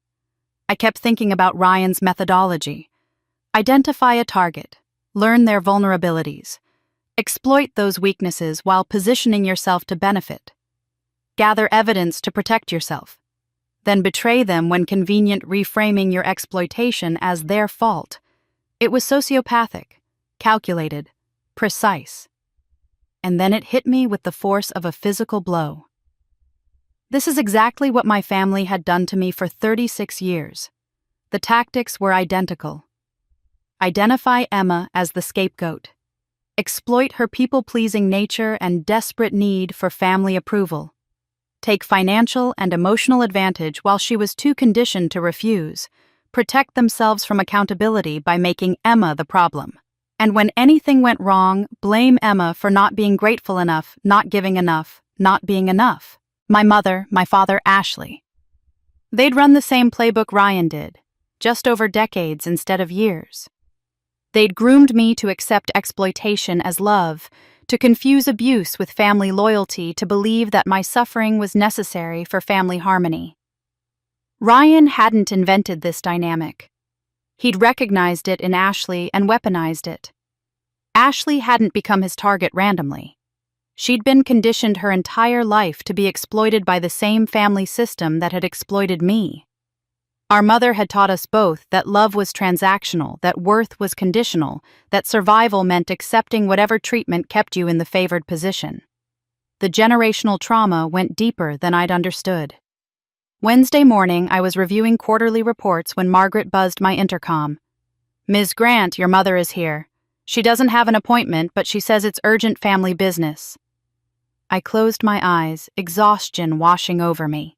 I kept thinking about Ryan's methodology. Identify a target, learn their vulnerabilities, exploit those weaknesses while positioning yourself to benefit. Gather evidence to protect yourself, then betray them when convenient, reframing your exploitation as their fault. It was sociopathic, calculated, precise. And then it hit me with the force of a physical blow. This is exactly what my family had done to me for 36 years. The tactics were identical. Identify Emma as the scapegoat. Exploit her people-pleasing nature and desperate need for family approval. Take financial and emotional advantage while she was too conditioned to refuse. Protect themselves from accountability by making Emma the problem. And when anything went wrong, blame Emma for not being grateful enough, not giving enough, not being enough. My mother, my father, Ashley. They'd run the same playbook Ryan did, just over decades instead of years. They'd groomed me to accept exploitation as love, to confuse abuse with family loyalty, to believe that my suffering was necessary for family harmony. Ryan hadn't invented this dynamic. He'd recognized it in Ashley and weaponized it. Ashley hadn't become his target randomly. She'd been conditioned her entire life to be exploited by the same family system that had exploited me. Our mother had taught us both that love was transactional, that worth was conditional, that survival meant accepting whatever treatment kept you in the favored position. The generational trauma went deeper than I'd understood. Wednesday morning, I was reviewing quarterly reports when Margaret buzzed my intercom. "Ms. Grant, your mother is here. She doesn't have an appointment, but she says it's urgent family business." I closed my eyes, exhaustion washing over me.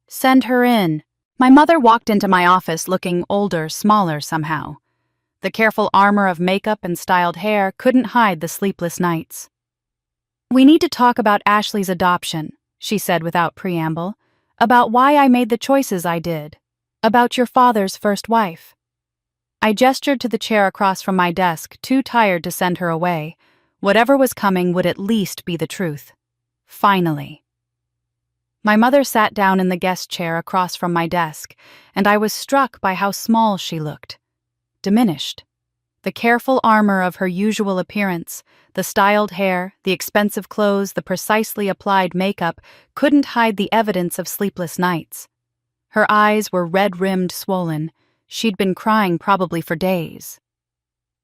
"Send her in." My mother walked into my office looking older, smaller somehow. The careful armor of makeup and styled hair couldn't hide the sleepless nights. "We need to talk about Ashley's adoption," she said without preamble. "About why I made the choices I did. About your father's first wife." I gestured to the chair across from my desk, too tired to send her away. Whatever was coming would at least be the truth. Finally. My mother sat down in the guest chair across from my desk, and I was struck by how small she looked. Diminished. The careful armor of her usual appearance, the styled hair, the expensive clothes, the precisely applied makeup couldn't hide the evidence of sleepless nights. Her eyes were red-rimmed, swollen. She'd been crying probably for days.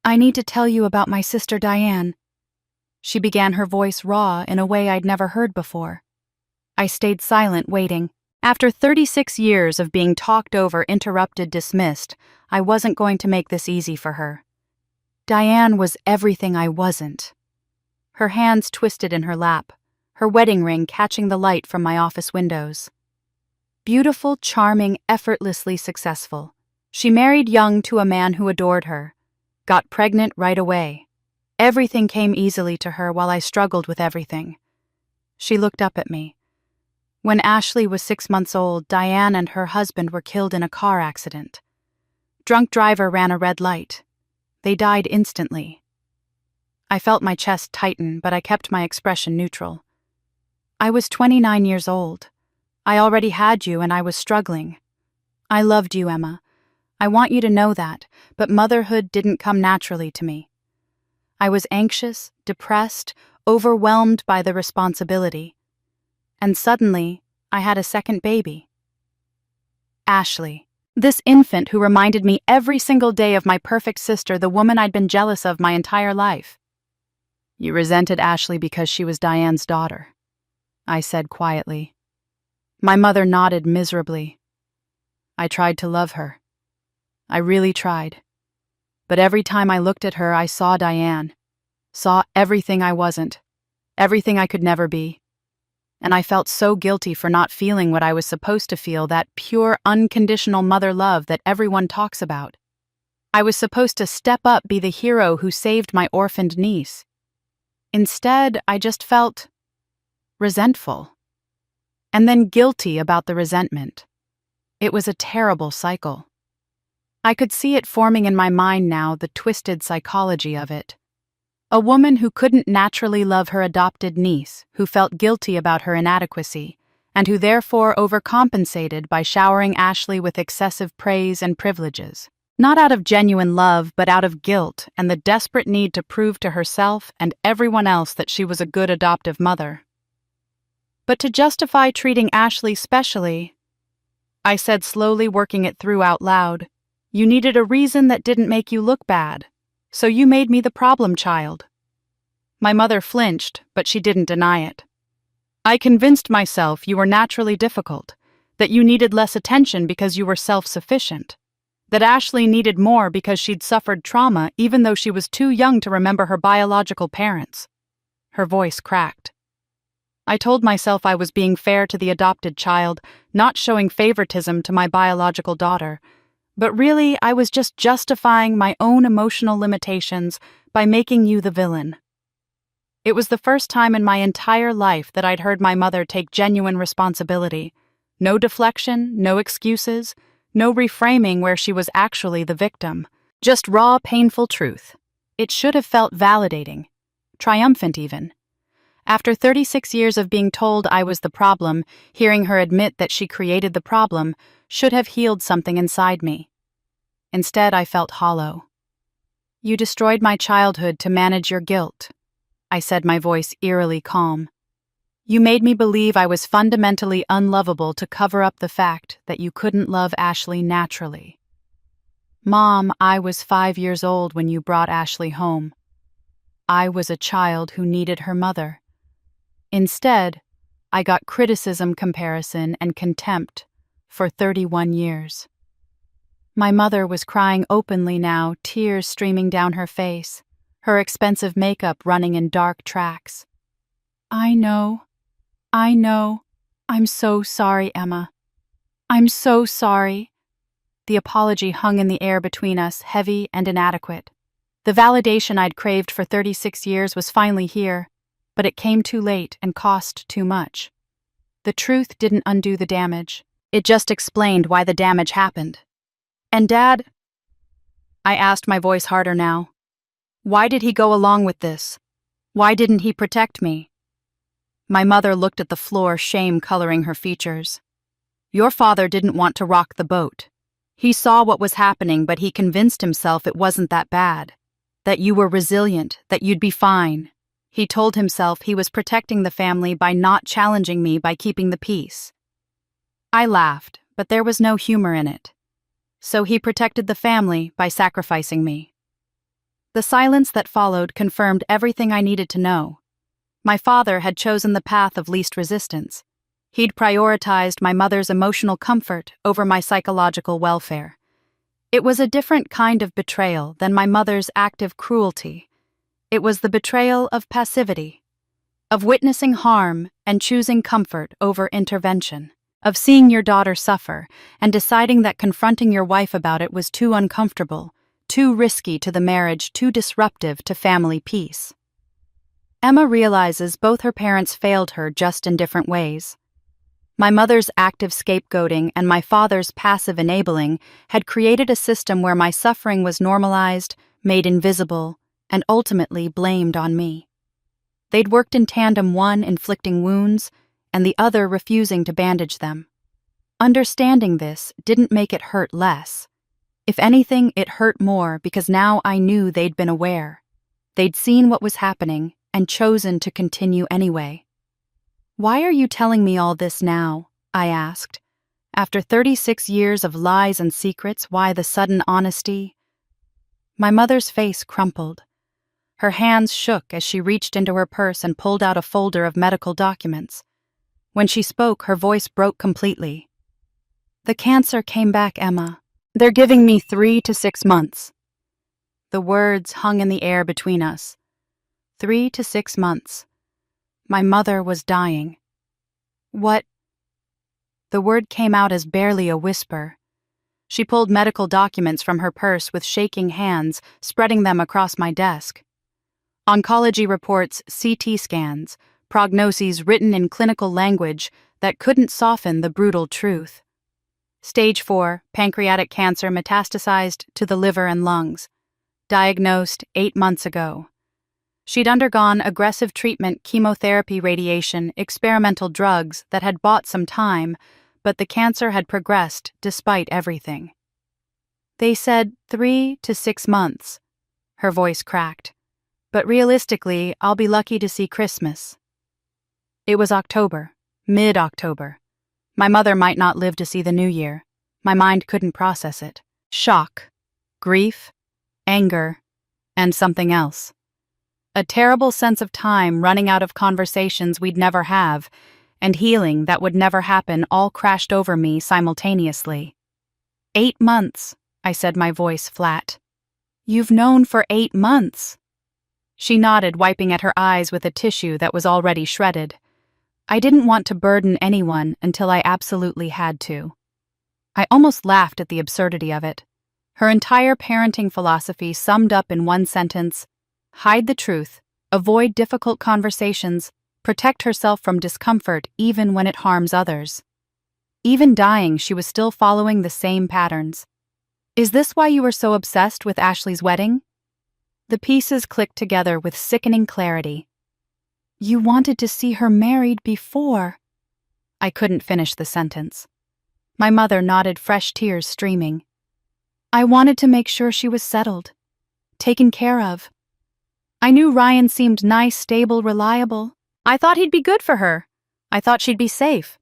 "I need to tell you about my sister Diane." She began, her voice raw in a way I'd never heard before. I stayed silent, waiting. After 36 years of being talked over, interrupted, dismissed, I wasn't going to make this easy for her. Diane was everything I wasn't. Her hands twisted in her lap, her wedding ring catching the light from my office windows. Beautiful, charming, effortlessly successful. She married young to a man who adored her. Got pregnant right away. Everything came easily to her while I struggled with everything. She looked up at me. When Ashley was 6 months old, Diane and her husband were killed in a car accident. Drunk driver ran a red light. They died instantly. I felt my chest tighten, but I kept my expression neutral. I was 29 years old. I already had you, and I was struggling. I loved you, Emma. I want you to know that, but motherhood didn't come naturally to me. I was anxious, depressed, overwhelmed by the responsibility. And suddenly, I had a second baby. Ashley. This infant who reminded me every single day of my perfect sister, the woman I'd been jealous of my entire life. "You resented Ashley because she was Diane's daughter," I said quietly. My mother nodded miserably. "I tried to love her. I really tried. But every time I looked at her, I saw Diane. Saw everything I wasn't. Everything I could never be. And I felt so guilty for not feeling what I was supposed to feel, that pure, unconditional mother love that everyone talks about. I was supposed to step up, be the hero who saved my orphaned niece. Instead, I just felt resentful. And then guilty about the resentment. It was a terrible cycle. I could see it forming in my mind now, the twisted psychology of it. A woman who couldn't naturally love her adopted niece, who felt guilty about her inadequacy, and who therefore overcompensated by showering Ashley with excessive praise and privileges. Not out of genuine love, but out of guilt and the desperate need to prove to herself and everyone else that she was a good adoptive mother. But to justify treating Ashley specially, I said, slowly working it through out loud, "You needed a reason that didn't make you look bad. So you made me the problem child." My mother flinched, but she didn't deny it. I convinced myself you were naturally difficult, that you needed less attention because you were self-sufficient, that Ashley needed more because she'd suffered trauma even though she was too young to remember her biological parents. Her voice cracked. I told myself I was being fair to the adopted child, not showing favoritism to my biological daughter, but really I was just justifying my own emotional limitations by making you the villain. It was the first time in my entire life that I'd heard my mother take genuine responsibility. No deflection, no excuses, no reframing where she was actually the victim. Just raw, painful truth. It should have felt validating. Triumphant, even. After 36 years of being told I was the problem, hearing her admit that she created the problem should have healed something inside me. Instead, I felt hollow. You destroyed my childhood to manage your guilt, I said, my voice eerily calm. You made me believe I was fundamentally unlovable to cover up the fact that you couldn't love Ashley naturally. Mom, I was 5 years old when you brought Ashley home. I was a child who needed her mother. Instead, I got criticism, comparison, and contempt for 31 years. My mother was crying openly now, tears streaming down her face, her expensive makeup running in dark tracks. I know. I'm so sorry, Emma. I'm so sorry. The apology hung in the air between us, heavy and inadequate. The validation I'd craved for 36 years was finally here, but it came too late and cost too much. The truth didn't undo the damage. It just explained why the damage happened. And Dad? I asked, my voice harder now. Why did he go along with this? Why didn't he protect me? My mother looked at the floor, shame coloring her features. Your father didn't want to rock the boat. He saw what was happening, but he convinced himself it wasn't that bad. That you were resilient, that you'd be fine. He told himself he was protecting the family by not challenging me, by keeping the peace. I laughed, but there was no humor in it. So he protected the family by sacrificing me. The silence that followed confirmed everything I needed to know. My father had chosen the path of least resistance. He'd prioritized my mother's emotional comfort over my psychological welfare. It was a different kind of betrayal than my mother's active cruelty. It was the betrayal of passivity, of witnessing harm and choosing comfort over intervention, of seeing your daughter suffer and deciding that confronting your wife about it was too uncomfortable, too risky to the marriage, too disruptive to family peace. Emma realizes both her parents failed her, just in different ways. My mother's active scapegoating and my father's passive enabling had created a system where my suffering was normalized, made invisible, and ultimately blamed on me. They'd worked in tandem, one inflicting wounds and the other refusing to bandage them. Understanding this didn't make it hurt less. If anything, it hurt more because now I knew they'd been aware. They'd seen what was happening and chosen to continue anyway. Why are you telling me all this now? I asked. After 36 years of lies and secrets, why the sudden honesty? My mother's face crumpled. Her hands shook as she reached into her purse and pulled out a folder of medical documents. When she spoke, her voice broke completely. The cancer came back, Emma. They're giving me 3 to 6 months. The words hung in the air between us. 3 to 6 months. My mother was dying. What? The word came out as barely a whisper. She pulled medical documents from her purse with shaking hands, spreading them across my desk. Oncology reports, CT scans, prognoses written in clinical language that couldn't soften the brutal truth. Stage 4, pancreatic cancer metastasized to the liver and lungs. Diagnosed 8 months ago. She'd undergone aggressive treatment, chemotherapy, radiation, experimental drugs that had bought some time, but the cancer had progressed despite everything. They said 3 to 6 months. Her voice cracked. But realistically, I'll be lucky to see Christmas. It was October, mid-October. My mother might not live to see the new year. My mind couldn't process it. Shock, grief, anger, and something else. A terrible sense of time running out of conversations we'd never have, and healing that would never happen all crashed over me simultaneously. 8 months, I said, my voice flat. You've known for 8 months. She nodded, wiping at her eyes with a tissue that was already shredded. I didn't want to burden anyone until I absolutely had to. I almost laughed at the absurdity of it. Her entire parenting philosophy summed up in one sentence: hide the truth, avoid difficult conversations, protect herself from discomfort even when it harms others. Even dying, she was still following the same patterns. Is this why you were so obsessed with Ashley's wedding? The pieces clicked together with sickening clarity. You wanted to see her married before. I couldn't finish the sentence. My mother nodded, fresh tears streaming. I wanted to make sure she was settled, taken care of. I knew Ryan seemed nice, stable, reliable. I thought he'd be good for her. I thought she'd be safe.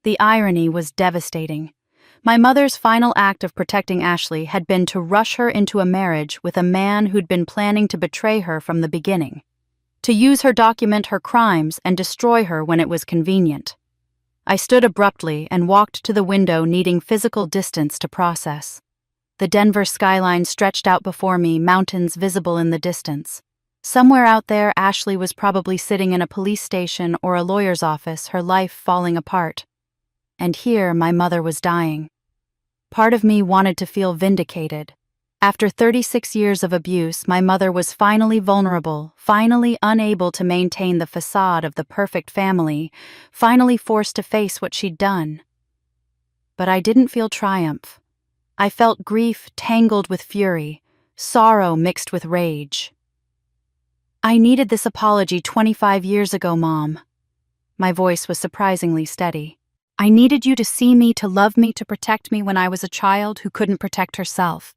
The irony was devastating. My mother's final act of protecting Ashley had been to rush her into a marriage with a man who'd been planning to betray her from the beginning, to use her, document her crimes, and destroy her when it was convenient. I stood abruptly and walked to the window, needing physical distance to process. The Denver skyline stretched out before me, mountains visible in the distance. Somewhere out there, Ashley was probably sitting in a police station or a lawyer's office, her life falling apart. And here, my mother was dying. Part of me wanted to feel vindicated. After 36 years of abuse, my mother was finally vulnerable, finally unable to maintain the facade of the perfect family, finally forced to face what she'd done. But I didn't feel triumph. I felt grief tangled with fury, sorrow mixed with rage. I needed this apology 25 years ago, Mom. My voice was surprisingly steady. I needed you to see me, to love me, to protect me when I was a child who couldn't protect herself.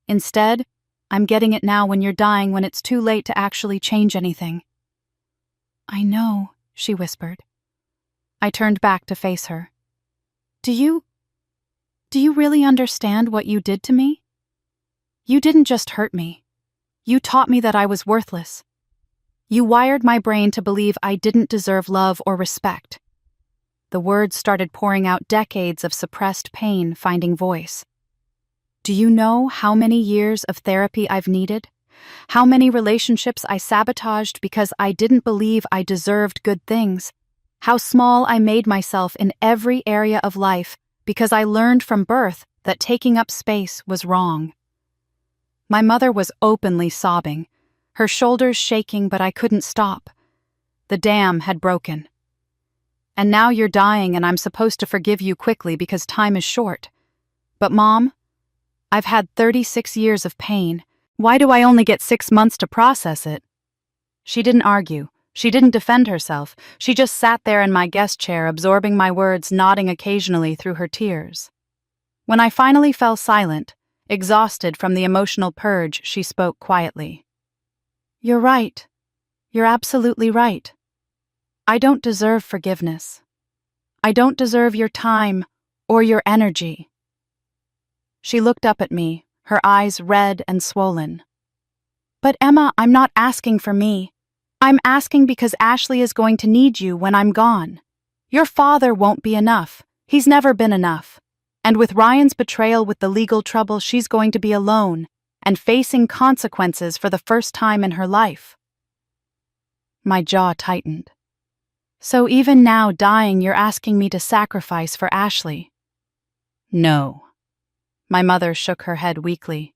Instead, I'm getting it now when you're dying, when it's too late to actually change anything. I know, she whispered. I turned back to face her. Do you really understand what you did to me? You didn't just hurt me. You taught me that I was worthless. You wired my brain to believe I didn't deserve love or respect. The words started pouring out, decades of suppressed pain finding voice. Do you know how many years of therapy I've needed? How many relationships I sabotaged because I didn't believe I deserved good things? How small I made myself in every area of life because I learned from birth that taking up space was wrong. My mother was openly sobbing, her shoulders shaking, but I couldn't stop. The dam had broken. And now you're dying and I'm supposed to forgive you quickly because time is short. But Mom, I've had 36 years of pain. Why do I only get 6 months to process it? She didn't argue. She didn't defend herself. She just sat there in my guest chair, absorbing my words, nodding occasionally through her tears. When I finally fell silent, exhausted from the emotional purge, she spoke quietly. You're right. You're absolutely right. I don't deserve forgiveness. I don't deserve your time or your energy. She looked up at me, her eyes red and swollen. But Emma, I'm not asking for me. I'm asking because Ashley is going to need you when I'm gone. Your father won't be enough. He's never been enough. And with Ryan's betrayal, with the legal trouble, she's going to be alone and facing consequences for the first time in her life. My jaw tightened. So even now, dying, you're asking me to sacrifice for Ashley? No. My mother shook her head weakly.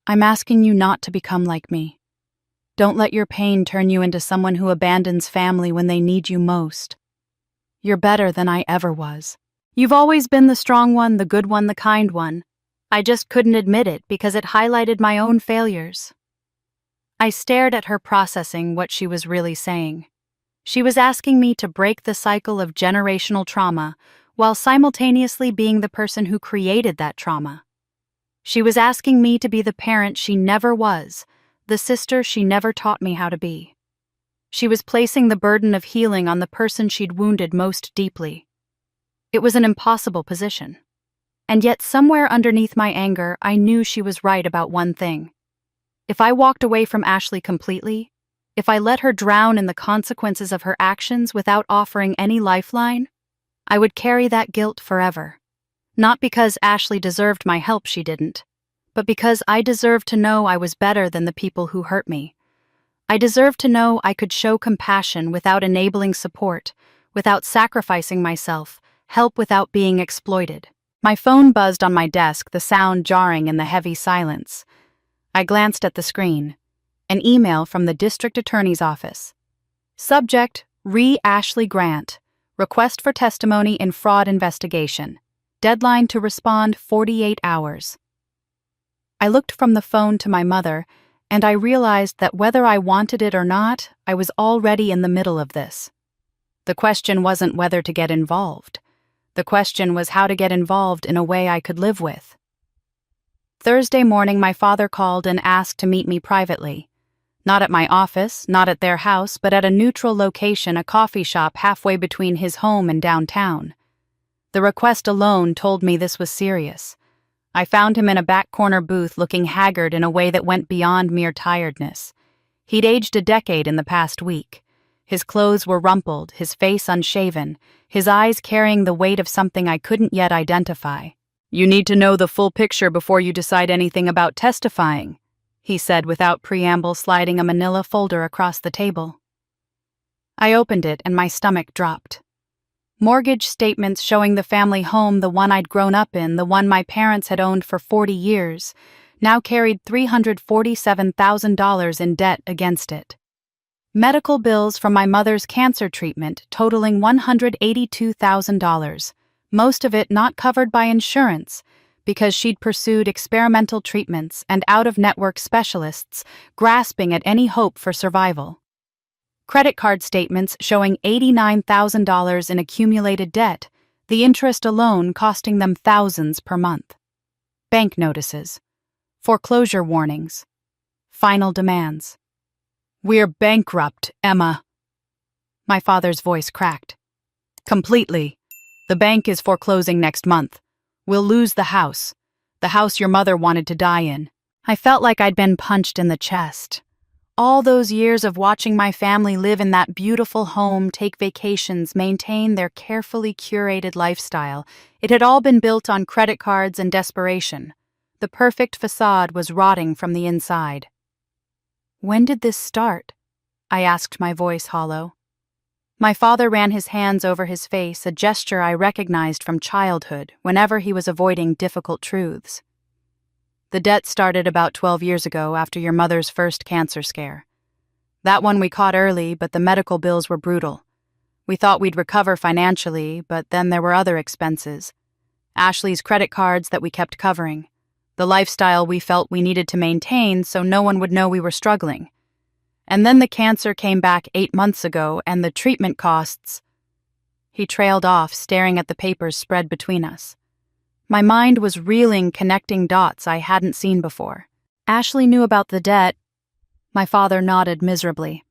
I'm asking you not to become like me. Don't let your pain turn you into someone who abandons family when they need you most. You're better than I ever was. You've always been the strong one, the good one, the kind one. I just couldn't admit it because it highlighted my own failures. I stared at her, processing what she was really saying. She was asking me to break the cycle of generational trauma while simultaneously being the person who created that trauma. She was asking me to be the parent she never was, the sister she never taught me how to be. She was placing the burden of healing on the person she'd wounded most deeply. It was an impossible position. And yet somewhere underneath my anger, I knew she was right about one thing. If I walked away from Ashley completely, If I let her drown in the consequences of her actions without offering any lifeline, I would carry that guilt forever. Not because Ashley deserved my help, she didn't, but because I deserved to know I was better than the people who hurt me. I deserved to know I could show compassion without enabling support, without sacrificing myself, help without being exploited. My phone buzzed on my desk, the sound jarring in the heavy silence. I glanced at the screen. An email from the district attorney's office. Subject: Re. Ashley Grant. Request for testimony in fraud investigation. Deadline to respond 48 hours. I looked from the phone to my mother, and I realized that whether I wanted it or not, I was already in the middle of this. The question wasn't whether to get involved. The question was how to get involved in a way I could live with. Thursday morning, my father called and asked to meet me privately. Not at my office, not at their house, but at a neutral location, a coffee shop halfway between his home and downtown. The request alone told me this was serious. I found him in a back corner booth looking haggard in a way that went beyond mere tiredness. He'd aged a decade in the past week. His clothes were rumpled, his face unshaven, his eyes carrying the weight of something I couldn't yet identify. "You need to know the full picture before you decide anything about testifying," he said without preamble, sliding a manila folder across the table. I opened it and my stomach dropped. Mortgage statements showing the family home, the one I'd grown up in, the one my parents had owned for 40 years, now carried $347,000 in debt against it. Medical bills from my mother's cancer treatment totaling $182,000, most of it not covered by insurance because she'd pursued experimental treatments and out-of-network specialists, grasping at any hope for survival. Credit card statements showing $89,000 in accumulated debt, the interest alone costing them thousands per month. Bank notices, foreclosure warnings, final demands. "We're bankrupt, Emma." My father's voice cracked. "Completely. The bank is foreclosing next month. We'll lose the house your mother wanted to die in." I felt like I'd been punched in the chest. All those years of watching my family live in that beautiful home, take vacations, maintain their carefully curated lifestyle, it had all been built on credit cards and desperation. The perfect facade was rotting from the inside. "When did this start?" I asked, my voice hollow. My father ran his hands over his face, a gesture I recognized from childhood whenever he was avoiding difficult truths. "The debt started about 12 years ago after your mother's first cancer scare. That one we caught early, but the medical bills were brutal. We thought we'd recover financially, but then there were other expenses. Ashley's credit cards that we kept covering. The lifestyle we felt we needed to maintain so no one would know we were struggling. And then the cancer came back 8 months ago, and the treatment costs." He trailed off, staring at the papers spread between us. My mind was reeling, connecting dots I hadn't seen before. "Ashley knew about the debt." My father nodded miserably.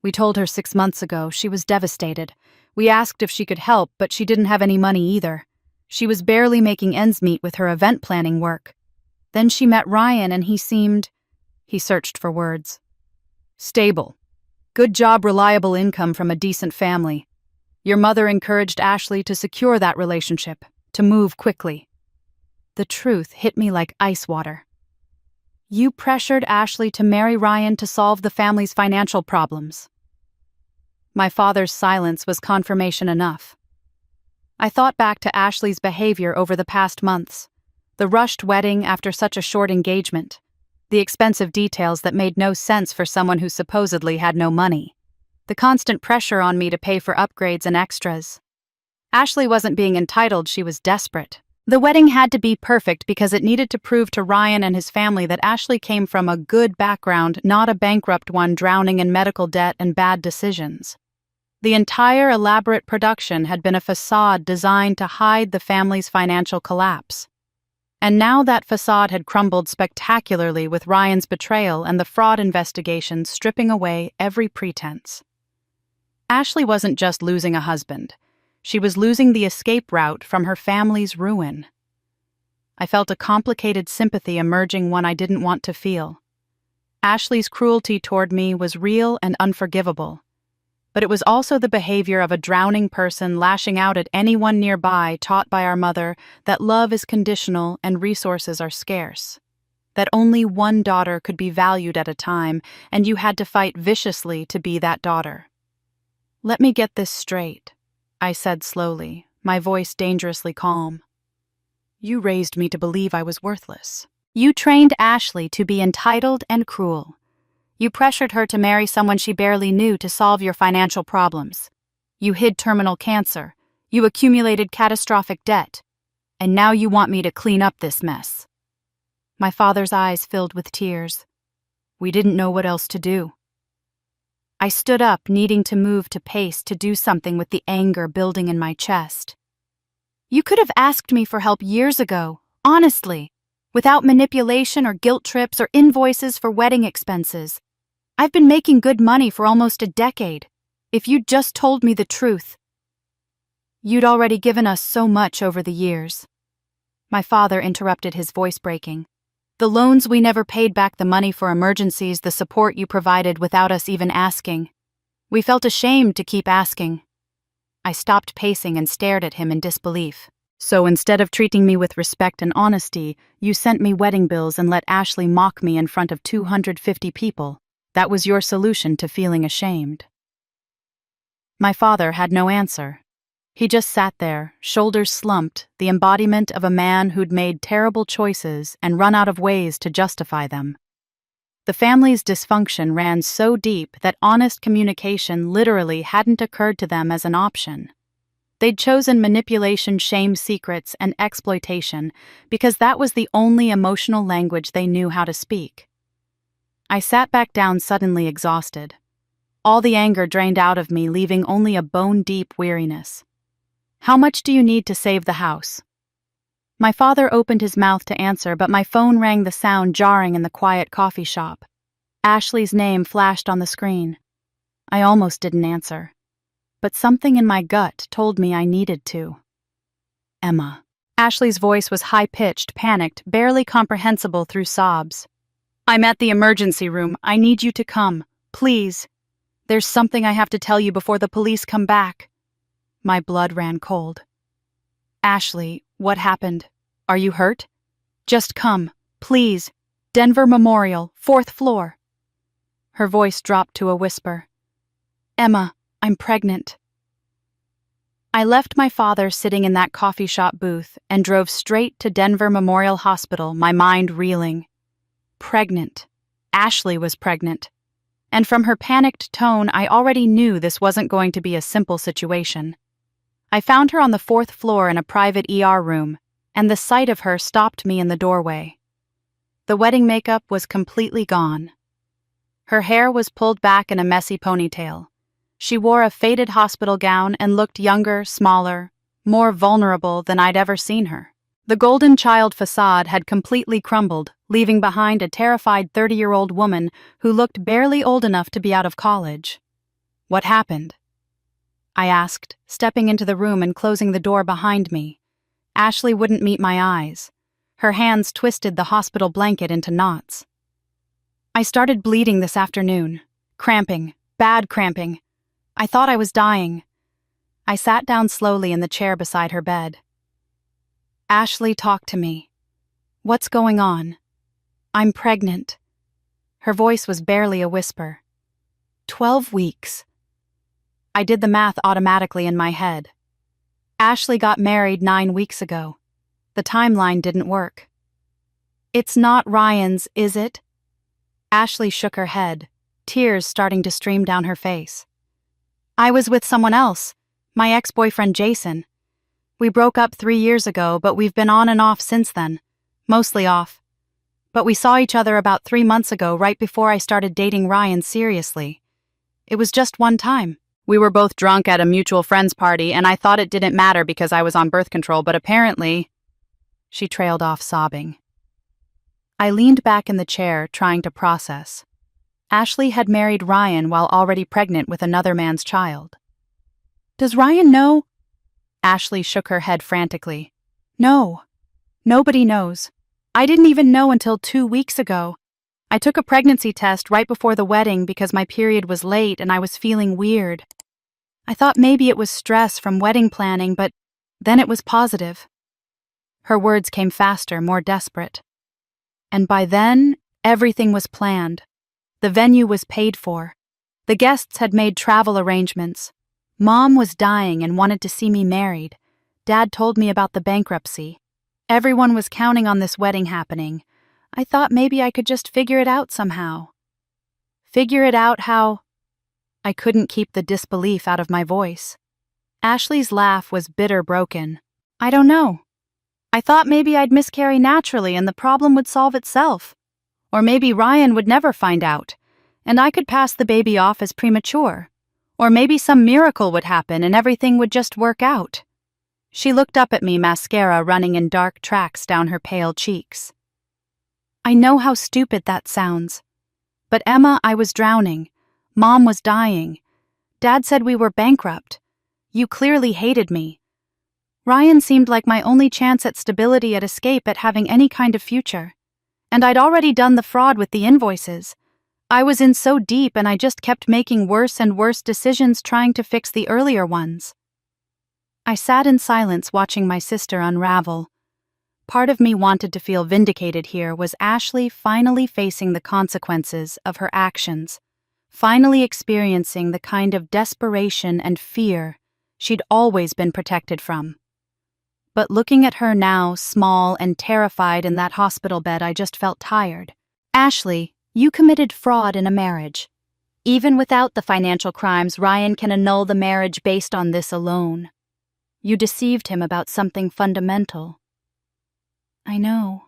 "We told her 6 months ago. She was devastated. We asked if she could help, but she didn't have any money either. She was barely making ends meet with her event planning work. Then she met Ryan and he seemed..." He searched for words. "Stable. Good job, reliable income from a decent family. Your mother encouraged Ashley to secure that relationship, to move quickly." The truth hit me like ice water. "You pressured Ashley to marry Ryan to solve the family's financial problems." My father's silence was confirmation enough. I thought back to Ashley's behavior over the past months. The rushed wedding after such a short engagement. The expensive details that made no sense for someone who supposedly had no money. The constant pressure on me to pay for upgrades and extras. Ashley wasn't being entitled, she was desperate. The wedding had to be perfect because it needed to prove to Ryan and his family that Ashley came from a good background, not a bankrupt one drowning in medical debt and bad decisions. The entire elaborate production had been a facade designed to hide the family's financial collapse. And now that facade had crumbled spectacularly with Ryan's betrayal and the fraud investigation stripping away every pretense. Ashley wasn't just losing a husband. She was losing the escape route from her family's ruin. I felt a complicated sympathy emerging, one I didn't want to feel. Ashley's cruelty toward me was real and unforgivable, but it was also the behavior of a drowning person lashing out at anyone nearby, taught by our mother that love is conditional and resources are scarce, that only one daughter could be valued at a time, and you had to fight viciously to be that daughter. "Let me get this straight," I said slowly, my voice dangerously calm. "You raised me to believe I was worthless. You trained Ashley to be entitled and cruel. You pressured her to marry someone she barely knew to solve your financial problems. You hid terminal cancer. You accumulated catastrophic debt. And now you want me to clean up this mess." My father's eyes filled with tears. We didn't know what else to do. I stood up, needing to move to pace to do something with the anger building in my chest. "You could have asked me for help years ago, honestly, without manipulation or guilt trips or invoices for wedding expenses. I've been making good money for almost a decade. If you'd just told me the truth." "You'd already given us so much over the years." My father interrupted, his voice breaking. "The loans we never paid back, the money for emergencies, the support you provided without us even asking. We felt ashamed to keep asking." I stopped pacing and stared at him in disbelief. "So instead of treating me with respect and honesty, you sent me wedding bills and let Ashley mock me in front of 250 people. That was your solution to feeling ashamed." My father had no answer. He just sat there, shoulders slumped, the embodiment of a man who'd made terrible choices and run out of ways to justify them. The family's dysfunction ran so deep that honest communication literally hadn't occurred to them as an option. They'd chosen manipulation, shame, secrets, and exploitation because that was the only emotional language they knew how to speak. I sat back down, suddenly exhausted. All the anger drained out of me, leaving only a bone-deep weariness. "How much do you need to save the house?" My father opened his mouth to answer, but my phone rang, the sound jarring in the quiet coffee shop. Ashley's name flashed on the screen. I almost didn't answer, but something in my gut told me I needed to. "Emma." Ashley's voice was high-pitched, panicked, barely comprehensible through sobs. "I'm at the emergency room. I need you to come. Please. There's something I have to tell you before the police come back." My blood ran cold. "Ashley, what happened? Are you hurt? Just come, please. Denver Memorial, 4th floor." Her voice dropped to a whisper. "Emma, I'm pregnant." I left my father sitting in that coffee shop booth and drove straight to Denver Memorial Hospital, my mind reeling. Pregnant. Ashley was pregnant. And from her panicked tone, I already knew this wasn't going to be a simple situation. I found her on the 4th floor in a private ER room, and the sight of her stopped me in the doorway. The wedding makeup was completely gone. Her hair was pulled back in a messy ponytail. She wore a faded hospital gown and looked younger, smaller, more vulnerable than I'd ever seen her. The golden child facade had completely crumbled, leaving behind a terrified 30-year-old woman who looked barely old enough to be out of college. "What happened?" I asked, stepping into the room and closing the door behind me. Ashley wouldn't meet my eyes. Her hands twisted the hospital blanket into knots. "I started bleeding this afternoon. Cramping. Bad cramping. I thought I was dying." I sat down slowly in the chair beside her bed. "Ashley, talk to me. What's going on?" "I'm pregnant." Her voice was barely a whisper. 12 weeks. I did the math automatically in my head. Ashley got married 9 weeks ago. The timeline didn't work. "It's not Ryan's, is it?" Ashley shook her head, tears starting to stream down her face. "I was with someone else, my ex-boyfriend Jason. We broke up 3 years ago, but we've been on and off since then. Mostly off. But we saw each other about 3 months ago, right before I started dating Ryan seriously. It was just one time. We were both drunk at a mutual friend's party, and I thought it didn't matter because I was on birth control, but apparently..." She trailed off, sobbing. I leaned back in the chair, trying to process. Ashley had married Ryan while already pregnant with another man's child. "Does Ryan know?" Ashley shook her head frantically. "No. Nobody knows. I didn't even know until 2 weeks ago. I took a pregnancy test right before the wedding because my period was late and I was feeling weird. I thought maybe it was stress from wedding planning, but then it was positive. Her words came faster, more desperate. And by then, everything was planned. The venue was paid for. The guests had made travel arrangements. Mom was dying and wanted to see me married. Dad told me about the bankruptcy. Everyone was counting on this wedding happening. I thought maybe I could just figure it out somehow. Figure it out how? I couldn't keep the disbelief out of my voice. Ashley's laugh was bitter, broken. I don't know. I thought maybe I'd miscarry naturally and the problem would solve itself. Or maybe Ryan would never find out, and I could pass the baby off as premature. Or maybe some miracle would happen and everything would just work out. She looked up at me, mascara running in dark tracks down her pale cheeks. I know how stupid that sounds. But Emma, I was drowning. Mom was dying. Dad said we were bankrupt. You clearly hated me. Ryan seemed like my only chance at stability, at escape, at having any kind of future. And I'd already done the fraud with the invoices. I was in so deep and I just kept making worse and worse decisions trying to fix the earlier ones. I sat in silence watching my sister unravel. Part of me wanted to feel vindicated here. Was Ashley finally facing the consequences of her actions, finally experiencing the kind of desperation and fear she'd always been protected from? But looking at her now, small and terrified in that hospital bed, I just felt tired. Ashley, you committed fraud in a marriage. Even without the financial crimes, Ryan can annul the marriage based on this alone. You deceived him about something fundamental. I know.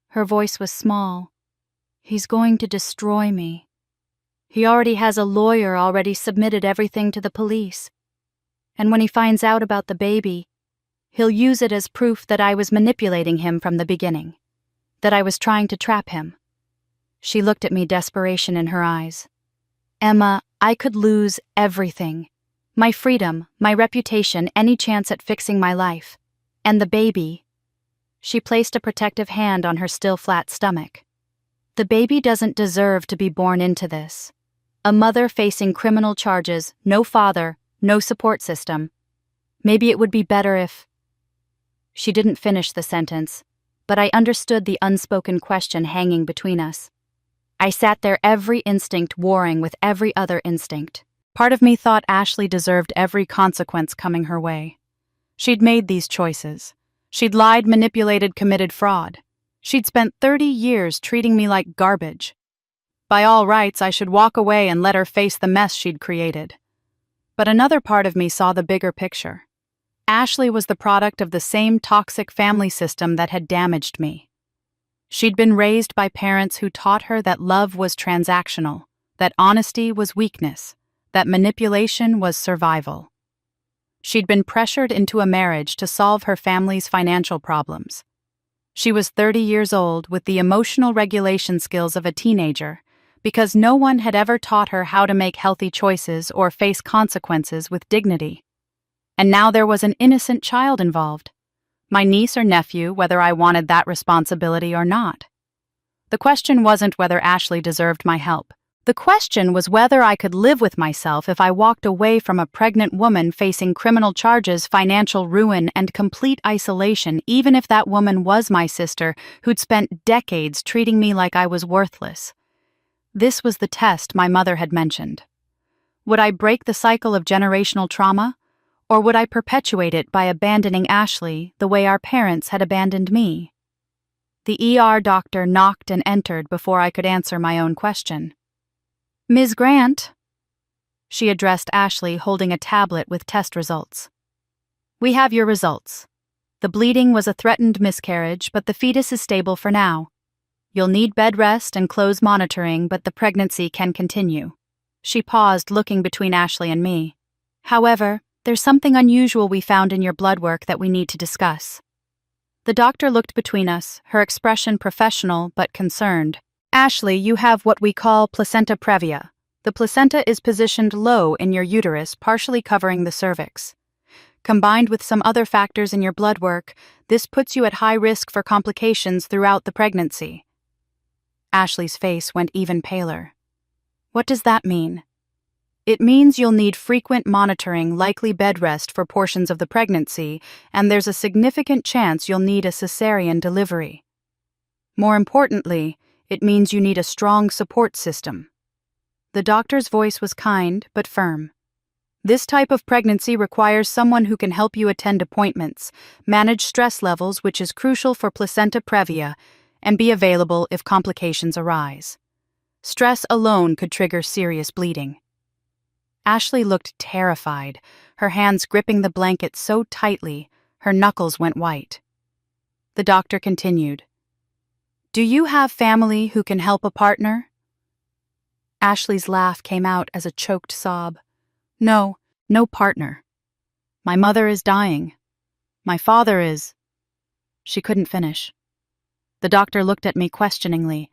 Her voice was small. He's going to destroy me. He already has a lawyer, already submitted everything to the police. And when he finds out about the baby, he'll use it as proof that I was manipulating him from the beginning, that I was trying to trap him. She looked at me, desperation in her eyes. Emma, I could lose everything. My freedom, my reputation, any chance at fixing my life. And the baby. She placed a protective hand on her still flat stomach. The baby doesn't deserve to be born into this. A mother facing criminal charges, no father, no support system. Maybe it would be better if... She didn't finish the sentence, but I understood the unspoken question hanging between us. I sat there, every instinct warring with every other instinct. Part of me thought Ashley deserved every consequence coming her way. She'd made these choices. She'd lied, manipulated, committed fraud. She'd spent 30 years treating me like garbage. By all rights, I should walk away and let her face the mess she'd created. But another part of me saw the bigger picture. Ashley was the product of the same toxic family system that had damaged me. She'd been raised by parents who taught her that love was transactional, that honesty was weakness, that manipulation was survival. She'd been pressured into a marriage to solve her family's financial problems. She was 30 years old with the emotional regulation skills of a teenager because no one had ever taught her how to make healthy choices or face consequences with dignity. And now there was an innocent child involved. My niece or nephew, whether I wanted that responsibility or not. The question wasn't whether Ashley deserved my help. The question was whether I could live with myself if I walked away from a pregnant woman facing criminal charges, financial ruin, and complete isolation, even if that woman was my sister who'd spent decades treating me like I was worthless. This was the test my mother had mentioned. Would I break the cycle of generational trauma? Or would I perpetuate it by abandoning Ashley the way our parents had abandoned me? The ER doctor knocked and entered before I could answer my own question. Ms. Grant, she addressed Ashley, holding a tablet with test results. We have your results. The bleeding was a threatened miscarriage, but the fetus is stable for now. You'll need bed rest and close monitoring, but the pregnancy can continue. She paused, looking between Ashley and me. However, there's something unusual we found in your blood work that we need to discuss. The doctor looked between us, her expression professional but concerned. Ashley, you have what we call placenta previa. The placenta is positioned low in your uterus, partially covering the cervix. Combined with some other factors in your blood work, this puts you at high risk for complications throughout the pregnancy. Ashley's face went even paler. What does that mean? It means you'll need frequent monitoring, likely bed rest for portions of the pregnancy, and there's a significant chance you'll need a cesarean delivery. More importantly, it means you need a strong support system. The doctor's voice was kind but firm. This type of pregnancy requires someone who can help you attend appointments, manage stress levels, which is crucial for placenta previa, and be available if complications arise. Stress alone could trigger serious bleeding. Ashley looked terrified, her hands gripping the blanket so tightly, her knuckles went white. The doctor continued. Do you have family who can help a partner? Ashley's laugh came out as a choked sob. No partner. My mother is dying. My father is... She couldn't finish. The doctor looked at me questioningly.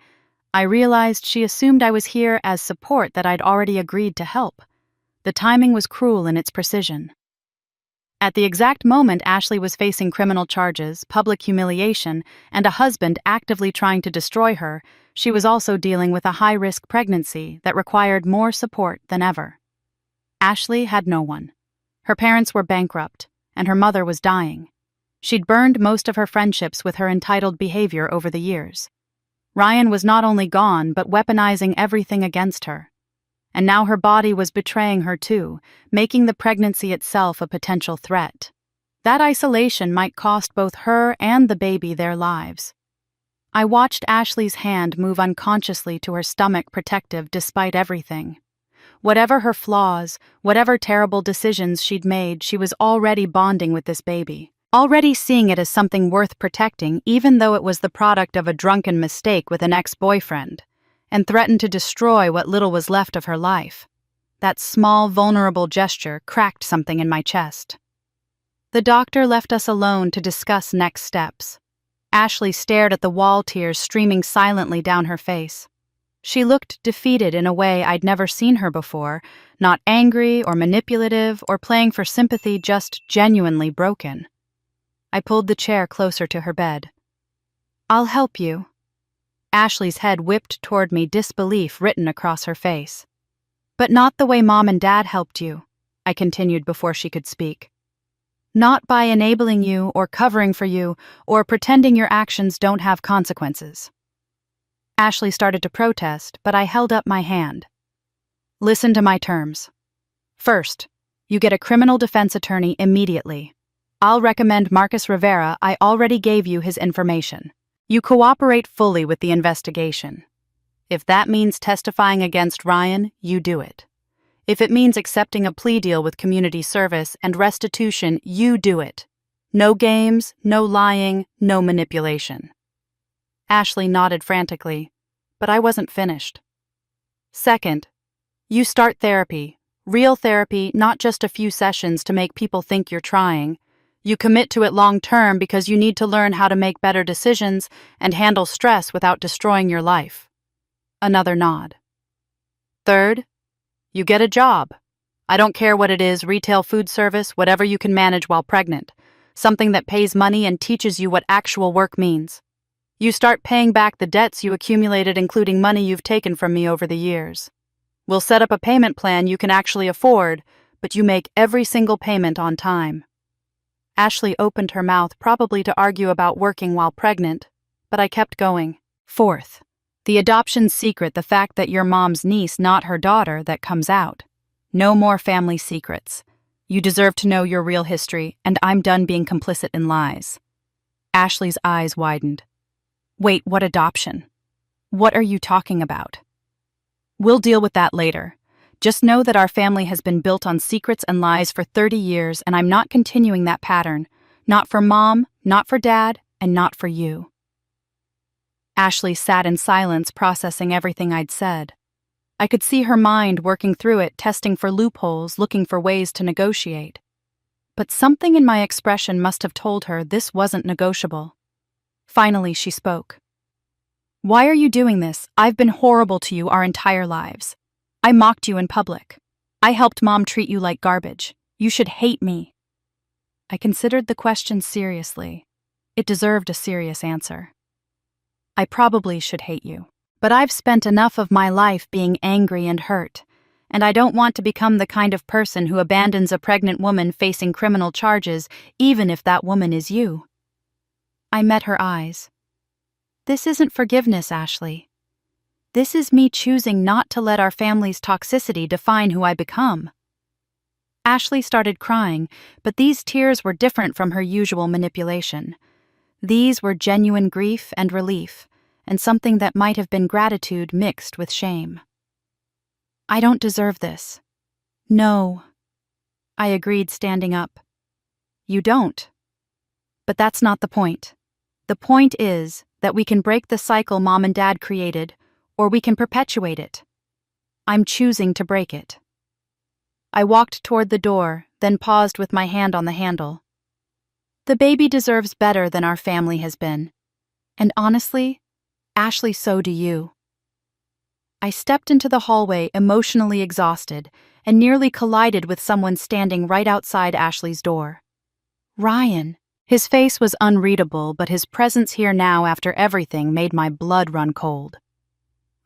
I realized she assumed I was here as support that I'd already agreed to help. The timing was cruel in its precision. At the exact moment Ashley was facing criminal charges, public humiliation, and a husband actively trying to destroy her, she was also dealing with a high-risk pregnancy that required more support than ever. Ashley had no one. Her parents were bankrupt, and her mother was dying. She'd burned most of her friendships with her entitled behavior over the years. Ryan was not only gone, but weaponizing everything against her. And now her body was betraying her too, making the pregnancy itself a potential threat. That isolation might cost both her and the baby their lives. I watched Ashley's hand move unconsciously to her stomach, protective despite everything. Whatever her flaws, whatever terrible decisions she'd made, she was already bonding with this baby, already seeing it as something worth protecting, even though it was the product of a drunken mistake with an ex-boyfriend, and threatened to destroy what little was left of her life. That small, vulnerable gesture cracked something in my chest. The doctor left us alone to discuss next steps. Ashley stared at the wall, tears streaming silently down her face. She looked defeated in a way I'd never seen her before, not angry or manipulative or playing for sympathy, just genuinely broken. I pulled the chair closer to her bed. I'll help you. Ashley's head whipped toward me, disbelief written across her face. But not the way Mom and Dad helped you, I continued before she could speak. Not by enabling you or covering for you or pretending your actions don't have consequences. Ashley started to protest, but I held up my hand. Listen to my terms. First, you get a criminal defense attorney immediately. I'll recommend Marcus Rivera. I already gave you his information. You cooperate fully with the investigation. If that means testifying against Ryan, you do it. If it means accepting a plea deal with community service and restitution, you do it. No games, no lying, no manipulation. Ashley nodded frantically, but I wasn't finished. Second, you start therapy, real therapy, not just a few sessions to make people think you're trying. You commit to it long term because you need to learn how to make better decisions and handle stress without destroying your life. Another nod. Third, you get a job. I don't care what it is, retail, food service, whatever you can manage while pregnant. Something that pays money and teaches you what actual work means. You start paying back the debts you accumulated, including money you've taken from me over the years. We'll set up a payment plan you can actually afford, but you make every single payment on time. Ashley opened her mouth, probably to argue about working while pregnant, but I kept going. Fourth, the adoption secret, the fact that you're Mom's niece, not her daughter, that comes out. No more family secrets. You deserve to know your real history, and I'm done being complicit in lies. Ashley's eyes widened. Wait, what adoption? What are you talking about? We'll deal with that later. Just know that our family has been built on secrets and lies for 30 years, and I'm not continuing that pattern. Not for Mom, not for Dad, and not for you. Ashley sat in silence, processing everything I'd said. I could see her mind working through it, testing for loopholes, looking for ways to negotiate. But something in my expression must have told her this wasn't negotiable. Finally, she spoke. Why are you doing this? I've been horrible to you our entire lives. I mocked you in public. I helped Mom treat you like garbage. You should hate me. I considered the question seriously. It deserved a serious answer. I probably should hate you. But I've spent enough of my life being angry and hurt, and I don't want to become the kind of person who abandons a pregnant woman facing criminal charges, even if that woman is you. I met her eyes. This isn't forgiveness, Ashley. This is me choosing not to let our family's toxicity define who I become. Ashley started crying, but these tears were different from her usual manipulation. These were genuine grief and relief, and something that might have been gratitude mixed with shame. I don't deserve this. No. I agreed, standing up. You don't. But that's not the point. The point is that we can break the cycle Mom and Dad created, or we can perpetuate it. I'm choosing to break it. I walked toward the door, then paused with my hand on the handle. The baby deserves better than our family has been. And honestly, Ashley, so do you. I stepped into the hallway emotionally exhausted and nearly collided with someone standing right outside Ashley's door. Ryan. His face was unreadable, but his presence here now after everything made my blood run cold.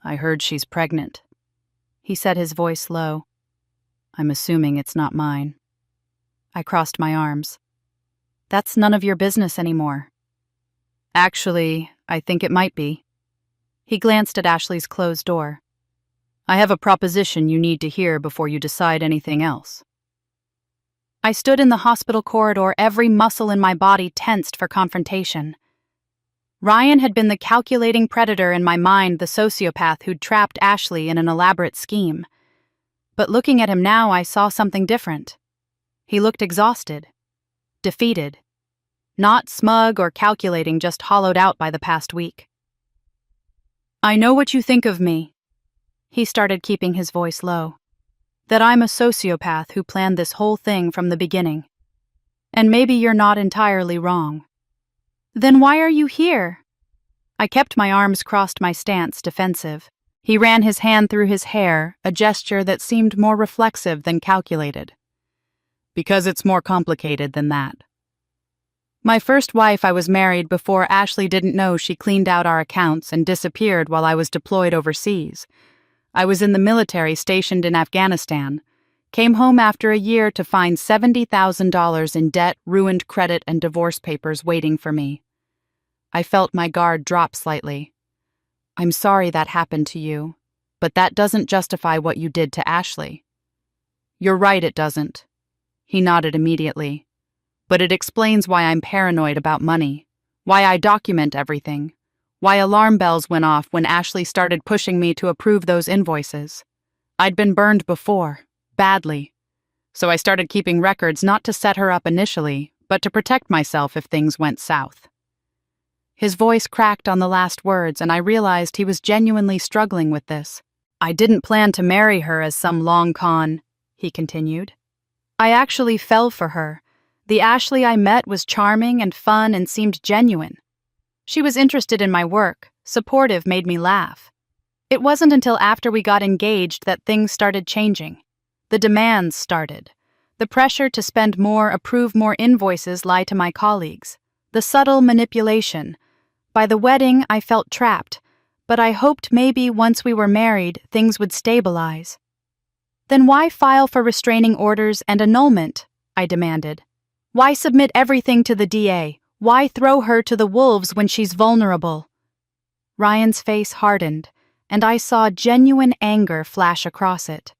I heard she's pregnant. He said, his voice low. I'm assuming it's not mine. I crossed my arms. That's none of your business anymore. Actually, I think it might be. He glanced at Ashley's closed door. I have a proposition you need to hear before you decide anything else. I stood in the hospital corridor, every muscle in my body tensed for confrontation. Ryan had been the calculating predator in my mind, the sociopath who'd trapped Ashley in an elaborate scheme. But looking at him now, I saw something different. He looked exhausted, defeated, not smug or calculating, just hollowed out by the past week. I know what you think of me. He started, keeping his voice low. That I'm a sociopath who planned this whole thing from the beginning. And maybe you're not entirely wrong. Then why are you here? I kept my arms crossed, my stance defensive. He ran his hand through his hair, a gesture that seemed more reflexive than calculated. Because it's more complicated than that. My first wife, I was married before Ashley didn't know she cleaned out our accounts and disappeared while I was deployed overseas. I was in the military stationed in Afghanistan. Came home after a year to find $70,000 in debt, ruined credit, and divorce papers waiting for me. I felt my guard drop slightly. I'm sorry that happened to you, but that doesn't justify what you did to Ashley. You're right, it doesn't. He nodded immediately. But it explains why I'm paranoid about money, why I document everything, why alarm bells went off when Ashley started pushing me to approve those invoices. I'd been burned before, badly. So I started keeping records not to set her up initially, but to protect myself if things went south. His voice cracked on the last words, and I realized he was genuinely struggling with this. I didn't plan to marry her as some long con, he continued. I actually fell for her. The Ashley I met was charming and fun and seemed genuine. She was interested in my work, supportive, made me laugh. It wasn't until after we got engaged that things started changing. The demands started. The pressure to spend more, approve more invoices lie to my colleagues. The subtle manipulation. By the wedding, I felt trapped, but I hoped maybe once we were married, things would stabilize. Then why file for restraining orders and annulment? I demanded. Why submit everything to the DA? Why throw her to the wolves when she's vulnerable? Ryan's face hardened, and I saw genuine anger flash across it.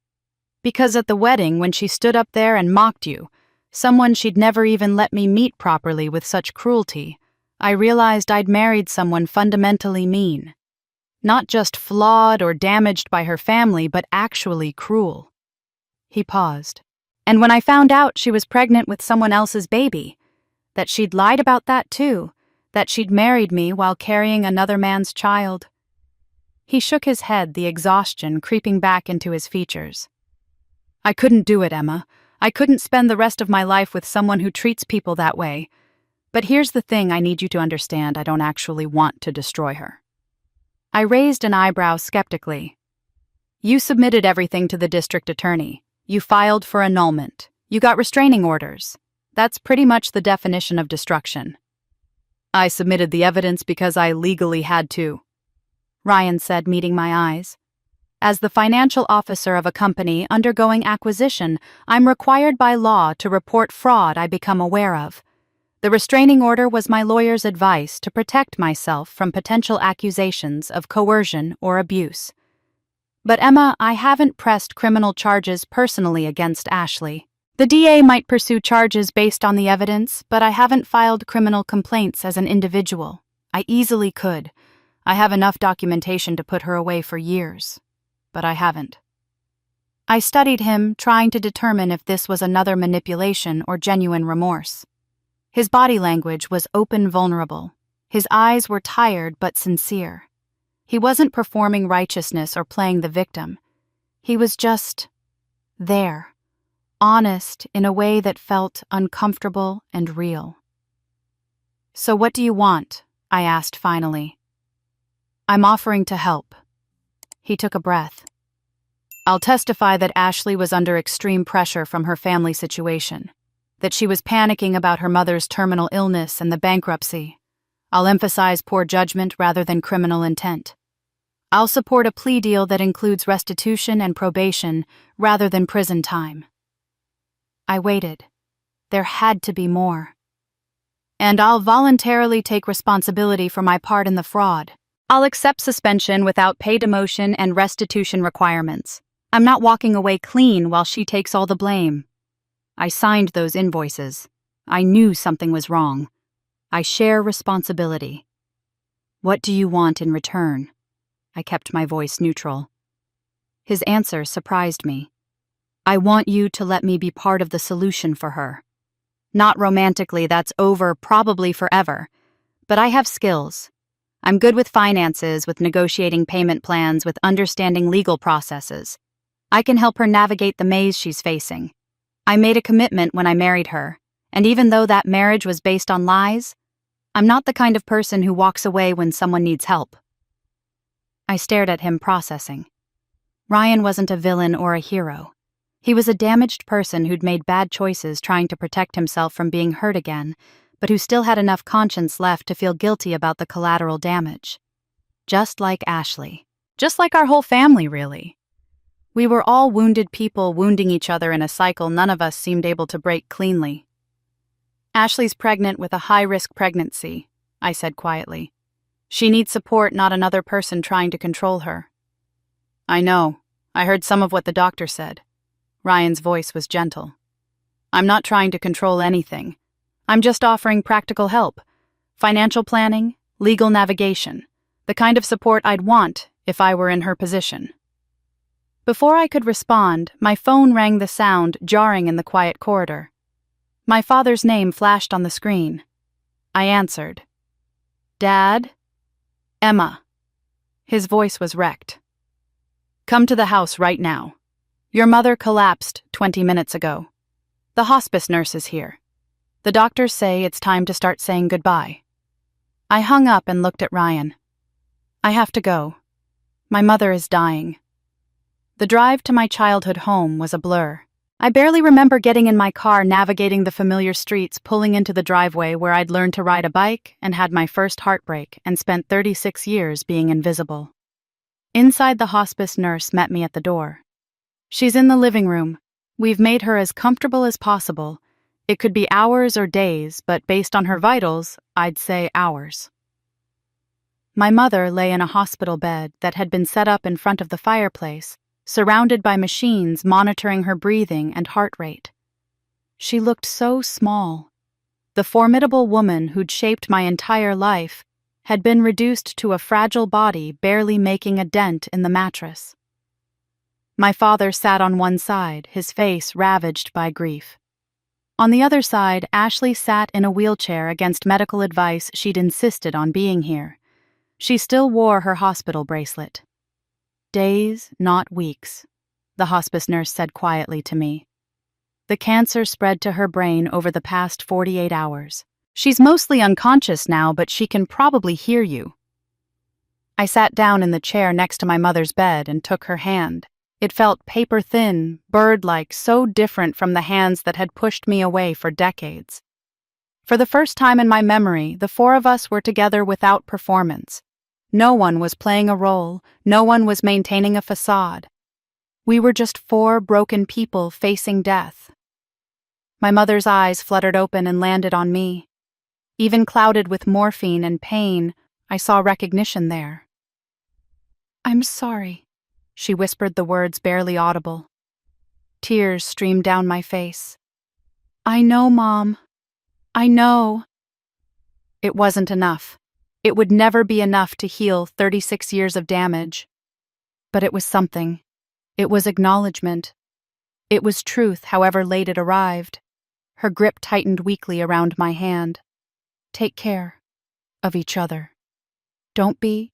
Because at the wedding, when she stood up there and mocked you, someone she'd never even let me meet properly with such cruelty, I realized I'd married someone fundamentally mean. Not just flawed or damaged by her family, but actually cruel. He paused. And when I found out she was pregnant with someone else's baby, that she'd lied about that too, that she'd married me while carrying another man's child. He shook his head, the exhaustion creeping back into his features. I couldn't do it, Emma. I couldn't spend the rest of my life with someone who treats people that way. But here's the thing I need you to understand, I don't actually want to destroy her. I raised an eyebrow skeptically. You submitted everything to the district attorney. You filed for annulment. You got restraining orders. That's pretty much the definition of destruction. I submitted the evidence because I legally had to. Ryan said, meeting my eyes. As the financial officer of a company undergoing acquisition, I'm required by law to report fraud I become aware of. The restraining order was my lawyer's advice to protect myself from potential accusations of coercion or abuse. But Emma, I haven't pressed criminal charges personally against Ashley. The DA might pursue charges based on the evidence, but I haven't filed criminal complaints as an individual. I easily could. I have enough documentation to put her away for years. But I haven't. I studied him, trying to determine if this was another manipulation or genuine remorse. His body language was open, vulnerable. His eyes were tired but sincere. He wasn't performing righteousness or playing the victim. He was just there. Honest in a way that felt uncomfortable and real. "So what do you want?" I asked finally. "I'm offering to help." He took a breath. "I'll testify that Ashley was under extreme pressure from her family situation, that she was panicking about her mother's terminal illness and the bankruptcy. I'll emphasize poor judgment rather than criminal intent. I'll support a plea deal that includes restitution and probation rather than prison time." I waited. There had to be more. "And I'll voluntarily take responsibility for my part in the fraud. I'll accept suspension without pay demotion and restitution requirements. I'm not walking away clean while she takes all the blame." I signed those invoices. I knew something was wrong. I share responsibility. "What do you want in return?" I kept my voice neutral. His answer surprised me. "I want you to let me be part of the solution for her. Not romantically, that's over, probably forever. But I have skills. I'm good with finances, with negotiating payment plans, with understanding legal processes. I can help her navigate the maze she's facing. I made a commitment when I married her, and even though that marriage was based on lies, I'm not the kind of person who walks away when someone needs help." I stared at him, processing. Ryan wasn't a villain or a hero. He was a damaged person who'd made bad choices trying to protect himself from being hurt again, but who still had enough conscience left to feel guilty about the collateral damage. Just like Ashley. Just like our whole family, really. We were all wounded people wounding each other in a cycle none of us seemed able to break cleanly. "Ashley's pregnant with a high-risk pregnancy," I said quietly. "She needs support, not another person trying to control her." "I know. I heard some of what the doctor said." Ryan's voice was gentle. "I'm not trying to control anything. I'm just offering practical help. Financial planning, legal navigation. The kind of support I'd want if I were in her position." Before I could respond, my phone rang, the sound jarring in the quiet corridor. My father's name flashed on the screen. I answered. "Dad?" "Emma." His voice was wrecked. "Come to the house right now. Your mother collapsed 20 minutes ago. The hospice nurse is here. The doctors say it's time to start saying goodbye." I hung up and looked at Ryan. "I have to go. My mother is dying." The drive to my childhood home was a blur. I barely remember getting in my car, navigating the familiar streets, pulling into the driveway where I'd learned to ride a bike and had my first heartbreak and spent 36 years being invisible. Inside, the hospice nurse met me at the door. "She's in the living room. We've made her as comfortable as possible. It could be hours or days, but based on her vitals, I'd say hours." My mother lay in a hospital bed that had been set up in front of the fireplace, surrounded by machines monitoring her breathing and heart rate. She looked so small. The formidable woman who'd shaped my entire life had been reduced to a fragile body barely making a dent in the mattress. My father sat on one side, his face ravaged by grief. On the other side, Ashley sat in a wheelchair against medical advice she'd insisted on being here. She still wore her hospital bracelet. "Days, not weeks," the hospice nurse said quietly to me. "The cancer spread to her brain over the past 48 hours. She's mostly unconscious now, but she can probably hear you." I sat down in the chair next to my mother's bed and took her hand. It felt paper-thin, bird-like, so different from the hands that had pushed me away for decades. For the first time in my memory, the four of us were together without performance. No one was playing a role, no one was maintaining a facade. We were just four broken people facing death. My mother's eyes fluttered open and landed on me. Even clouded with morphine and pain, I saw recognition there. "I'm sorry," she whispered the words barely audible. Tears streamed down my face. "I know, Mom. I know." It wasn't enough. It would never be enough to heal 36 years of damage. But it was something. It was acknowledgement. It was truth, however late it arrived. Her grip tightened weakly around my hand. "Take care of each other. Don't be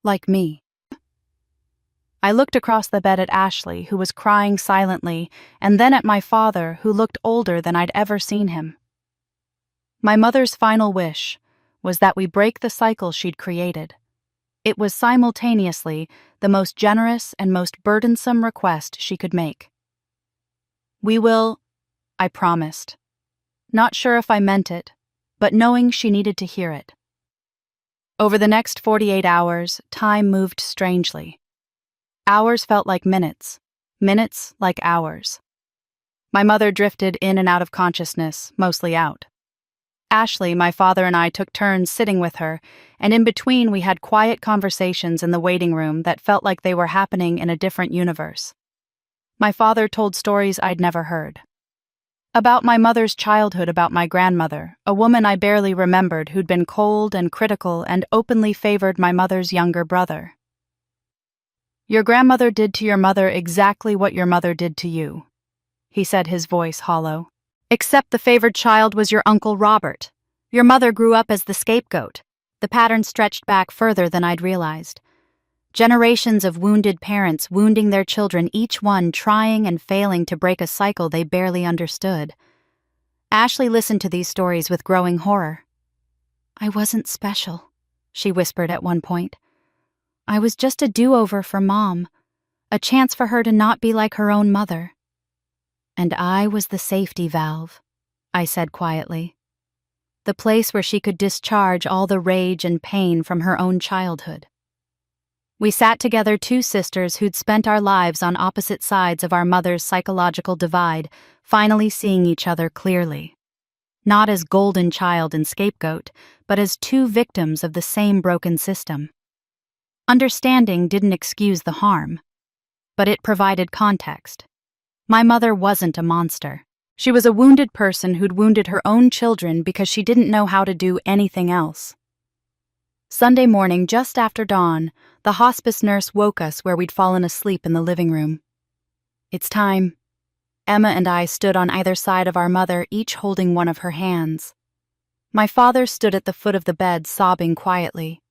like me." I looked across the bed at Ashley, who was crying silently, and then at my father, who looked older than I'd ever seen him. My mother's final wish was that we break the cycle she'd created. It was simultaneously the most generous and most burdensome request she could make. "We will," I promised. Not sure if I meant it, but knowing she needed to hear it. Over the next 48 hours, time moved strangely. Hours felt like minutes, minutes like hours. My mother drifted in and out of consciousness, mostly out. Ashley, my father, and I took turns sitting with her, and in between we had quiet conversations in the waiting room that felt like they were happening in a different universe. My father told stories I'd never heard. About my mother's childhood, about my grandmother, a woman I barely remembered who'd been cold and critical and openly favored my mother's younger brother. "Your grandmother did to your mother exactly what your mother did to you," he said, his voice hollow. "Except the favored child was your Uncle Robert. Your mother grew up as the scapegoat." The pattern stretched back further than I'd realized. Generations of wounded parents wounding their children, each one trying and failing to break a cycle they barely understood. Ashley listened to these stories with growing horror. "I wasn't special," she whispered at one point. "I was just a do-over for Mom, a chance for her to not be like her own mother." "And I was the safety valve," I said quietly. "The place where she could discharge all the rage and pain from her own childhood." We sat together, two sisters who'd spent our lives on opposite sides of our mother's psychological divide, finally seeing each other clearly. Not as golden child and scapegoat, but as two victims of the same broken system. Understanding didn't excuse the harm, but it provided context. My mother wasn't a monster. She was a wounded person who'd wounded her own children because she didn't know how to do anything else. Sunday morning, just after dawn, the hospice nurse woke us where we'd fallen asleep in the living room. "It's time." Emma and I stood on either side of our mother, each holding one of her hands. My father stood at the foot of the bed, sobbing quietly.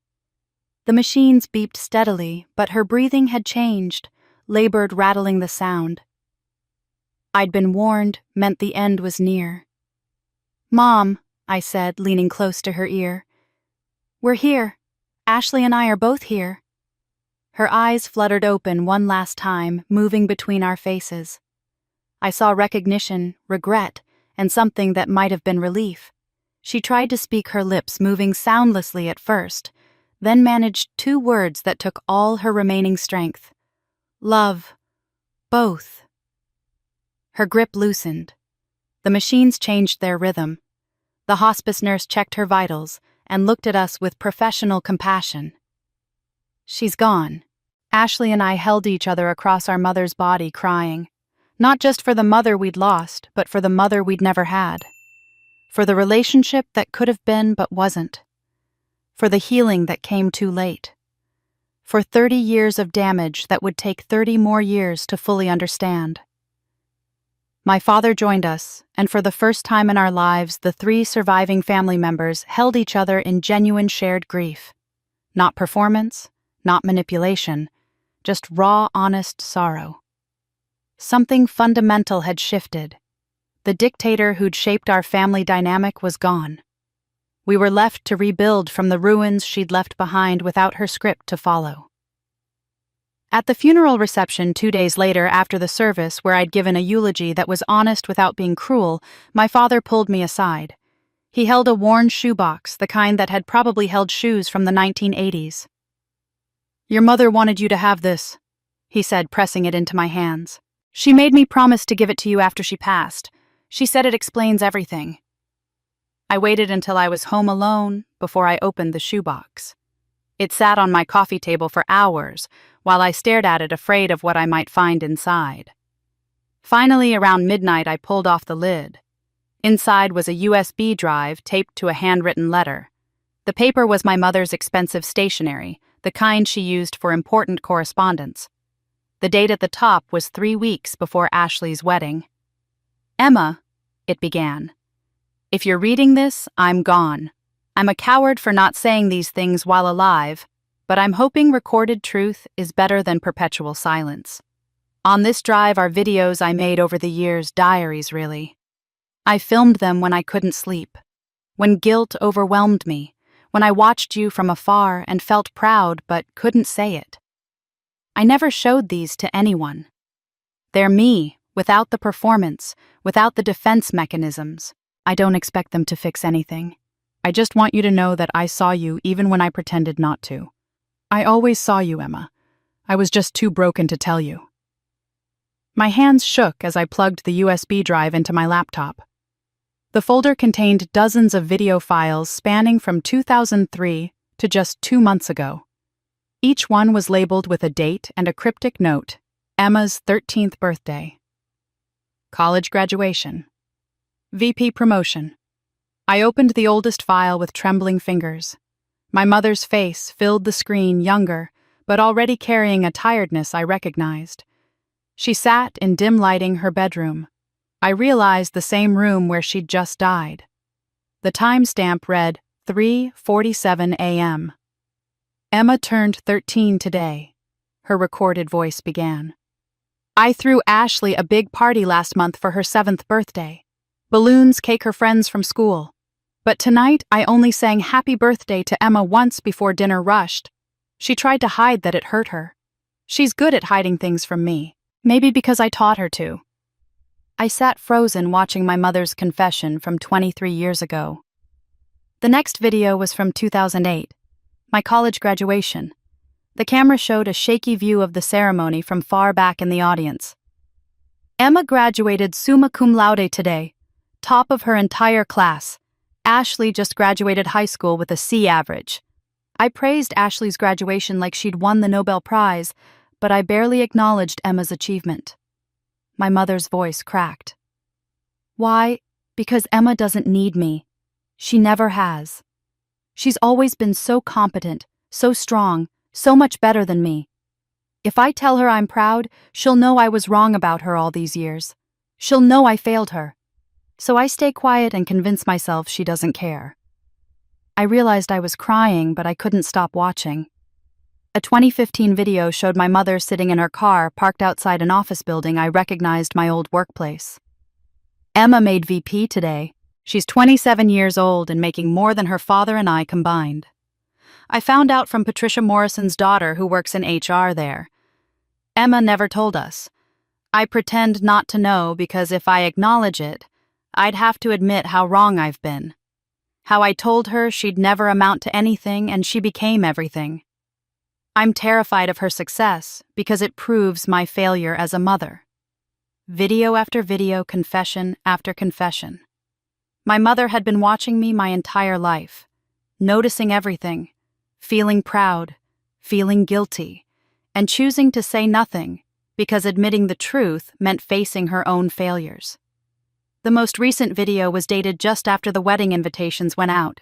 The machines beeped steadily, but her breathing had changed, labored, rattling the sound. I'd been warned, meant the end was near. "Mom," I said, leaning close to her ear. "We're here. Ashley and I are both here." Her eyes fluttered open one last time, moving between our faces. I saw recognition, regret, and something that might have been relief. She tried to speak, her lips moving soundlessly at first, then managed two words that took all her remaining strength. "Love. Both." Her grip loosened. The machines changed their rhythm. The hospice nurse checked her vitals and looked at us with professional compassion. "She's gone." Ashley and I held each other across our mother's body, crying. Not just for the mother we'd lost, but for the mother we'd never had. For the relationship that could have been but wasn't. For the healing that came too late. For 30 years of damage that would take 30 more years to fully understand. My father joined us, and for the first time in our lives, the three surviving family members held each other in genuine shared grief. Not performance, not manipulation, just raw, honest sorrow. Something fundamental had shifted. The dictator who'd shaped our family dynamic was gone. We were left to rebuild from the ruins she'd left behind without her script to follow. At the funeral reception 2 days later, after the service where I'd given a eulogy that was honest without being cruel, my father pulled me aside. He held a worn shoebox, the kind that had probably held shoes from the 1980s. Your mother wanted you to have this, he said, pressing it into my hands. She made me promise to give it to you after she passed. She said it explains everything. I waited until I was home alone before I opened the shoebox. It sat on my coffee table for hours while I stared at it, afraid of what I might find inside. Finally, around midnight, I pulled off the lid. Inside was a USB drive taped to a handwritten letter. The paper was my mother's expensive stationery, the kind she used for important correspondence. The date at the top was 3 weeks before Ashley's wedding. Emma, it began. If you're reading this, I'm gone. I'm a coward for not saying these things while alive, but I'm hoping recorded truth is better than perpetual silence. On this drive are videos I made over the years, diaries really. I filmed them when I couldn't sleep, when guilt overwhelmed me, when I watched you from afar and felt proud but couldn't say it. I never showed these to anyone. They're me, without the performance, without the defense mechanisms. I don't expect them to fix anything. I just want you to know that I saw you even when I pretended not to. I always saw you, Emma. I was just too broken to tell you. My hands shook as I plugged the USB drive into my laptop. The folder contained dozens of video files spanning from 2003 to just 2 months ago. Each one was labeled with a date and a cryptic note, Emma's 13th birthday. College graduation. VP promotion. I opened the oldest file with trembling fingers. My mother's face filled the screen, younger, but already carrying a tiredness I recognized. She sat in dim lighting her bedroom. I realized the same room where she'd just died. The timestamp read 3:47 a.m. Emma turned 13 today, her recorded voice began. I threw Ashley a big party last month for her 7th birthday. Balloons, cake, her friends from school. But tonight I only sang happy birthday to Emma once before dinner rushed. She tried to hide that it hurt her. She's good at hiding things from me, maybe because I taught her to. I sat frozen watching my mother's confession from 23 years ago. The next video was from 2008. My college graduation. The camera showed a shaky view of the ceremony from far back in the audience. Emma graduated summa cum laude today, top of her entire class. Ashley just graduated high school with a C average. I praised Ashley's graduation like she'd won the Nobel Prize, but I barely acknowledged Emma's achievement. My mother's voice cracked. Why? Because Emma doesn't need me. She never has. She's always been so competent, so strong, so much better than me. If I tell her I'm proud, she'll know I was wrong about her all these years. She'll know I failed her. So I stay quiet and convince myself she doesn't care. I realized I was crying, but I couldn't stop watching. A 2015 video showed my mother sitting in her car parked outside an office building I recognized my old workplace. Emma made VP today. She's 27 years old and making more than her father and I combined. I found out from Patricia Morrison's daughter who works in HR there. Emma never told us. I pretend not to know because if I acknowledge it, I'd have to admit how wrong I've been. How I told her she'd never amount to anything and she became everything. I'm terrified of her success because it proves my failure as a mother. Video after video, confession after confession. My mother had been watching me my entire life, noticing everything, feeling proud, feeling guilty, and choosing to say nothing because admitting the truth meant facing her own failures. The most recent video was dated just after the wedding invitations went out.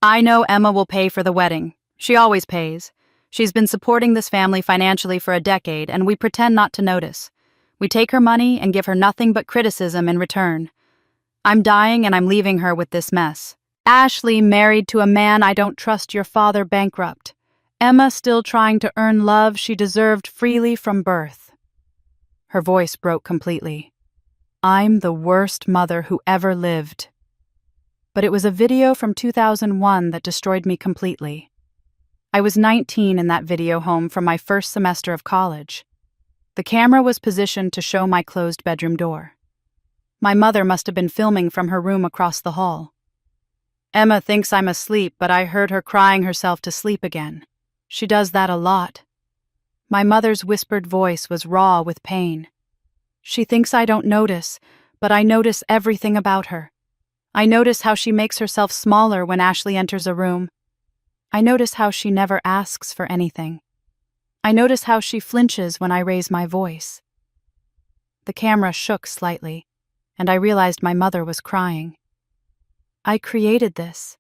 I know Emma will pay for the wedding. She always pays. She's been supporting this family financially for a decade, and we pretend not to notice. We take her money and give her nothing but criticism in return. I'm dying and I'm leaving her with this mess. Ashley married to a man I don't trust, your father bankrupt. Emma still trying to earn love she deserved freely from birth. Her voice broke completely. I'm the worst mother who ever lived. But it was a video from 2001 that destroyed me completely. I was 19 in that video home from my first semester of college. The camera was positioned to show my closed bedroom door. My mother must have been filming from her room across the hall. Emma thinks I'm asleep, but I heard her crying herself to sleep again. She does that a lot. My mother's whispered voice was raw with pain. She thinks I don't notice, but I notice everything about her. I notice how she makes herself smaller when Ashley enters a room. I notice how she never asks for anything. I notice how she flinches when I raise my voice. The camera shook slightly, and I realized my mother was crying. I created this.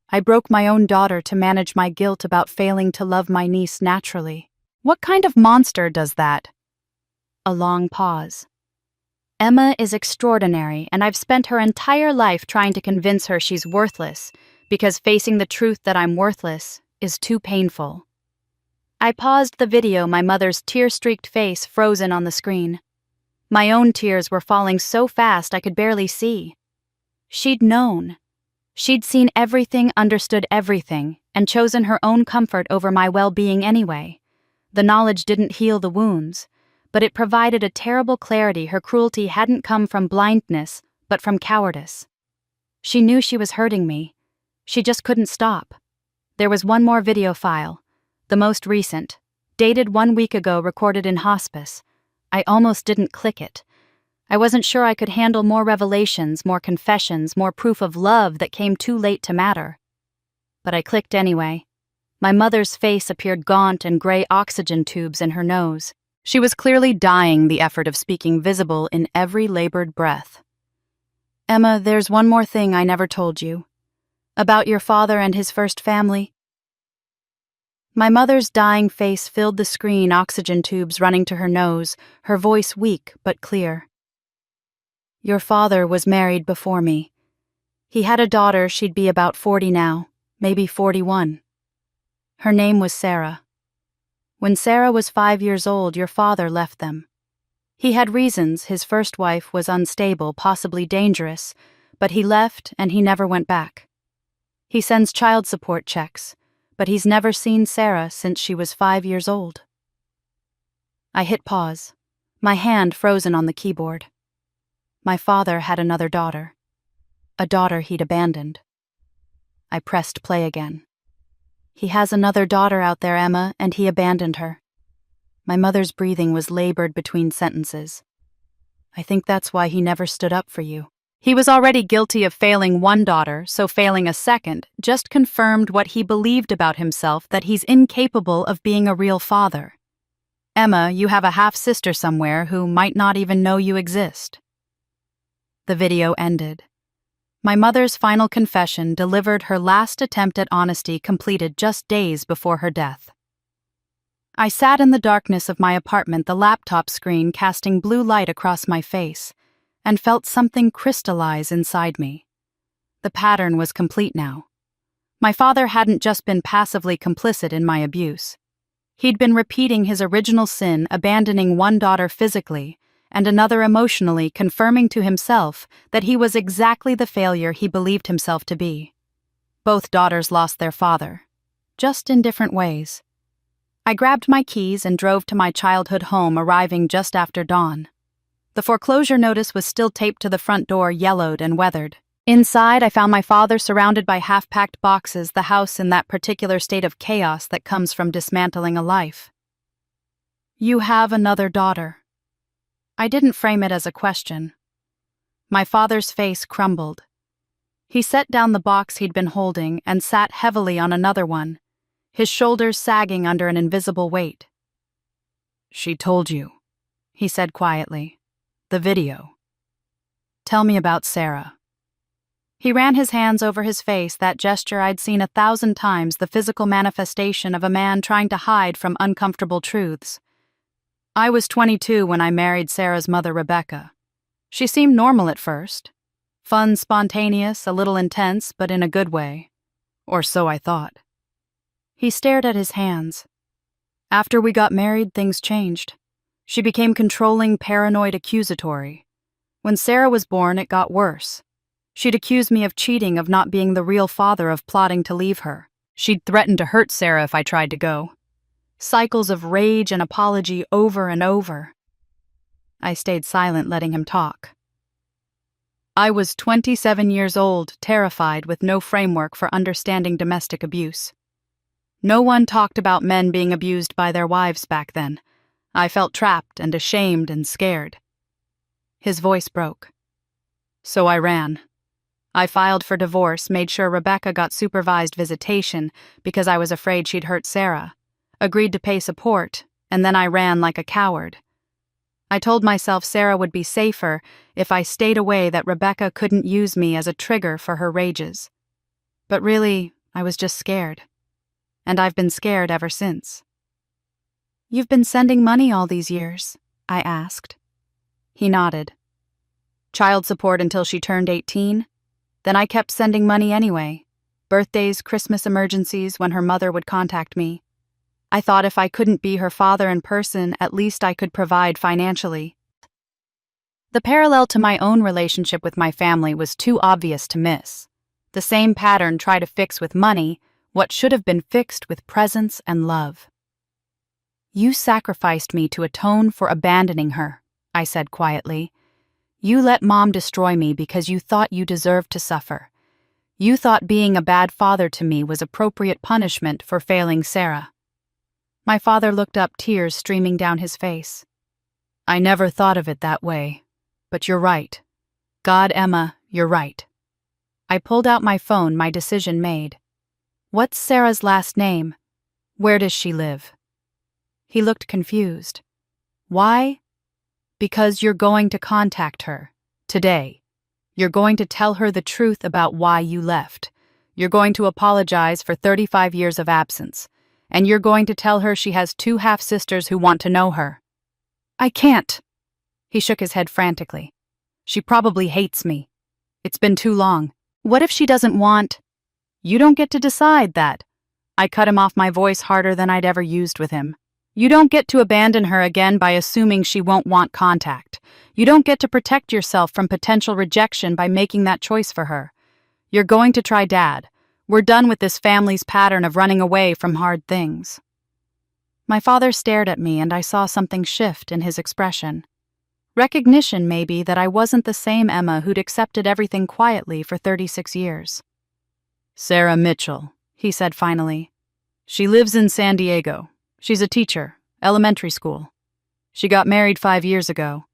I broke my own daughter to manage my guilt about failing to love my niece naturally. What kind of monster does that? A long pause. Emma is extraordinary, and I've spent her entire life trying to convince her she's worthless, because facing the truth that I'm worthless is too painful. I paused the video, my mother's tear-streaked face frozen on the screen. My own tears were falling so fast I could barely see. She'd known. She'd seen everything, understood everything, and chosen her own comfort over my well-being anyway. The knowledge didn't heal the wounds, but it provided a terrible clarity. Her cruelty hadn't come from blindness, but from cowardice. She knew she was hurting me. She just couldn't stop. There was one more video file, the most recent, dated 1 week ago, recorded in hospice. I almost didn't click it. I wasn't sure I could handle more revelations, more confessions, more proof of love that came too late to matter. But I clicked anyway. My mother's face appeared gaunt and gray oxygen tubes in her nose. She was clearly dying, the effort of speaking visible in every labored breath. Emma, there's one more thing I never told you. About your father and his first family. My mother's dying face filled the screen, oxygen tubes running to her nose, her voice weak but clear. Your father was married before me. He had a daughter, she'd be about 40 now, maybe 41. Her name was Sarah. When Sarah was 5 years old, your father left them. He had reasons. His first wife was unstable, possibly dangerous, but he left and he never went back. He sends child support checks, but he's never seen Sarah since she was 5 years old. I hit pause, my hand frozen on the keyboard. My father had another daughter, a daughter he'd abandoned. I pressed play again. He has another daughter out there, Emma, and he abandoned her. My mother's breathing was labored between sentences. I think that's why he never stood up for you. He was already guilty of failing one daughter, so failing a second just confirmed what he believed about himself, that he's incapable of being a real father. Emma, you have a half-sister somewhere who might not even know you exist. The video ended. My mother's final confession, delivered, her last attempt at honesty, completed just days before her death. I sat in the darkness of my apartment, the laptop screen casting blue light across my face, and felt something crystallize inside me. The pattern was complete now. My father hadn't just been passively complicit in my abuse. He'd been repeating his original sin, abandoning one daughter physically and another emotionally, confirming to himself that he was exactly the failure he believed himself to be. Both daughters lost their father, just in different ways. I grabbed my keys and drove to my childhood home, arriving just after dawn. The foreclosure notice was still taped to the front door, yellowed and weathered. Inside, I found my father surrounded by half-packed boxes, the house in that particular state of chaos that comes from dismantling a life. You have another daughter. I didn't frame it as a question. My father's face crumbled. He set down the box he'd been holding and sat heavily on another one, his shoulders sagging under an invisible weight. She told you, he said quietly. The video. Tell me about Sarah. He ran his hands over his face, that gesture I'd seen 1,000 times, the physical manifestation of a man trying to hide from uncomfortable truths. I was 22 when I married Sarah's mother, Rebecca. She seemed normal at first. Fun, spontaneous, a little intense, but in a good way. Or so I thought. He stared at his hands. After we got married, things changed. She became controlling, paranoid, accusatory. When Sarah was born, it got worse. She'd accuse me of cheating, of not being the real father, of plotting to leave her. She'd threaten to hurt Sarah if I tried to go. Cycles of rage and apology over and over. I stayed silent, letting him talk. I was 27 years old, terrified, with no framework for understanding domestic abuse. No one talked about men being abused by their wives back then. I felt trapped and ashamed and scared. His voice broke. So I ran. I filed for divorce, made sure Rebecca got supervised visitation because I was afraid she'd hurt Sarah, agreed to pay support, and then I ran like a coward. I told myself Sarah would be safer if I stayed away, that Rebecca couldn't use me as a trigger for her rages. But really, I was just scared. And I've been scared ever since. "You've been sending money all these years?" I asked. He nodded. "Child support until she turned 18. Then I kept sending money anyway. Birthdays, Christmas emergencies, when her mother would contact me. I thought if I couldn't be her father in person, at least I could provide financially." The parallel to my own relationship with my family was too obvious to miss. The same pattern tried to fix with money what should have been fixed with presence and love. "You sacrificed me to atone for abandoning her," I said quietly. "You let Mom destroy me because you thought you deserved to suffer. You thought being a bad father to me was appropriate punishment for failing Sarah." My father looked up, tears streaming down his face. "I never thought of it that way, but you're right. God, Emma, you're right." I pulled out my phone, my decision made. "What's Sarah's last name? Where does she live?" He looked confused. "Why?" "Because you're going to contact her. Today. You're going to tell her the truth about why you left. You're going to apologize for 35 years of absence. And you're going to tell her she has 2 half-sisters who want to know her." "I can't." He shook his head frantically. "She probably hates me. It's been too long. What if she doesn't want—" "You don't get to decide that." I cut him off, my voice harder than I'd ever used with him. "You don't get to abandon her again by assuming she won't want contact. You don't get to protect yourself from potential rejection by making that choice for her. You're going to try Dad. We're done with this family's pattern of running away from hard things." My father stared at me, and I saw something shift in his expression. Recognition, maybe, that I wasn't the same Emma who'd accepted everything quietly for 36 years. "Sarah Mitchell," he said finally. "She lives in San Diego. She's a teacher, elementary school. She got married 5 years ago.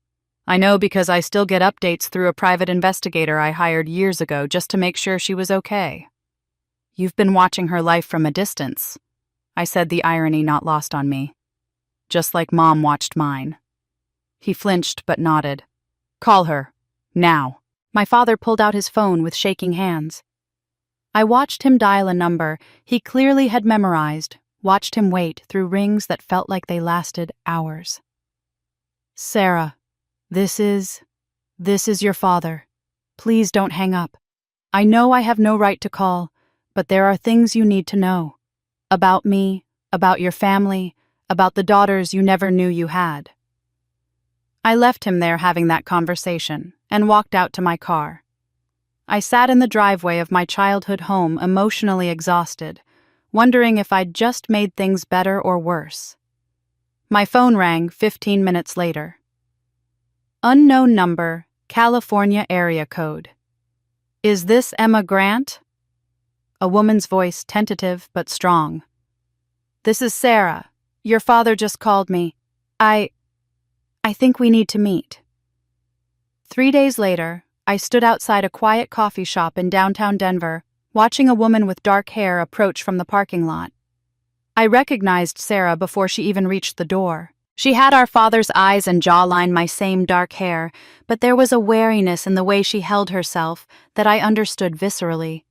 I know because I still get updates through a private investigator I hired years ago just to make sure she was okay." "You've been watching her life from a distance," I said, the irony not lost on me. "Just like Mom watched mine." He flinched but nodded. "Call her. Now." My father pulled out his phone with shaking hands. I watched him dial a number he clearly had memorized, watched him wait through rings that felt like they lasted hours. "Sarah, this is your father. Please don't hang up. I know I have no right to call, but there are things you need to know. About me, about your family, about the daughters you never knew you had." I left him there having that conversation and walked out to my car. I sat in the driveway of my childhood home, emotionally exhausted, wondering if I'd just made things better or worse. My phone rang 15 minutes later. "Unknown number, California area code. Is this Emma Grant?" A woman's voice, tentative but strong. "This is Sarah. Your father just called me. I think we need to meet." 3 days later, I stood outside a quiet coffee shop in downtown Denver, watching a woman with dark hair approach from the parking lot. I recognized Sarah before she even reached the door. She had our father's eyes and jawline, my same dark hair, but there was a wariness in the way she held herself that I understood viscerally.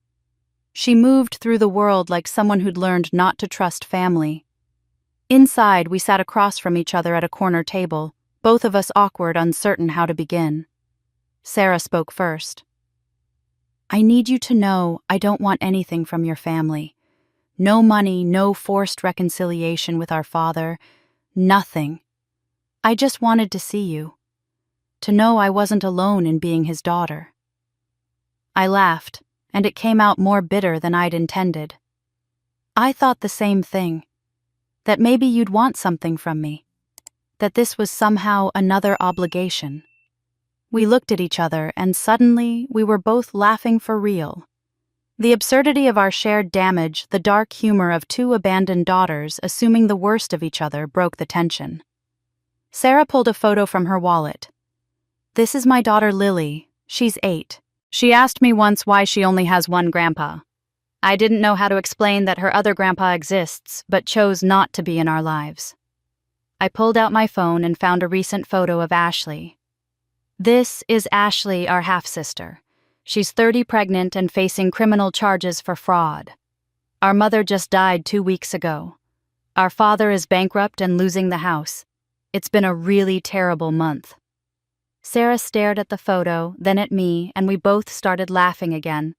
She moved through the world like someone who'd learned not to trust family. Inside, we sat across from each other at a corner table, both of us awkward, uncertain how to begin. Sarah spoke first. "I need you to know I don't want anything from your family. No money, no forced reconciliation with our father. Nothing. I just wanted to see you. To know I wasn't alone in being his daughter." I laughed, and it came out more bitter than I'd intended. "I thought the same thing. That maybe you'd want something from me. That this was somehow another obligation." We looked at each other, and suddenly we were both laughing for real. The absurdity of our shared damage, the dark humor of two abandoned daughters assuming the worst of each other broke the tension. Sarah pulled a photo from her wallet. "This is my daughter Lily. She's 8. She asked me once why she only has one grandpa. I didn't know how to explain that her other grandpa exists, but chose not to be in our lives." I pulled out my phone and found a recent photo of Ashley. This is Ashley, our half-sister. She's 30, pregnant, and facing criminal charges for fraud. Our mother just died 2 weeks ago. Our father is bankrupt and losing the house. It's been a really terrible month. Sarah stared at the photo, then at me, and we both started laughing again.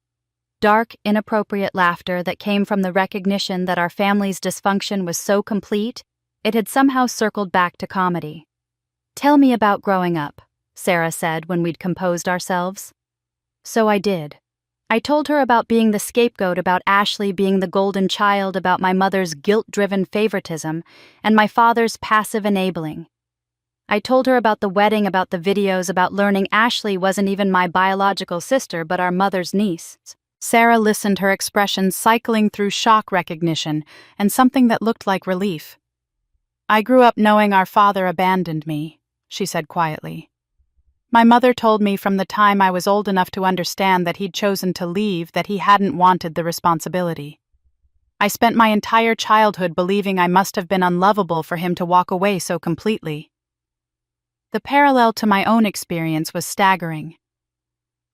Dark, inappropriate laughter that came from the recognition that our family's dysfunction was so complete, it had somehow circled back to comedy. "Tell me about growing up," Sarah said when we'd composed ourselves. So I did. I told her about being the scapegoat, about Ashley being the golden child, about my mother's guilt-driven favoritism, and my father's passive enabling. I told her about the wedding, about the videos, about learning Ashley wasn't even my biological sister but our mother's niece. Sarah listened, her expression cycling through shock, recognition, and something that looked like relief. "I grew up knowing our father abandoned me," she said quietly. "My mother told me from the time I was old enough to understand that he'd chosen to leave, that he hadn't wanted the responsibility. I spent my entire childhood believing I must have been unlovable for him to walk away so completely." The parallel to my own experience was staggering.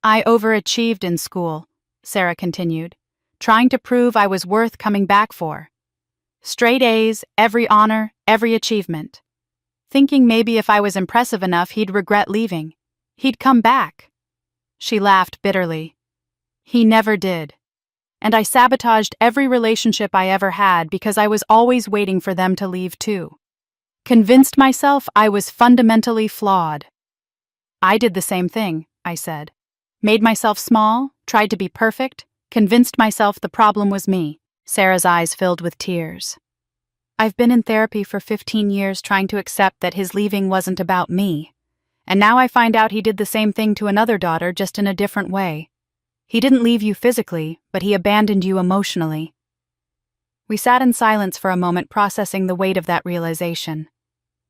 "I overachieved in school," Sarah continued, "trying to prove I was worth coming back for. Straight A's, every honor, every achievement. Thinking maybe if I was impressive enough he'd regret leaving. He'd come back." She laughed bitterly. "He never did. And I sabotaged every relationship I ever had because I was always waiting for them to leave too. Convinced myself I was fundamentally flawed." "I did the same thing," I said. "Made myself small, tried to be perfect, convinced myself the problem was me." Sarah's eyes filled with tears. "I've been in therapy for 15 years trying to accept that his leaving wasn't about me. And now I find out he did the same thing to another daughter, just in a different way. He didn't leave you physically, but he abandoned you emotionally." We sat in silence for a moment, processing the weight of that realization.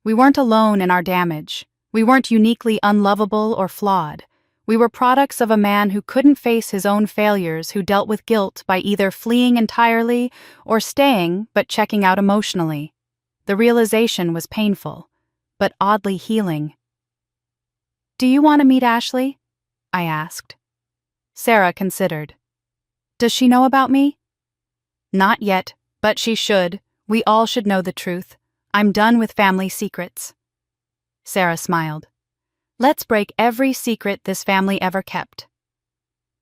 We weren't alone in our damage. We weren't uniquely unlovable or flawed. We were products of a man who couldn't face his own failures, who dealt with guilt by either fleeing entirely or staying but checking out emotionally. The realization was painful, but oddly healing. "Do you want to meet Ashley?" I asked. Sarah considered. "Does she know about me?" "Not yet, but she should. We all should know the truth. I'm done with family secrets." Sarah smiled. "Let's break every secret this family ever kept."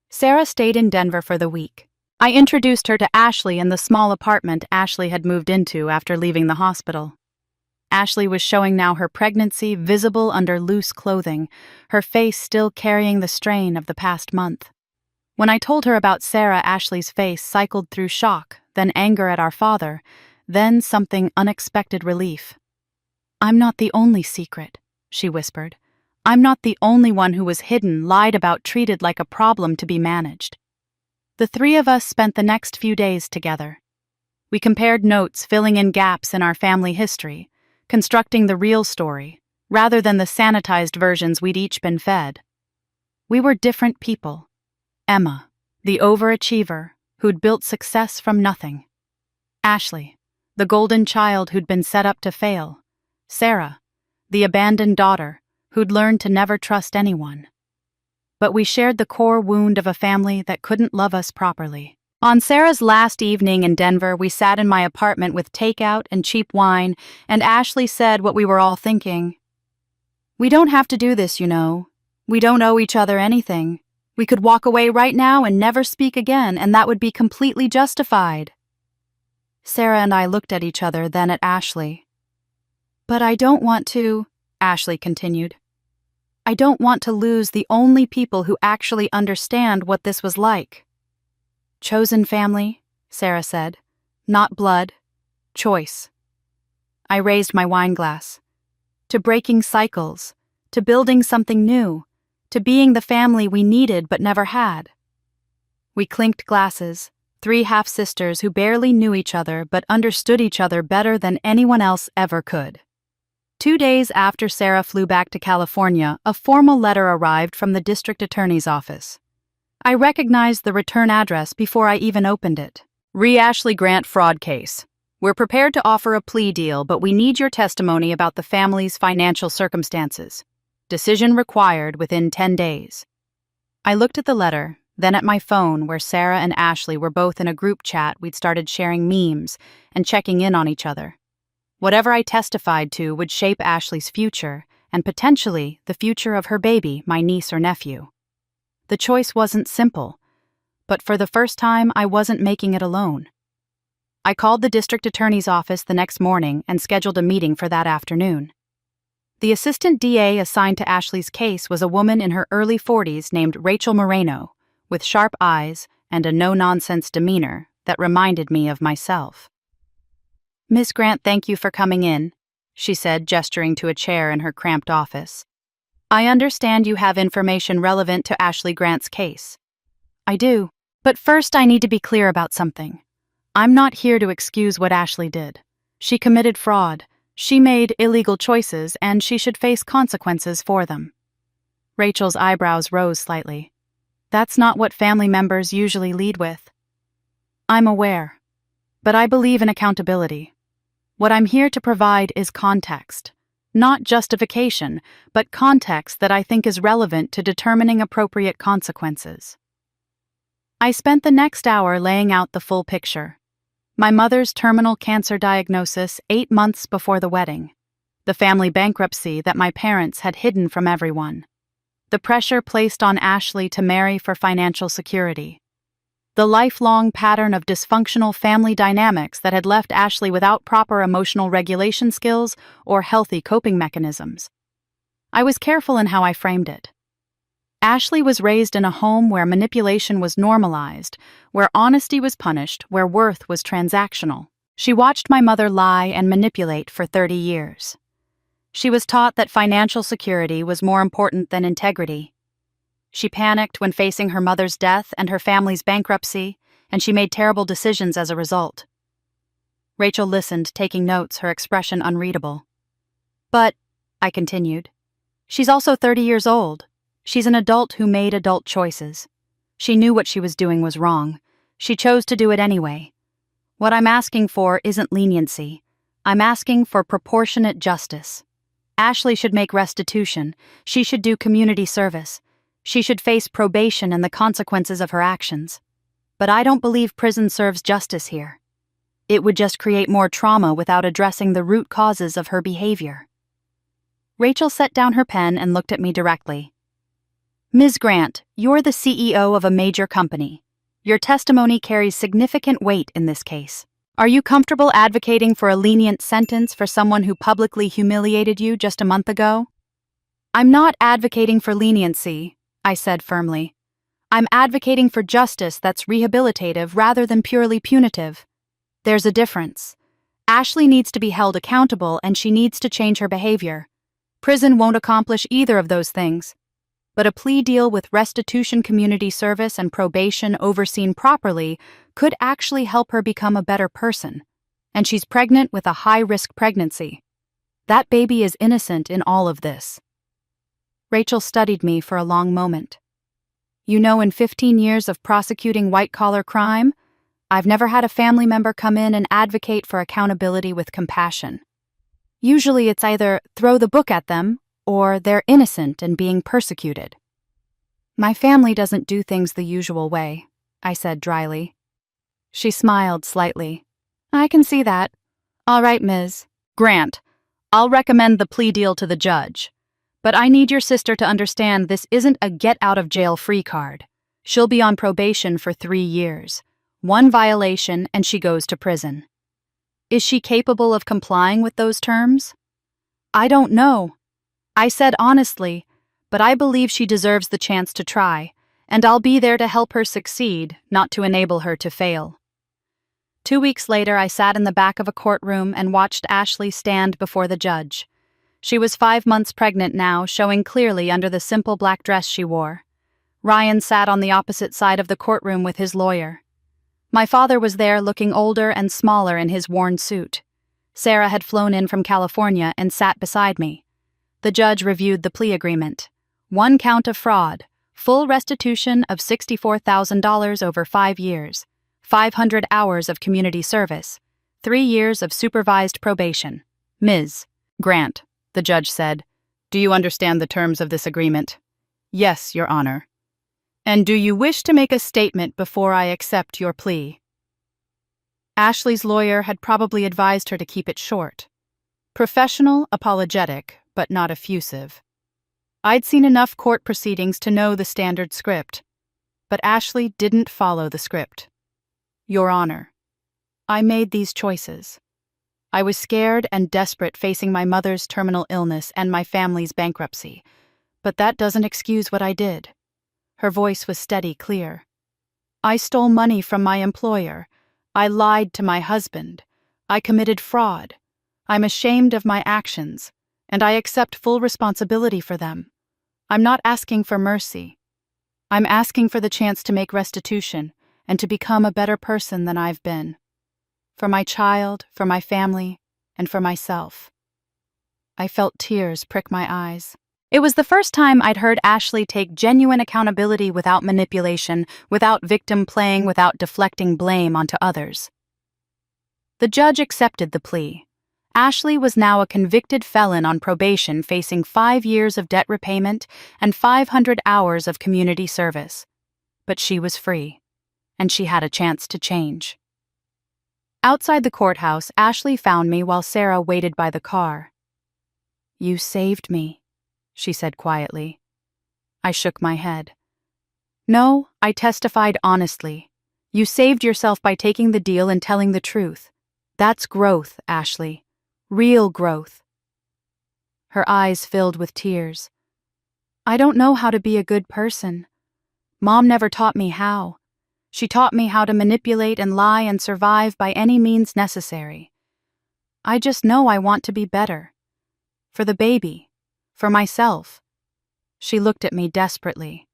Sarah stayed in Denver for the week. I introduced her to Ashley in the small apartment Ashley had moved into after leaving the hospital. Ashley was showing now her pregnancy, visible under loose clothing, her face still carrying the strain of the past month. When I told her about Sarah, Ashley's face cycled through shock, then anger at our father, then something unexpected relief. "I'm not the only secret," she whispered. "I'm not the only one who was hidden, lied about, treated like a problem to be managed." The three of us spent the next few days together. We compared notes, filling in gaps in our family history, constructing the real story, rather than the sanitized versions we'd each been fed. We were different people. Emma, the overachiever who'd built success from nothing. Ashley, the golden child who'd been set up to fail. Sarah, the abandoned daughter who'd learned to never trust anyone. But we shared the core wound of a family that couldn't love us properly. On Sarah's last evening in Denver, we sat in my apartment with takeout and cheap wine, and Ashley said what we were all thinking. "We don't have to do this, you know. We don't owe each other anything. We could walk away right now and never speak again, and that would be completely justified." Sarah and I looked at each other, then at Ashley. "But I don't want to," Ashley continued. "I don't want to lose the only people who actually understand what this was like." "Chosen family," Sarah said. "Not blood. Choice." I raised my wine glass. To breaking cycles, to building something new, to being the family we needed but never had. We clinked glasses, three half-sisters who barely knew each other but understood each other better than anyone else ever could. 2 days after Sarah flew back to California, a formal letter arrived from the district attorney's office. I recognized the return address before I even opened it. Ashley Grant fraud case. We're prepared to offer a plea deal, but we need your testimony about the family's financial circumstances. Decision required within 10 days. I looked at the letter, then at my phone where Sarah and Ashley were both in a group chat. We'd started sharing memes and checking in on each other. Whatever I testified to would shape Ashley's future, and potentially the future of her baby, my niece or nephew. The choice wasn't simple, but for the first time I wasn't making it alone. I called the district attorney's office the next morning and scheduled a meeting for that afternoon. The assistant DA assigned to Ashley's case was a woman in her early 40s named Rachel Moreno, with sharp eyes and a no-nonsense demeanor that reminded me of myself. "Miss Grant, thank you for coming in," she said, gesturing to a chair in her cramped office. "I understand you have information relevant to Ashley Grant's case." "I do, but first I need to be clear about something. I'm not here to excuse what Ashley did. She committed fraud, she made illegal choices, and she should face consequences for them." Rachel's eyebrows rose slightly. "That's not what family members usually lead with." "I'm aware, but I believe in accountability. What I'm here to provide is context. Not justification, but context that I think is relevant to determining appropriate consequences." I spent the next hour laying out the full picture. My mother's terminal cancer diagnosis 8 months before the wedding. The family bankruptcy that my parents had hidden from everyone. The pressure placed on Ashley to marry for financial security. The lifelong pattern of dysfunctional family dynamics that had left Ashley without proper emotional regulation skills or healthy coping mechanisms. I was careful in how I framed it. Ashley was raised in a home where manipulation was normalized, where honesty was punished, where worth was transactional. She watched my mother lie and manipulate for 30 years. She was taught that financial security was more important than integrity. She panicked when facing her mother's death and her family's bankruptcy, and she made terrible decisions as a result. Rachel listened, taking notes, her expression unreadable. "But," I continued, "she's also 30 years old. She's an adult who made adult choices. She knew what she was doing was wrong. She chose to do it anyway. What I'm asking for isn't leniency. I'm asking for proportionate justice. Ashley should make restitution. She should do community service. She should face probation and the consequences of her actions. But I don't believe prison serves justice here. It would just create more trauma without addressing the root causes of her behavior." Rachel set down her pen and looked at me directly. "Ms. Grant, you're the CEO of a major company. Your testimony carries significant weight in this case. Are you comfortable advocating for a lenient sentence for someone who publicly humiliated you just a month ago?" "I'm not advocating for leniency," I said firmly. "I'm advocating for justice that's rehabilitative rather than purely punitive. There's a difference. Ashley needs to be held accountable and she needs to change her behavior. Prison won't accomplish either of those things. But a plea deal with restitution, community service, and probation overseen properly could actually help her become a better person. And she's pregnant with a high-risk pregnancy. That baby is innocent in all of this." Rachel studied me for a long moment. "You know, in 15 years of prosecuting white-collar crime, I've never had a family member come in and advocate for accountability with compassion. Usually it's either throw the book at them, or they're innocent and being persecuted." "My family doesn't do things the usual way," I said dryly. She smiled slightly. "I can see that. All right, Ms. Grant, I'll recommend the plea deal to the judge. But I need your sister to understand this isn't a get-out-of-jail-free card. She'll be on probation for 3 years. 1 violation and she goes to prison. Is she capable of complying with those terms?" "I don't know," I said honestly, "but I believe she deserves the chance to try, and I'll be there to help her succeed, not to enable her to fail." 2 weeks later, I sat in the back of a courtroom and watched Ashley stand before the judge. She was 5 months pregnant now, showing clearly under the simple black dress she wore. Ryan sat on the opposite side of the courtroom with his lawyer. My father was there, looking older and smaller in his worn suit. Sarah had flown in from California and sat beside me. The judge reviewed the plea agreement. 1 count of fraud, full restitution of $64,000 over 5 years, 500 hours of community service, 3 years of supervised probation. Ms. Grant, the judge said, do you understand the terms of this agreement? Yes, Your Honor. And do you wish to make a statement before I accept your plea? Ashley's lawyer had probably advised her to keep it short. Professional, apologetic, but not effusive. I'd seen enough court proceedings to know the standard script, but Ashley didn't follow the script. Your Honor, I made these choices. I was scared and desperate facing my mother's terminal illness and my family's bankruptcy, but that doesn't excuse what I did. Her voice was steady, clear. I stole money from my employer. I lied to my husband. I committed fraud. I'm ashamed of my actions, and I accept full responsibility for them. I'm not asking for mercy. I'm asking for the chance to make restitution and to become a better person than I've been. For my child, for my family, and for myself. I felt tears prick my eyes. It was the first time I'd heard Ashley take genuine accountability without manipulation, without victim playing, without deflecting blame onto others. The judge accepted the plea. Ashley was now a convicted felon on probation facing 5 years of debt repayment and 500 hours of community service. But she was free, and she had a chance to change. Outside the courthouse, Ashley found me while Sarah waited by the car. You saved me, she said quietly. I shook my head. No, I testified honestly. You saved yourself by taking the deal and telling the truth. That's growth, Ashley. Real growth. Her eyes filled with tears. I don't know how to be a good person. Mom never taught me how. She taught me how to manipulate and lie and survive by any means necessary. I just know I want to be better. For the baby. For myself. She looked at me desperately.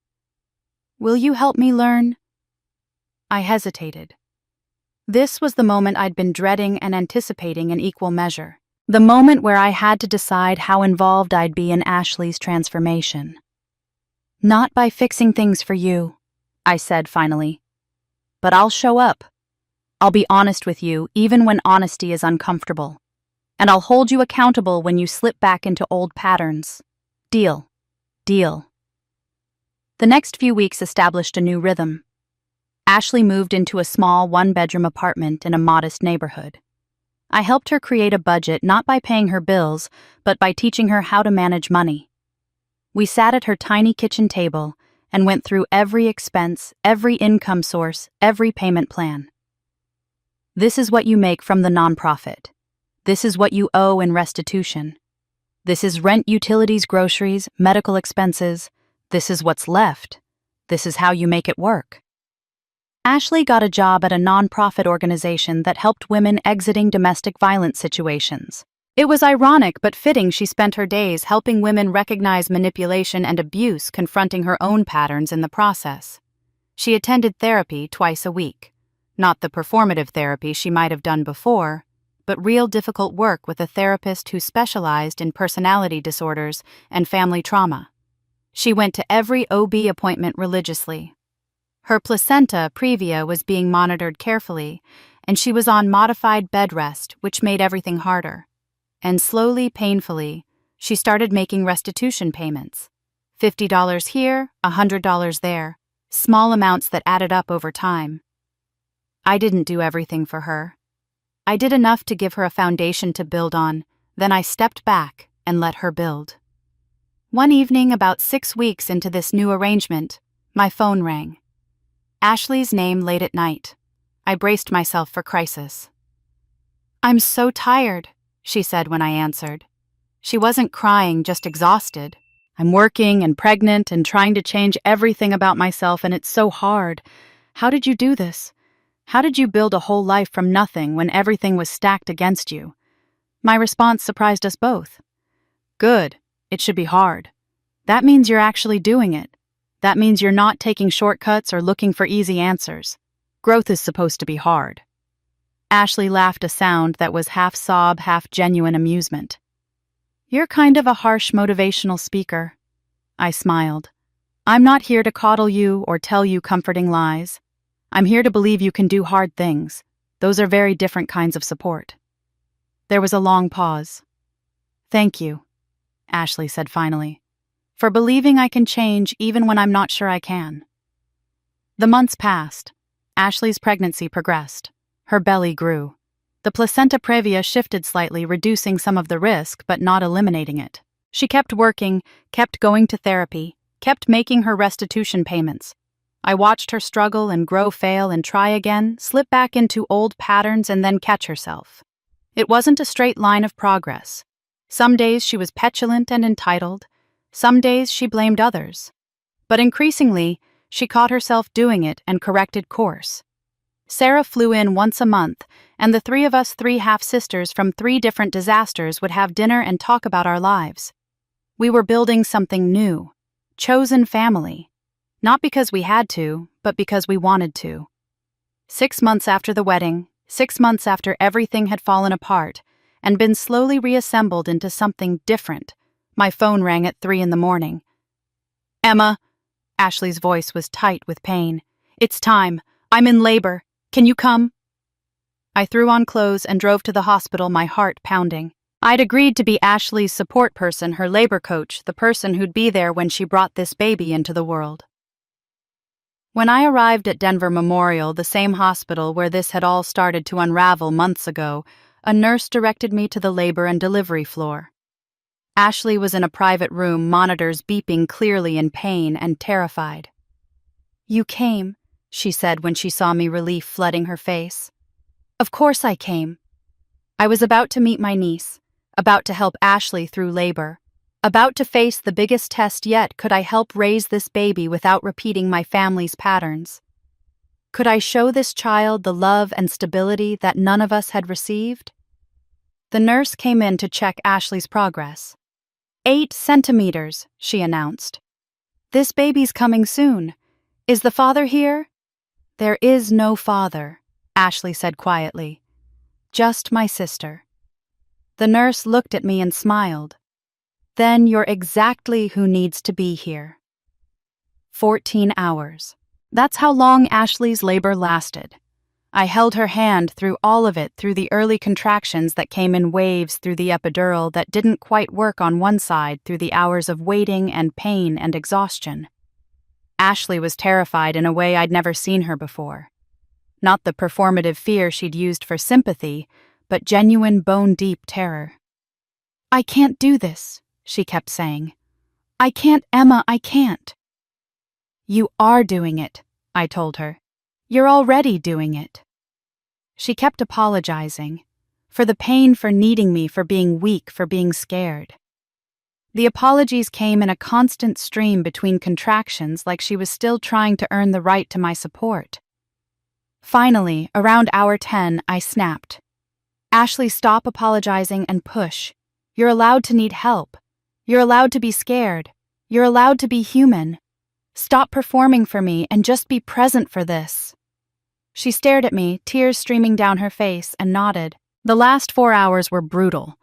Will you help me learn? I hesitated. This was the moment I'd been dreading and anticipating in equal measure. The moment where I had to decide how involved I'd be in Ashley's transformation. Not by fixing things for you, I said finally. But I'll show up. I'll be honest with you, even when honesty is uncomfortable. And I'll hold you accountable when you slip back into old patterns. Deal. Deal. The next few weeks established a new rhythm. Ashley moved into a small 1-bedroom apartment in a modest neighborhood. I helped her create a budget not by paying her bills, but by teaching her how to manage money. We sat at her tiny kitchen table and went through every expense, every income source, every payment plan. This is what you make from the nonprofit. This is what you owe in restitution. This is rent, utilities, groceries, medical expenses. This is what's left. This is how you make it work. Ashley got a job at a nonprofit organization that helped women exiting domestic violence situations. It was ironic but fitting she spent her days helping women recognize manipulation and abuse, confronting her own patterns in the process. She attended therapy twice a week. Not the performative therapy she might have done before, but real difficult work with a therapist who specialized in personality disorders and family trauma. She went to every OB appointment religiously. Her placenta previa was being monitored carefully, and she was on modified bed rest, which made everything harder. And slowly, painfully, she started making restitution payments. $50 here, $100 there, small amounts that added up over time. I didn't do everything for her. I did enough to give her a foundation to build on, then I stepped back and let her build. One evening, about 6 weeks into this new arrangement, my phone rang. Ashley's name late at night. I braced myself for crisis. I'm so tired, she said when I answered. She wasn't crying, just exhausted. I'm working and pregnant and trying to change everything about myself, and it's so hard. How did you do this? How did you build a whole life from nothing when everything was stacked against you? My response surprised us both. Good. It should be hard. That means you're actually doing it. That means you're not taking shortcuts or looking for easy answers. Growth is supposed to be hard. Ashley laughed a sound that was half sob, half genuine amusement. You're kind of a harsh motivational speaker. I smiled. I'm not here to coddle you or tell you comforting lies. I'm here to believe you can do hard things. Those are very different kinds of support. There was a long pause. Thank you, Ashley said finally, for believing I can change even when I'm not sure I can. The months passed. Ashley's pregnancy progressed. Her belly grew. The placenta previa shifted slightly, reducing some of the risk but not eliminating it. She kept working, kept going to therapy, kept making her restitution payments. I watched her struggle and grow, fail and try again, slip back into old patterns and then catch herself. It wasn't a straight line of progress. Some days she was petulant and entitled. Some days she blamed others. But increasingly, she caught herself doing it and corrected course. Sarah flew in once a month, and the three of us, three half-sisters from three different disasters, would have dinner and talk about our lives. We were building something new, chosen family. Not because we had to, but because we wanted to. 6 months after the wedding, 6 months after everything had fallen apart and been slowly reassembled into something different, my phone rang at 3 a.m. Emma, Ashley's voice was tight with pain. It's time. I'm in labor. Can you come? I threw on clothes and drove to the hospital, my heart pounding. I'd agreed to be Ashley's support person, her labor coach, the person who'd be there when she brought this baby into the world. When I arrived at Denver Memorial, the same hospital where this had all started to unravel months ago, a nurse directed me to the labor and delivery floor. Ashley was in a private room, monitors beeping clearly in pain and terrified. You came, she said when she saw me, relief flooding her face. Of course I came. I was about to meet my niece, about to help Ashley through labor, about to face the biggest test yet. Could I help raise this baby without repeating my family's patterns? Could I show this child the love and stability that none of us had received? The nurse came in to check Ashley's progress. 8 centimeters, she announced. This baby's coming soon. Is the father here? There is no father, Ashley said quietly. Just my sister. The nurse looked at me and smiled. Then you're exactly who needs to be here. 14 hours. That's how long Ashley's labor lasted. I held her hand through all of it, through the early contractions that came in waves, through the epidural that didn't quite work on one side, through the hours of waiting and pain and exhaustion. Ashley was terrified in a way I'd never seen her before. Not the performative fear she'd used for sympathy, but genuine bone-deep terror. I can't do this, she kept saying. I can't, Emma, I can't. You are doing it, I told her. You're already doing it. She kept apologizing. For the pain, for needing me, for being weak, for being scared. The apologies came in a constant stream between contractions, like she was still trying to earn the right to my support. Finally, around hour 10, I snapped. Ashley, stop apologizing and push. You're allowed to need help. You're allowed to be scared. You're allowed to be human. Stop performing for me and just be present for this. She stared at me, tears streaming down her face, and nodded. The last 4 hours were brutal.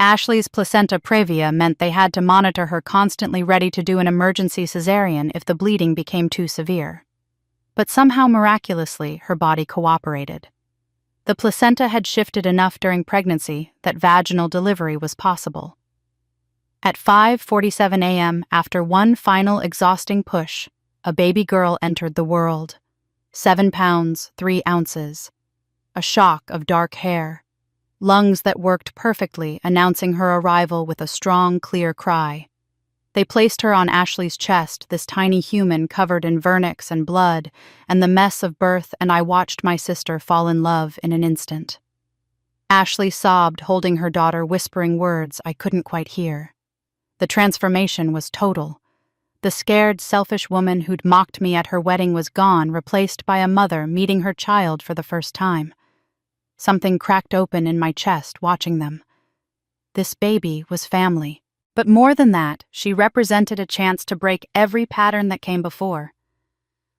Ashley's placenta previa meant they had to monitor her, constantly ready to do an emergency cesarean if the bleeding became too severe. But somehow, miraculously, her body cooperated. The placenta had shifted enough during pregnancy that vaginal delivery was possible. At 5:47 a.m., after one final exhausting push, a baby girl entered the world. 7 pounds, 3 ounces. A shock of dark hair. Lungs that worked perfectly, announcing her arrival with a strong, clear cry. They placed her on Ashley's chest, this tiny human covered in vernix and blood, and the mess of birth, and I watched my sister fall in love in an instant. Ashley sobbed, holding her daughter, whispering words I couldn't quite hear. The transformation was total. The scared, selfish woman who'd mocked me at her wedding was gone, replaced by a mother meeting her child for the first time. Something cracked open in my chest watching them. This baby was family. But more than that, she represented a chance to break every pattern that came before.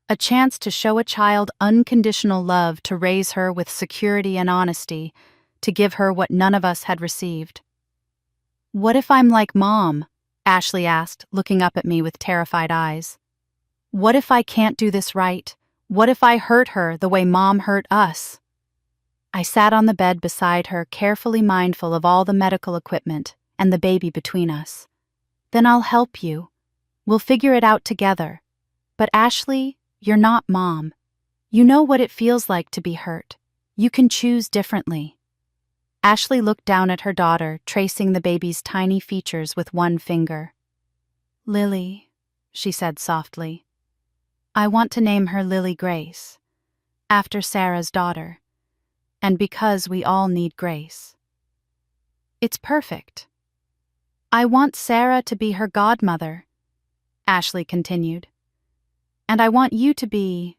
A chance to show a child unconditional love, to raise her with security and honesty, to give her what none of us had received. "What if I'm like Mom?" Ashley asked, looking up at me with terrified eyes. "What if I can't do this right? What if I hurt her the way Mom hurt us?" I sat on the bed beside her, carefully mindful of all the medical equipment and the baby between us. "Then I'll help you. We'll figure it out together. But Ashley, you're not Mom. You know what it feels like to be hurt. You can choose differently." Ashley looked down at her daughter, tracing the baby's tiny features with one finger. "Lily," she said softly. "I want to name her Lily Grace, after Sarah's daughter, and because we all need grace. It's perfect. I want Sarah to be her godmother," Ashley continued. "And I want you to be,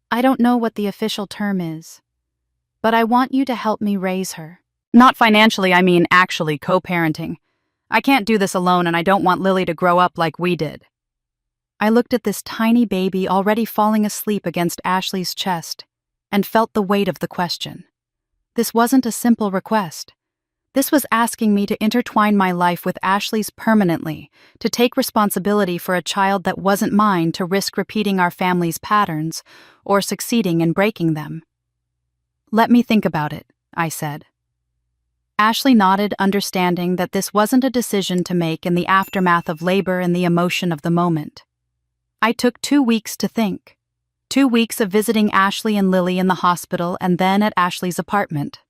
I don't know what the official term is, but I want you to help me raise her. Not financially, I mean actually co-parenting. I can't do this alone, and I don't want Lily to grow up like we did." I looked at this tiny baby already falling asleep against Ashley's chest and felt the weight of the question. This wasn't a simple request. This was asking me to intertwine my life with Ashley's permanently, to take responsibility for a child that wasn't mine, to risk repeating our family's patterns or succeeding in breaking them. "Let me think about it," I said. Ashley nodded, understanding that this wasn't a decision to make in the aftermath of labor and the emotion of the moment. I took 2 weeks to think. 2 weeks of visiting Ashley and Lily in the hospital and then at Ashley's apartment.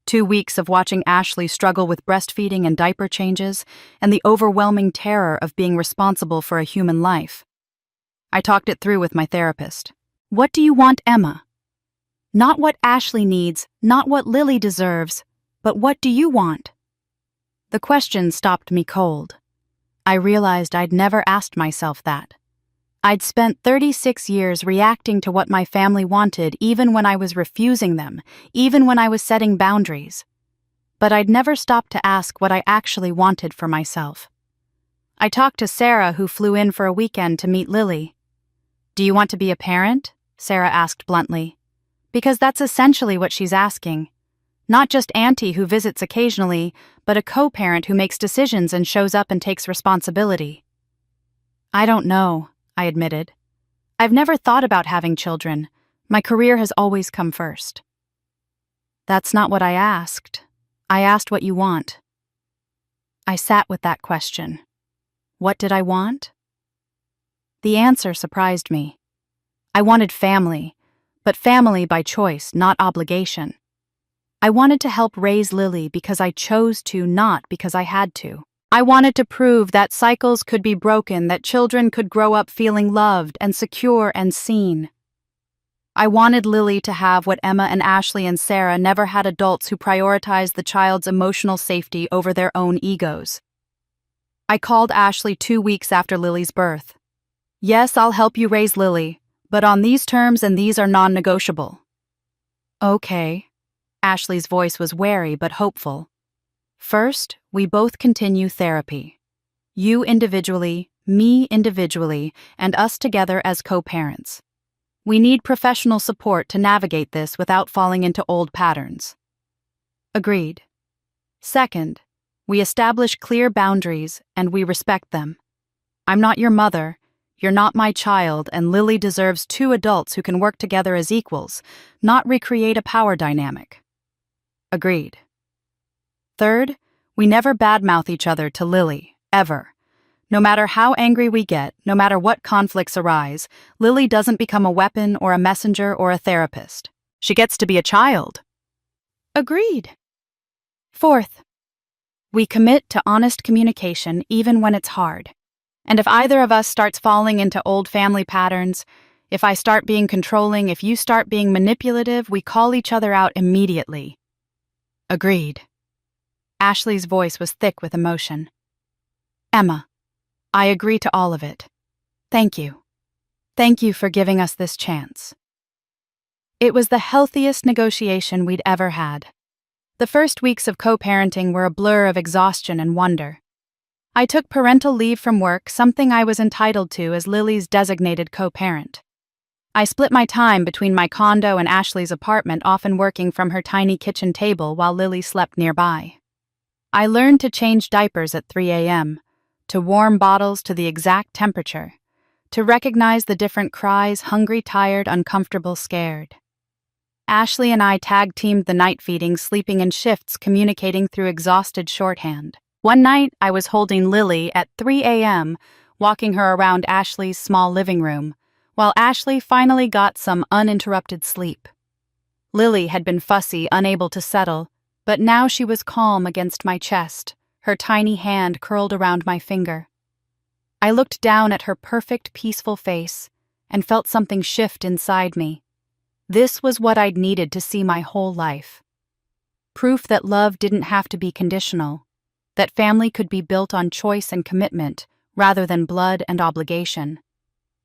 2 weeks of watching Ashley struggle with breastfeeding and diaper changes and the overwhelming terror of being responsible for a human life. I talked it through with my therapist. "What do you want, Emma? Not what Ashley needs, not what Lily deserves, but what do you want?" The question stopped me cold. I realized I'd never asked myself that. I'd spent 36 years reacting to what my family wanted, even when I was refusing them, even when I was setting boundaries. But I'd never stopped to ask what I actually wanted for myself. I talked to Sarah, who flew in for a weekend to meet Lily. "Do you want to be a parent?" Sarah asked bluntly. Because that's essentially what she's asking. Not just Auntie who visits occasionally, but a co-parent who makes decisions and shows up and takes responsibility. "I don't know," I admitted. "I've never thought about having children. My career has always come first." "That's not what I asked. I asked what you want." I sat with that question. What did I want? The answer surprised me. I wanted family, but family by choice, not obligation. I wanted to help raise Lily because I chose to, not because I had to. I wanted to prove that cycles could be broken, that children could grow up feeling loved and secure and seen. I wanted Lily to have what Emma and Ashley and Sarah never had: adults who prioritized the child's emotional safety over their own egos. I called Ashley 2 weeks after Lily's birth. "Yes, I'll help you raise Lily, but on these terms, and these are non-negotiable." "Okay." Ashley's voice was wary but hopeful. "First, we both continue therapy. You individually, me individually, and us together as co-parents. We need professional support to navigate this without falling into old patterns." Agreed. Second, we establish clear boundaries and we respect them. I'm not your mother, you're not my child, and Lily deserves 2 adults who can work together as equals, not recreate a power dynamic. Agreed. Third, we never badmouth each other to Lily, ever. No matter how angry we get, no matter what conflicts arise, Lily doesn't become a weapon or a messenger or a therapist. She gets to be a child. Agreed. Fourth, we commit to honest communication even when it's hard. And if either of us starts falling into old family patterns, if I start being controlling, if you start being manipulative, we call each other out immediately. Agreed. Ashley's voice was thick with emotion. "Emma, I agree to all of it. Thank you. Thank you for giving us this chance." It was the healthiest negotiation we'd ever had. The first weeks of co-parenting were a blur of exhaustion and wonder. I took parental leave from work, something I was entitled to as Lily's designated co-parent. I split my time between my condo and Ashley's apartment, often working from her tiny kitchen table while Lily slept nearby. I learned to change diapers at 3 a.m., to warm bottles to the exact temperature, to recognize the different cries: hungry, tired, uncomfortable, scared. Ashley and I tag-teamed the night feeding, sleeping in shifts, communicating through exhausted shorthand. One night, I was holding Lily at 3 a.m., walking her around Ashley's small living room, while Ashley finally got some uninterrupted sleep. Lily had been fussy, unable to settle, but now she was calm against my chest, her tiny hand curled around my finger. I looked down at her perfect, peaceful face and felt something shift inside me. This was what I'd needed to see my whole life. Proof that love didn't have to be conditional, that family could be built on choice and commitment rather than blood and obligation,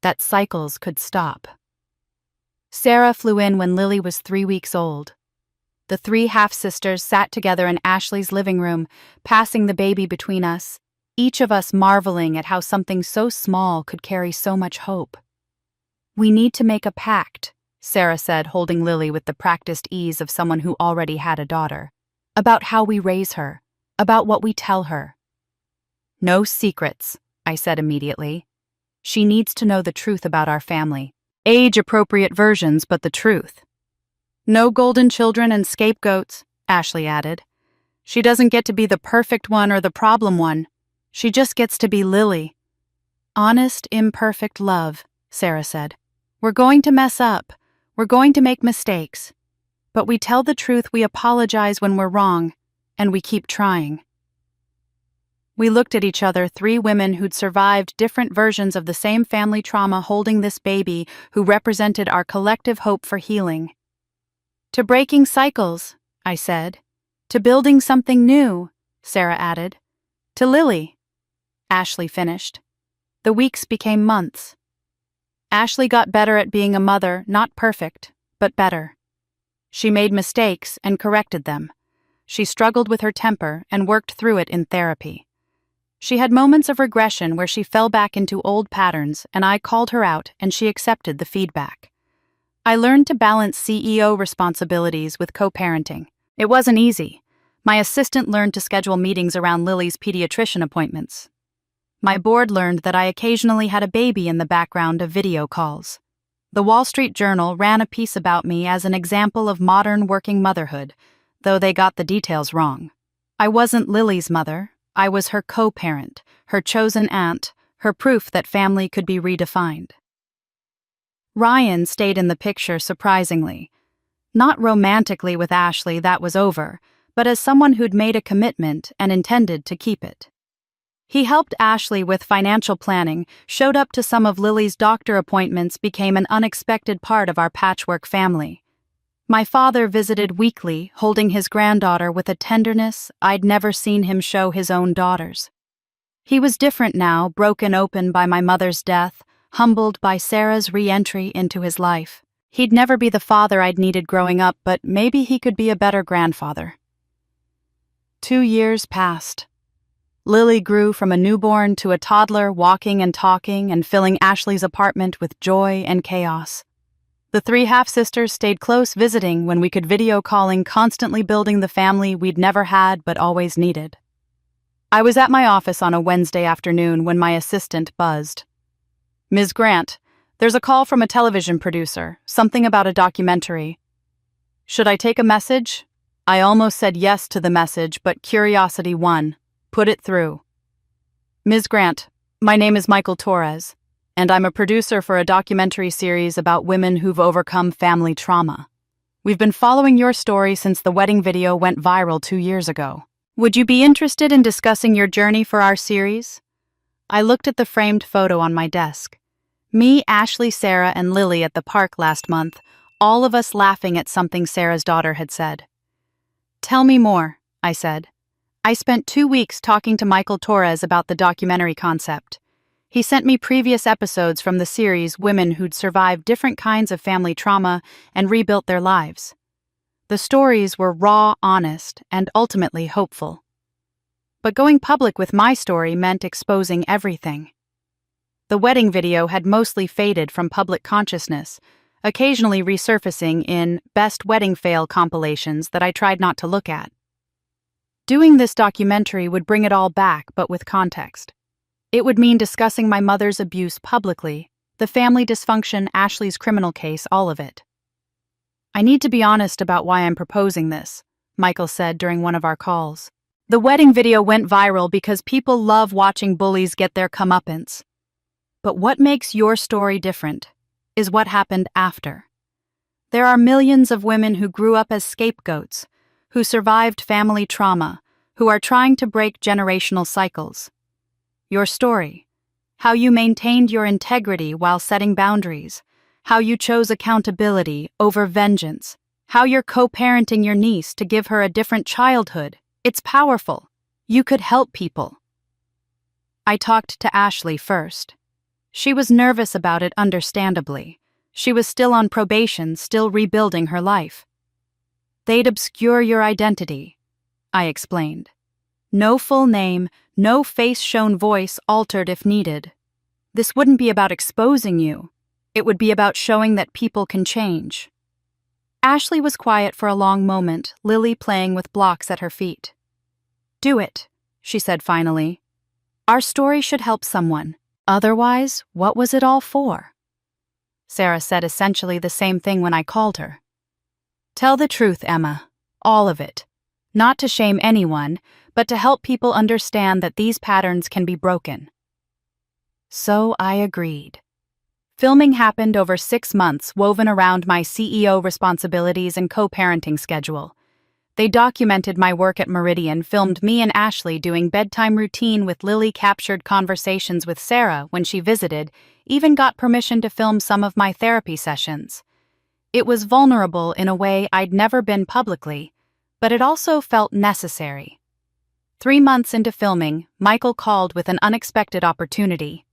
that cycles could stop. Sarah flew in when Lily was 3 weeks old. The 3 half-sisters sat together in Ashley's living room, passing the baby between us, each of us marveling at how something so small could carry so much hope. "We need to make a pact," Sarah said, holding Lily with the practiced ease of someone who already had a daughter, "about how we raise her, about what we tell her." "No secrets," I said immediately. "She needs to know the truth about our family. Age-appropriate versions, but the truth." "No golden children and scapegoats," Ashley added. "She doesn't get to be the perfect one or the problem one. She just gets to be Lily." "Honest, imperfect love," Sarah said. "We're going to mess up. We're going to make mistakes. But we tell the truth, we apologize when we're wrong, and we keep trying." We looked at each other, 3 women who'd survived different versions of the same family trauma, holding this baby who represented our collective hope for healing. "To breaking cycles," I said. "To building something new," Sarah added. "To Lily," Ashley finished. The weeks became months. Ashley got better at being a mother, not perfect, but better. She made mistakes and corrected them. She struggled with her temper and worked through it in therapy. She had moments of regression where she fell back into old patterns, and I called her out and she accepted the feedback. I learned to balance CEO responsibilities with co-parenting. It wasn't easy. My assistant learned to schedule meetings around Lily's pediatrician appointments. My board learned that I occasionally had a baby in the background of video calls. The Wall Street Journal ran a piece about me as an example of modern working motherhood, though they got the details wrong. I wasn't Lily's mother. I was her co-parent, her chosen aunt, her proof that family could be redefined. Ryan stayed in the picture, surprisingly. Not romantically with Ashley, that was over, but as someone who'd made a commitment and intended to keep it. He helped Ashley with financial planning, showed up to some of Lily's doctor appointments, became an unexpected part of our patchwork family. My father visited weekly, holding his granddaughter with a tenderness I'd never seen him show his own daughters. He was different now, broken open by my mother's death, humbled by Sarah's re-entry into his life. He'd never be the father I'd needed growing up, but maybe he could be a better grandfather. 2 years passed. Lily grew from a newborn to a toddler, walking and talking and filling Ashley's apartment with joy and chaos. The 3 half-sisters stayed close, visiting when we could, video calling, constantly building the family we'd never had but always needed. I was at my office on a Wednesday afternoon when my assistant buzzed. "Ms. Grant, there's a call from a television producer, something about a documentary. Should I take a message?" I almost said yes to the message, but curiosity won. Put it through. "Ms. Grant, my name is Michael Torres, and I'm a producer for a documentary series about women who've overcome family trauma. We've been following your story since the wedding video went viral 2 years ago. Would you be interested in discussing your journey for our series?" I looked at the framed photo on my desk. Me, Ashley, Sarah, and Lily at the park last month, all of us laughing at something Sarah's daughter had said. "Tell me more," I said. I spent 2 weeks talking to Michael Torres about the documentary concept. He sent me previous episodes from the series, women who'd survived different kinds of family trauma and rebuilt their lives. The stories were raw, honest, and ultimately hopeful. But going public with my story meant exposing everything. The wedding video had mostly faded from public consciousness, occasionally resurfacing in best wedding fail compilations that I tried not to look at. Doing this documentary would bring it all back, but with context. It would mean discussing my mother's abuse publicly, the family dysfunction, Ashley's criminal case, all of it. "I need to be honest about why I'm proposing this," Michael said during one of our calls. "The wedding video went viral because people love watching bullies get their comeuppance. But what makes your story different is what happened after. There are millions of women who grew up as scapegoats, who survived family trauma, who are trying to break generational cycles. Your story, how you maintained your integrity while setting boundaries, how you chose accountability over vengeance, how you're co-parenting your niece to give her a different childhood, it's powerful. You could help people." I talked to Ashley first. She was nervous about it, understandably. She was still on probation, still rebuilding her life. "They'd obscure your identity," I explained. "No full name, no face-shown voice altered if needed. This wouldn't be about exposing you. It would be about showing that people can change." Ashley was quiet for a long moment, Lily playing with blocks at her feet. "Do it," she said finally. "Our story should help someone. Otherwise, what was it all for?" Sarah said essentially the same thing when I called her. "Tell the truth, Emma. All of it. Not to shame anyone, but to help people understand that these patterns can be broken." So I agreed. Filming happened over 6 months, woven around my CEO responsibilities and co-parenting schedule. They documented my work at Meridian, filmed me and Ashley doing bedtime routine with Lily, captured conversations with Sarah when she visited, even got permission to film some of my therapy sessions. It was vulnerable in a way I'd never been publicly, but it also felt necessary. 3 months into filming, Michael called with an unexpected opportunity.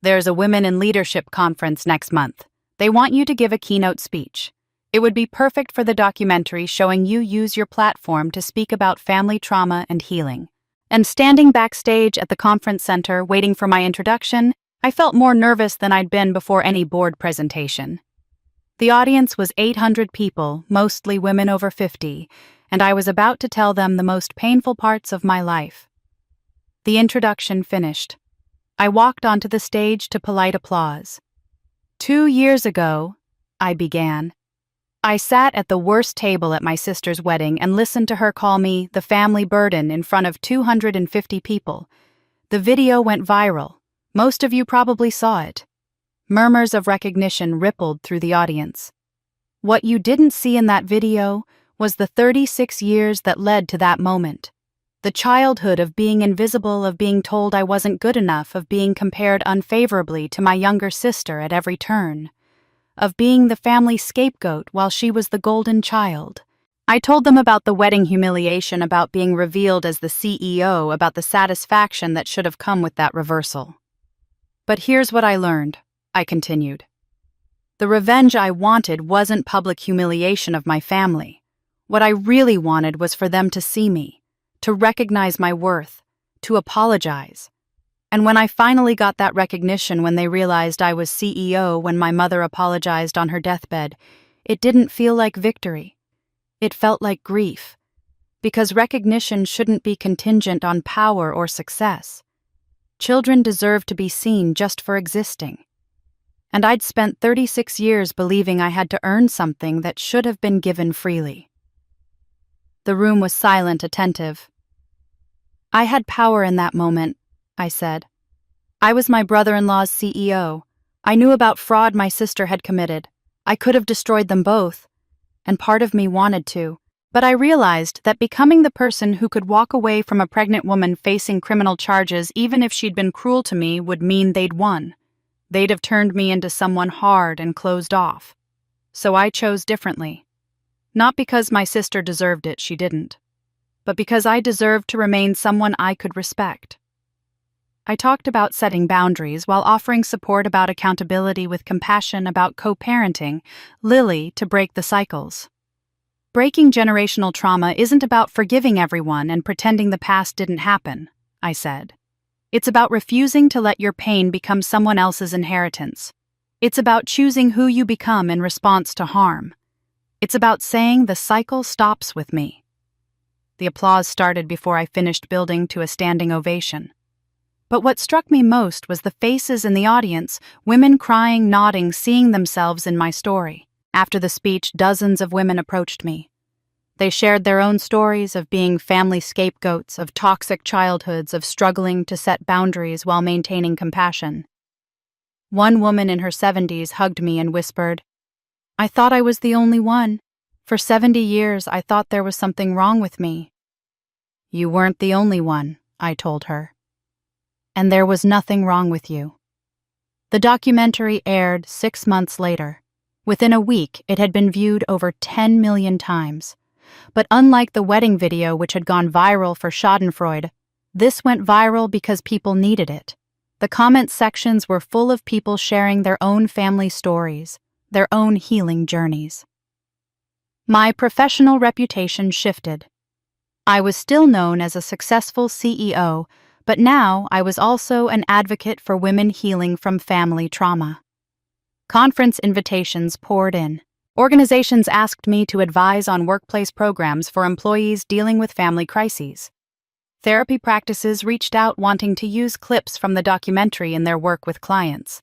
"There's a Women in Leadership conference next month. They want you to give a keynote speech. It would be perfect for the documentary showing you use your platform to speak about family trauma and healing." And standing backstage at the conference center waiting for my introduction, I felt more nervous than I'd been before any board presentation. The audience was 800 people, mostly women over 50, and I was about to tell them the most painful parts of my life. The introduction finished. I walked onto the stage to polite applause. 2 years ago, I began. I sat at the worst table at my sister's wedding and listened to her call me the family burden in front of 250 people. The video went viral. Most of you probably saw it. Murmurs of recognition rippled through the audience. What you didn't see in that video was the 36 years that led to that moment. The childhood of being invisible, of being told I wasn't good enough, of being compared unfavorably to my younger sister at every turn, of being the family scapegoat while she was the golden child. I told them about the wedding humiliation, about being revealed as the CEO, about the satisfaction that should have come with that reversal. "But here's what I learned," I continued. "The revenge I wanted wasn't public humiliation of my family. What I really wanted was for them to see me, to recognize my worth, to apologize. And when I finally got that recognition, when they realized I was CEO, when my mother apologized on her deathbed, it didn't feel like victory. It felt like grief. Because recognition shouldn't be contingent on power or success. Children deserve to be seen just for existing. And I'd spent 36 years believing I had to earn something that should have been given freely." The room was silent, attentive. "I had power in that moment," I said. "I was my brother-in-law's CEO. I knew about fraud my sister had committed. I could have destroyed them both. And part of me wanted to. But I realized that becoming the person who could walk away from a pregnant woman facing criminal charges, even if she'd been cruel to me, would mean they'd won. They'd have turned me into someone hard and closed off. So I chose differently. Not because my sister deserved it, she didn't. But because I deserved to remain someone I could respect." I talked about setting boundaries while offering support, about accountability with compassion, about co-parenting, Lily to break the cycles. Breaking generational trauma isn't about forgiving everyone and pretending the past didn't happen, I said. It's about refusing to let your pain become someone else's inheritance. It's about choosing who you become in response to harm. It's about saying the cycle stops with me. The applause started before I finished building to a standing ovation. But what struck me most was the faces in the audience, women crying, nodding, seeing themselves in my story. After the speech, dozens of women approached me. They shared their own stories of being family scapegoats, of toxic childhoods, of struggling to set boundaries while maintaining compassion. One woman in her 70s hugged me and whispered, "I thought I was the only one. For 70 years, I thought there was something wrong with me." "You weren't the only one," I told her. "And there was nothing wrong with you." The documentary aired 6 months later. Within a week, it had been viewed over 10 million times. But unlike the wedding video which had gone viral for Schadenfreude, this went viral because people needed it. The comment sections were full of people sharing their own family stories, their own healing journeys. My professional reputation shifted. I was still known as a successful CEO, but now I was also an advocate for women healing from family trauma. Conference invitations poured in. Organizations asked me to advise on workplace programs for employees dealing with family crises. Therapy practices reached out wanting to use clips from the documentary in their work with clients.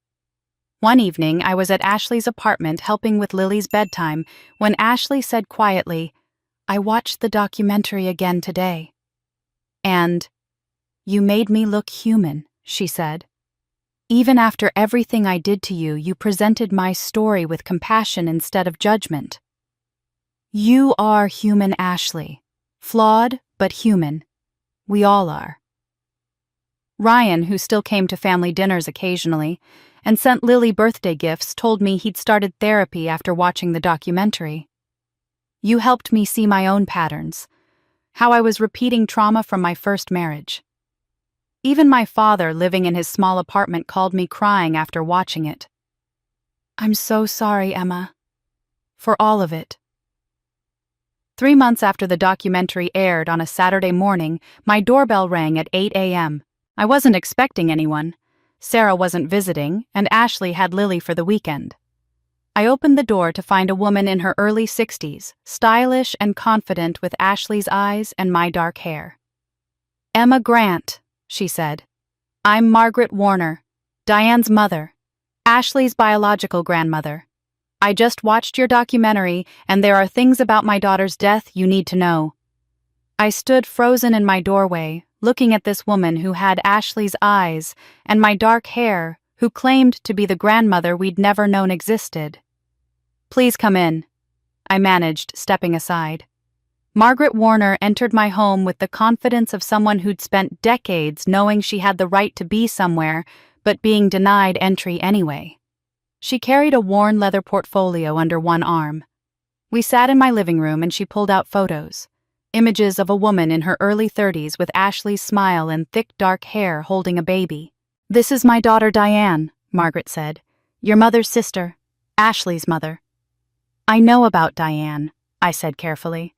One evening, I was at Ashley's apartment helping with Lily's bedtime when Ashley said quietly, "I watched the documentary again today. And you made me look human," she said. "Even after everything I did to you, you presented my story with compassion instead of judgment. You are human, Ashley. Flawed, but human. We all are." Ryan, who still came to family dinners occasionally and sent Lily birthday gifts, told me he'd started therapy after watching the documentary. "You helped me see my own patterns, how I was repeating trauma from my first marriage." Even my father, living in his small apartment, called me crying after watching it. "I'm so sorry, Emma. For all of it." 3 months after the documentary aired on a Saturday morning, my doorbell rang at 8 a.m. I wasn't expecting anyone. Sarah wasn't visiting, and Ashley had Lily for the weekend. I opened the door to find a woman in her early 60s, stylish and confident with Ashley's eyes and my dark hair. "Emma Grant," she said. "I'm Margaret Warner, Diane's mother, Ashley's biological grandmother. I just watched your documentary, and there are things about my daughter's death you need to know." I stood frozen in my doorway, looking at this woman who had Ashley's eyes and my dark hair, who claimed to be the grandmother we'd never known existed. "Please come in," I managed, stepping aside. Margaret Warner entered my home with the confidence of someone who'd spent decades knowing she had the right to be somewhere, but being denied entry anyway. She carried a worn leather portfolio under one arm. We sat in my living room and she pulled out photos. Images of a woman in her early 30s with Ashley's smile and thick dark hair holding a baby. "This is my daughter Diane," Margaret said. "Your mother's sister, Ashley's mother." "I know about Diane," I said carefully.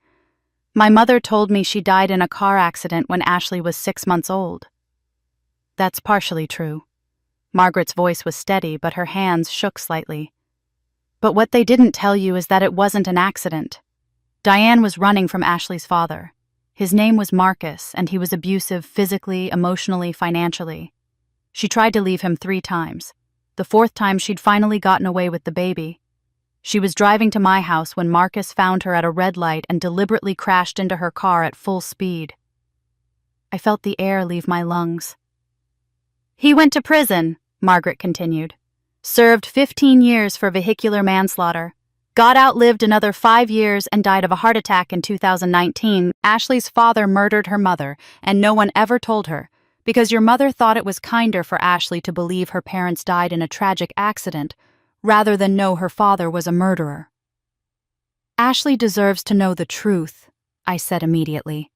"My mother told me she died in a car accident when Ashley was 6 months old." "That's partially true." Margaret's voice was steady, but her hands shook slightly. "But what they didn't tell you is that it wasn't an accident. Diane was running from Ashley's father. His name was Marcus, and he was abusive physically, emotionally, financially. She tried to leave him 3 times. The 4th time she'd finally gotten away with the baby. She was driving to my house when Marcus found her at a red light and deliberately crashed into her car at full speed. I felt the air leave my lungs. "He went to prison," Margaret continued. "Served 15 years for vehicular manslaughter. Got out, lived another 5 years, and died of a heart attack in 2019. Ashley's father murdered her mother, and no one ever told her, because your mother thought it was kinder for Ashley to believe her parents died in a tragic accident, rather than know her father was a murderer." "Ashley deserves to know the truth," I said immediately.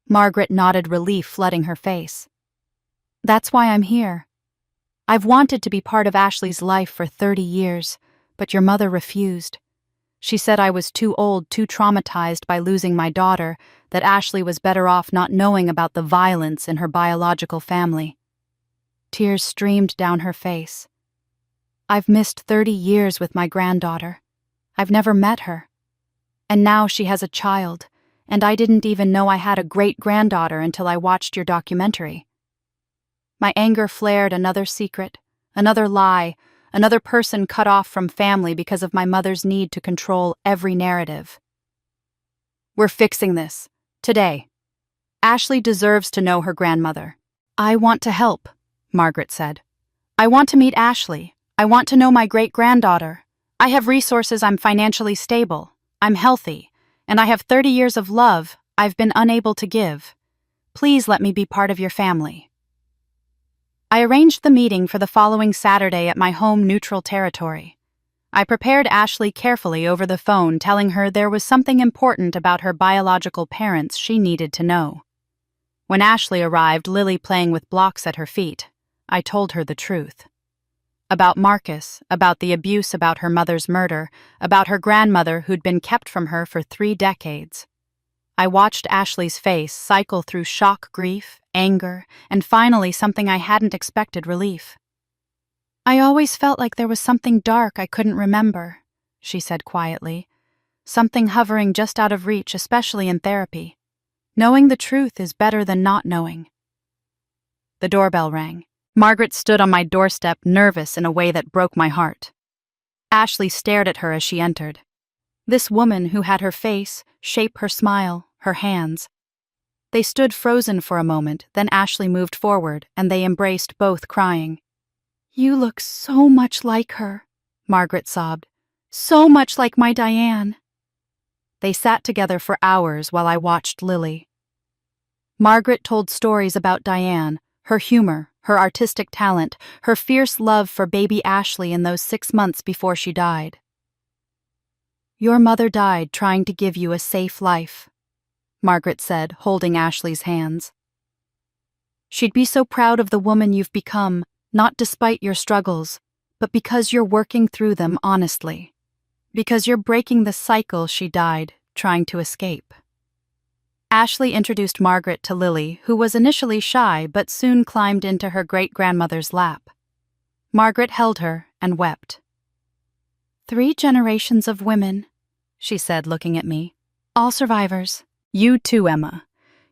Margaret nodded, relief flooding her face. "That's why I'm here. I've wanted to be part of Ashley's life for 30 years, but your mother refused. She said I was too old, too traumatized by losing my daughter, that Ashley was better off not knowing about the violence in her biological family. Tears streamed down her face. I've missed 30 years with my granddaughter. I've never met her. And now she has a child, and I didn't even know I had a great-granddaughter until I watched your documentary. My anger flared another secret, another lie, another person cut off from family because of my mother's need to control every narrative. We're fixing this. Today. Ashley deserves to know her grandmother. I want to help, Margaret said. I want to meet Ashley. I want to know my great-granddaughter. I have resources, I'm financially stable. I'm healthy. And I have 30 years of love I've been unable to give. Please let me be part of your family. I arranged the meeting for the following Saturday at my home neutral territory. I prepared Ashley carefully over the phone, telling her there was something important about her biological parents she needed to know. When Ashley arrived, Lily playing with blocks at her feet, I told her the truth. About Marcus, about the abuse, about her mother's murder, about her grandmother who'd been kept from her for 3 decades. I watched Ashley's face cycle through shock, grief, anger, and finally something I hadn't expected, relief. I always felt like there was something dark I couldn't remember, she said quietly. Something hovering just out of reach, especially in therapy. Knowing the truth is better than not knowing. The doorbell rang. Margaret stood on my doorstep, nervous in a way that broke my heart. Ashley stared at her as she entered. This woman who had her face, shape her smile, her hands. They stood frozen for a moment, then Ashley moved forward, and they embraced, both crying. You look so much like her, Margaret sobbed. So much like my Diane. They sat together for hours while I watched Lily. Margaret told stories about Diane, her humor, her artistic talent, her fierce love for baby Ashley in those 6 months before she died. Your mother died trying to give you a safe life, Margaret said, holding Ashley's hands. She'd be so proud of the woman you've become, not despite your struggles, but because you're working through them honestly. Because you're breaking the cycle she died trying to escape. Ashley introduced Margaret to Lily, who was initially shy but soon climbed into her great-grandmother's lap. Margaret held her and wept. 3 generations of women, she said, looking at me. All survivors. You too, Emma.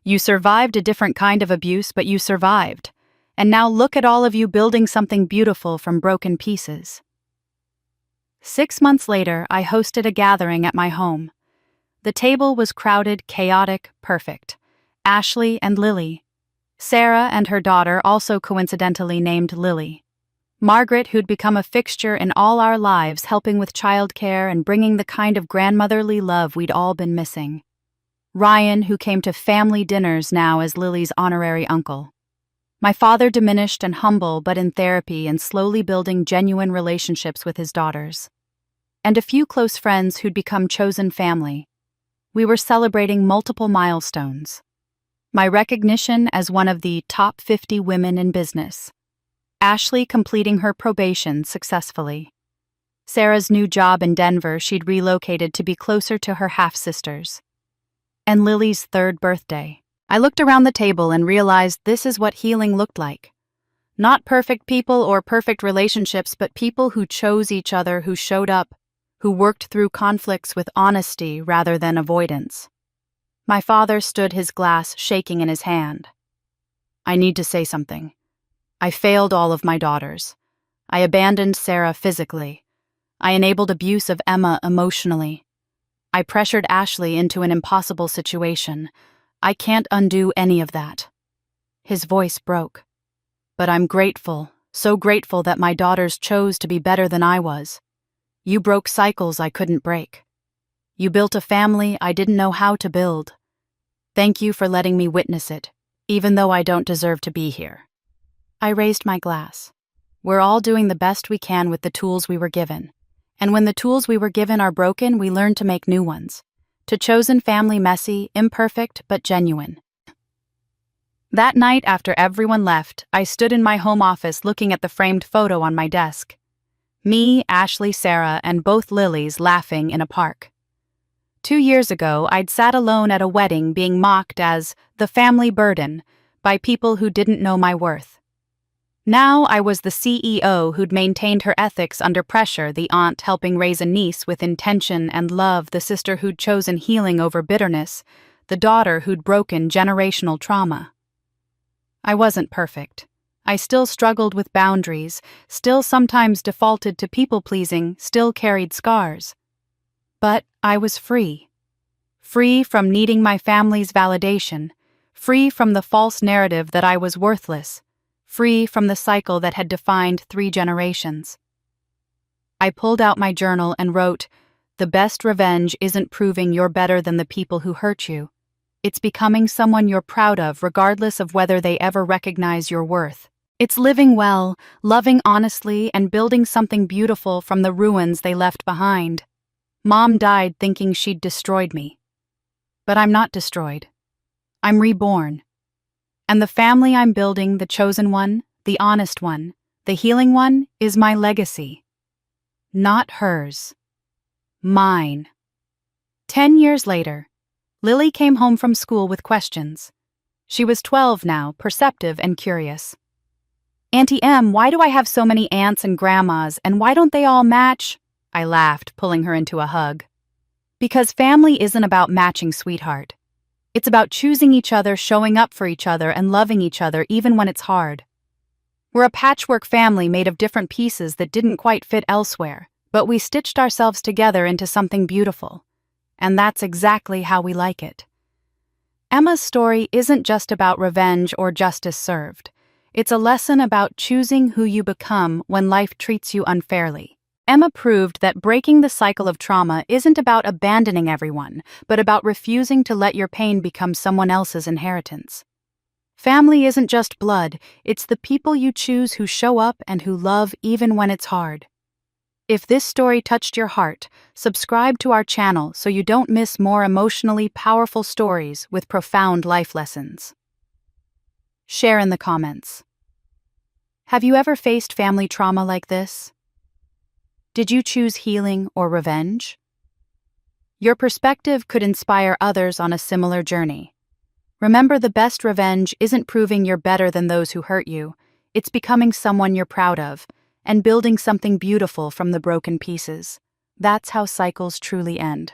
You survived a different kind of abuse, but you survived. And now look at all of you building something beautiful from broken pieces. 6 months later, I hosted a gathering at my home. The table was crowded, chaotic, perfect. Ashley and Lily. Sarah and her daughter, also coincidentally named Lily. Margaret, who'd become a fixture in all our lives, helping with childcare and bringing the kind of grandmotherly love we'd all been missing. Ryan, who came to family dinners now as Lily's honorary uncle. My father, diminished and humble but in therapy and slowly building genuine relationships with his daughters. And a few close friends who'd become chosen family. We were celebrating multiple milestones. My recognition as one of the top 50 women in business. Ashley completing her probation successfully. Sarah's new job in Denver, she'd relocated to be closer to her half-sisters. And Lily's 3rd birthday. I looked around the table and realized this is what healing looked like. Not perfect people or perfect relationships, but people who chose each other, who showed up, who worked through conflicts with honesty rather than avoidance. My father stood, his glass shaking in his hand. I need to say something. I failed all of my daughters. I abandoned Sarah physically. I enabled abuse of Emma emotionally. I pressured Ashley into an impossible situation. I can't undo any of that. His voice broke. But I'm grateful, so grateful that my daughters chose to be better than I was. You broke cycles I couldn't break. You built a family I didn't know how to build. Thank you for letting me witness it, even though I don't deserve to be here. I raised my glass. We're all doing the best we can with the tools we were given. And when the tools we were given are broken, we learn to make new ones. To chosen family, messy, imperfect, but genuine. That night, after everyone left, I stood in my home office looking at the framed photo on my desk. Me, Ashley, Sarah, and both Lilies laughing in a park. 2 years ago, I'd sat alone at a wedding being mocked as the family burden by people who didn't know my worth. Now I was the CEO who'd maintained her ethics under pressure, the aunt helping raise a niece with intention and love, the sister who'd chosen healing over bitterness, the daughter who'd broken generational trauma. I wasn't perfect. I still struggled with boundaries, still sometimes defaulted to people-pleasing, still carried scars. But I was free. Free from needing my family's validation, free from the false narrative that I was worthless, free from the cycle that had defined 3 generations. I pulled out my journal and wrote, "The best revenge isn't proving you're better than the people who hurt you. It's becoming someone you're proud of regardless of whether they ever recognize your worth. It's living well, loving honestly, and building something beautiful from the ruins they left behind." Mom died thinking she'd destroyed me. But I'm not destroyed. I'm reborn. And the family I'm building, the chosen one, the honest one, the healing one, is my legacy. Not hers. Mine. 10 years later, Lily came home from school with questions. She was 12 now, perceptive and curious. "Auntie M, why do I have so many aunts and grandmas, and why don't they all match?" I laughed, pulling her into a hug. "Because family isn't about matching, sweetheart. It's about choosing each other, showing up for each other, and loving each other even when it's hard. We're a patchwork family made of different pieces that didn't quite fit elsewhere, but we stitched ourselves together into something beautiful. And that's exactly how we like it." Emma's story isn't just about revenge or justice served. It's a lesson about choosing who you become when life treats you unfairly. Emma proved that breaking the cycle of trauma isn't about abandoning everyone, but about refusing to let your pain become someone else's inheritance. Family isn't just blood, it's the people you choose who show up and who love even when it's hard. If this story touched your heart, subscribe to our channel so you don't miss more emotionally powerful stories with profound life lessons. Share in the comments. Have you ever faced family trauma like this? Did you choose healing or revenge? Your perspective could inspire others on a similar journey. Remember, the best revenge isn't proving you're better than those who hurt you. It's becoming someone you're proud of and building something beautiful from the broken pieces. That's how cycles truly end.